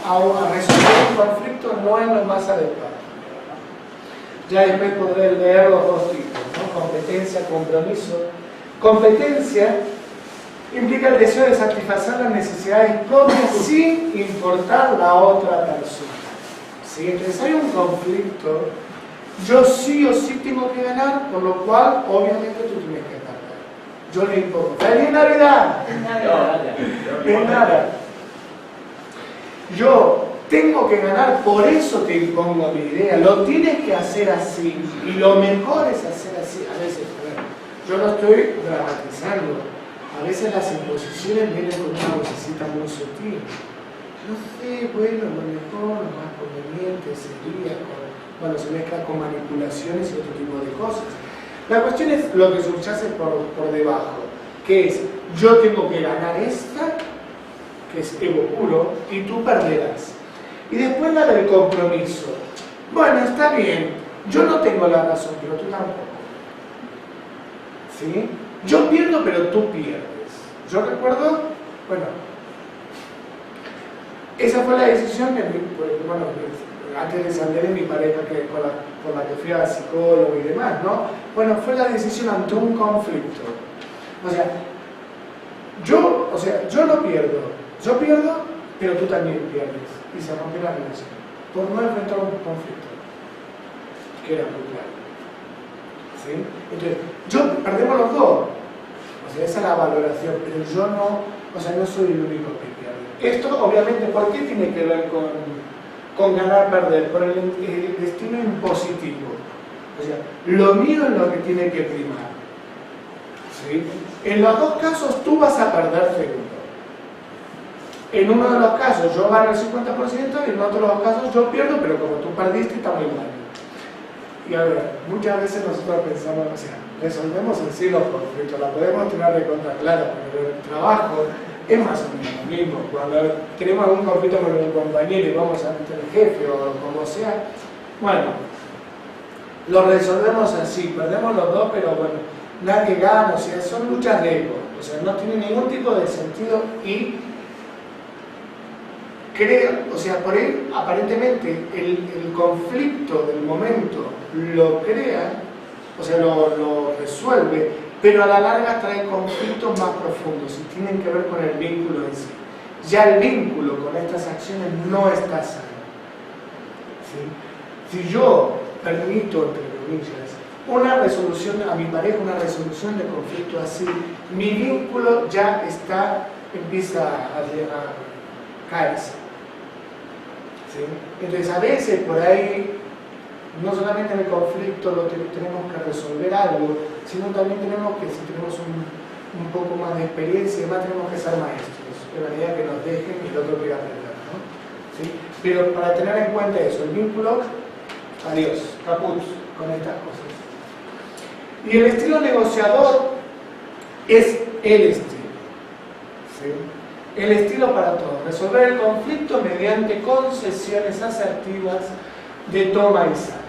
a resolver un conflicto no es lo más adecuado. Ya después podré leer los dos tipos, ¿no? Competencia, compromiso. Competencia implica el deseo de satisfacer las necesidades propias sin importar la otra persona. ¿Sí? Entonces hay un conflicto, yo sí o sí tengo que ganar, por lo cual obviamente tú tienes que ganar. Yo le impongo. ¡Feliz Navidad! En nada. Yo tengo que ganar, por eso te impongo mi idea. Lo tienes que hacer así. Y lo mejor es hacer así. A veces, yo no estoy dramatizando. A veces las imposiciones vienen con una vocecita muy sutil. No sé, bueno, lo mejor, lo más conveniente sería, bueno, se mezcla con manipulaciones y otro tipo de cosas. La cuestión es lo que subyace por debajo, que es, yo tengo que ganar esta, que es ego puro, y tú perderás. Y después la del compromiso. Bueno, está bien, yo no tengo la razón, pero tú tampoco. ¿Sí? Yo pierdo, pero tú pierdes. Yo recuerdo, bueno, esa fue la decisión que, bueno, antes de salir de mi pareja con la que fui a psicólogo y demás, ¿no? Bueno, fue la decisión ante un conflicto. O sea, yo no pierdo, yo pierdo, pero tú también pierdes. Y se rompió la relación. por no enfrentar un conflicto, que era muy claro. ¿Sí? Entonces, perdemos los dos. O sea, esa es la valoración, pero yo no, o sea, no soy el único que pierde. Esto, obviamente, ¿por qué tiene que ver con ganar-perder? Por el destino impositivo. O sea, lo mío es lo que tiene que primar. ¿Sí? En los dos casos tú vas a perder seguro. En uno de los casos yo gano el 50% y en otro de los casos yo pierdo, pero como tú perdiste está muy mal. Y a ver, muchas veces nosotros pensamos, o sea, resolvemos en sí los conflictos, la podemos tener de contra clara, pero el trabajo es más o menos lo mismo. Cuando tenemos algún conflicto con un compañero y vamos ante el jefe o como sea, bueno, lo resolvemos así, perdemos los dos, pero bueno, nadie gana, o sea, son luchas de ego, o sea, no tiene ningún tipo de sentido y creo, o sea, por ahí aparentemente el conflicto del momento lo crea, o sea, lo resuelve, pero a la larga trae conflictos más profundos y tienen que ver con el vínculo en sí. Ya el vínculo con estas acciones no está sano. ¿Sí? Si yo permito, entre comillas, una resolución a mi pareja, una resolución de conflicto así, mi vínculo ya empieza a caerse. ¿Sí? Entonces a veces por ahí, no solamente en el conflicto tenemos que resolver algo, sino también tenemos que, si tenemos un poco más de experiencia, además tenemos que ser maestros, en la medida que nos dejen y el otro quiera aprender, ¿no? ¿Sí? Pero para tener en cuenta eso, el vínculo, adiós, caput, con estas cosas. Y el estilo negociador es el estilo. ¿Sí? El estilo para todos. Resolver el conflicto mediante concesiones asertivas de toma y saca.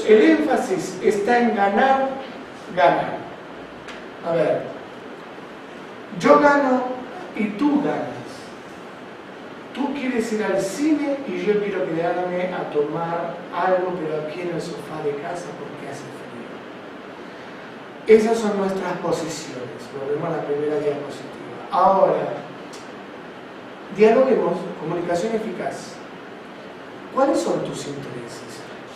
El énfasis está en ganar, ganar. A ver, yo gano y tú ganas. Tú quieres ir al cine y yo quiero quedarme a tomar algo, pero aquí en el sofá de casa porque hace frío. Esas son nuestras posiciones. Volvemos a la primera diapositiva. Ahora, dialoguemos, comunicación eficaz. ¿Cuáles son tus intereses?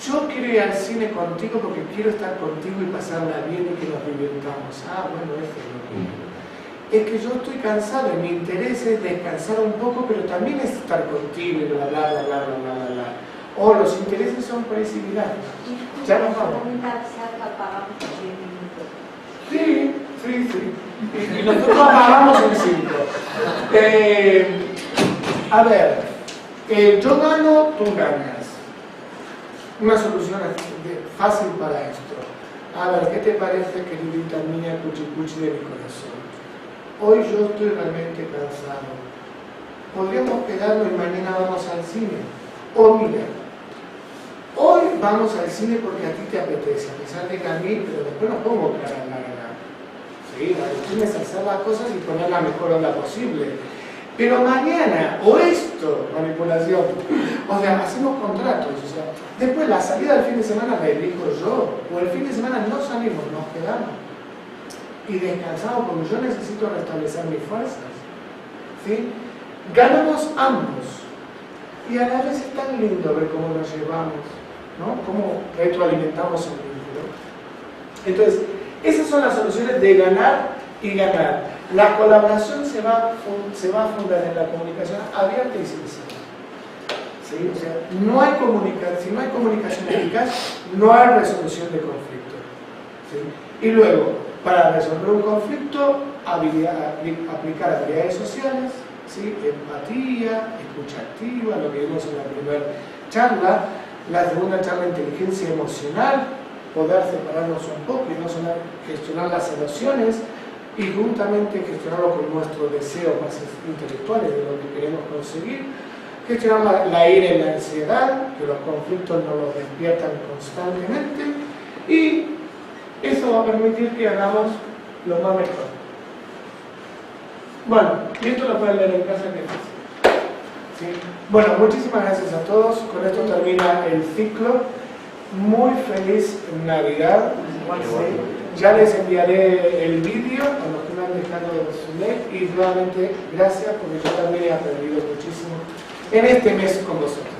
Yo quiero ir al cine contigo porque quiero estar contigo y pasarla bien y que nos divirtamos. Ah, bueno, esto es lo que es que yo estoy cansado y mi interés es descansar un poco, pero también es estar contigo y bla, bla, bla, bla, bla, bla, bla. O los intereses son por ahí similares. Ya nos vamos. Sí. Y nosotros apagamos en 5. A ver, yo gano, tú ganas. Una solución fácil para esto. A ver, ¿qué te parece, queridita mía, cuchicuchi de mi corazón? Hoy yo estoy realmente cansado. Podríamos quedarnos y mañana vamos al cine. O mira, hoy vamos al cine porque a ti te apetece, a pesar de que a mí, pero después no pongo cara larga. Sí, la cuestión es hacer las cosas y poner la mejor onda posible. Pero mañana, o esto, manipulación, o sea, hacemos contratos, o sea, después la salida del fin de semana la elijo yo, o el fin de semana no salimos, nos quedamos. Y descansamos porque yo necesito restablecer mis fuerzas. ¿Sí? Ganamos ambos. Y a la vez es tan lindo ver cómo nos llevamos, ¿no? Cómo retroalimentamos el vínculo. Entonces, esas son las soluciones de ganar y ganar. La colaboración se va a fundar en la comunicación abierta y sincera. ¿Sí? O sea, no hay si no hay comunicación eficaz, no hay resolución de conflicto. ¿Sí? Y luego, para resolver un conflicto, aplicar habilidades sociales, ¿sí? Empatía, escucha activa, lo que vimos en la primera charla. La segunda charla, inteligencia emocional, poder separarnos un poco y no solo gestionar las emociones y juntamente gestionarlo con nuestros deseos más intelectuales de lo que queremos conseguir. Gestionar la ira y la ansiedad, que los conflictos nos los despiertan constantemente, y eso va a permitir que hagamos lo más mejor. Bueno, y esto lo pueden leer en casa, que es. ¿Sí? Bueno, muchísimas gracias a todos. Con esto termina el ciclo. Muy feliz Navidad. ¿Sí? Ya les enviaré el vídeo a los que me han dejado su mail y nuevamente gracias porque yo también he aprendido muchísimo en este mes con vosotros.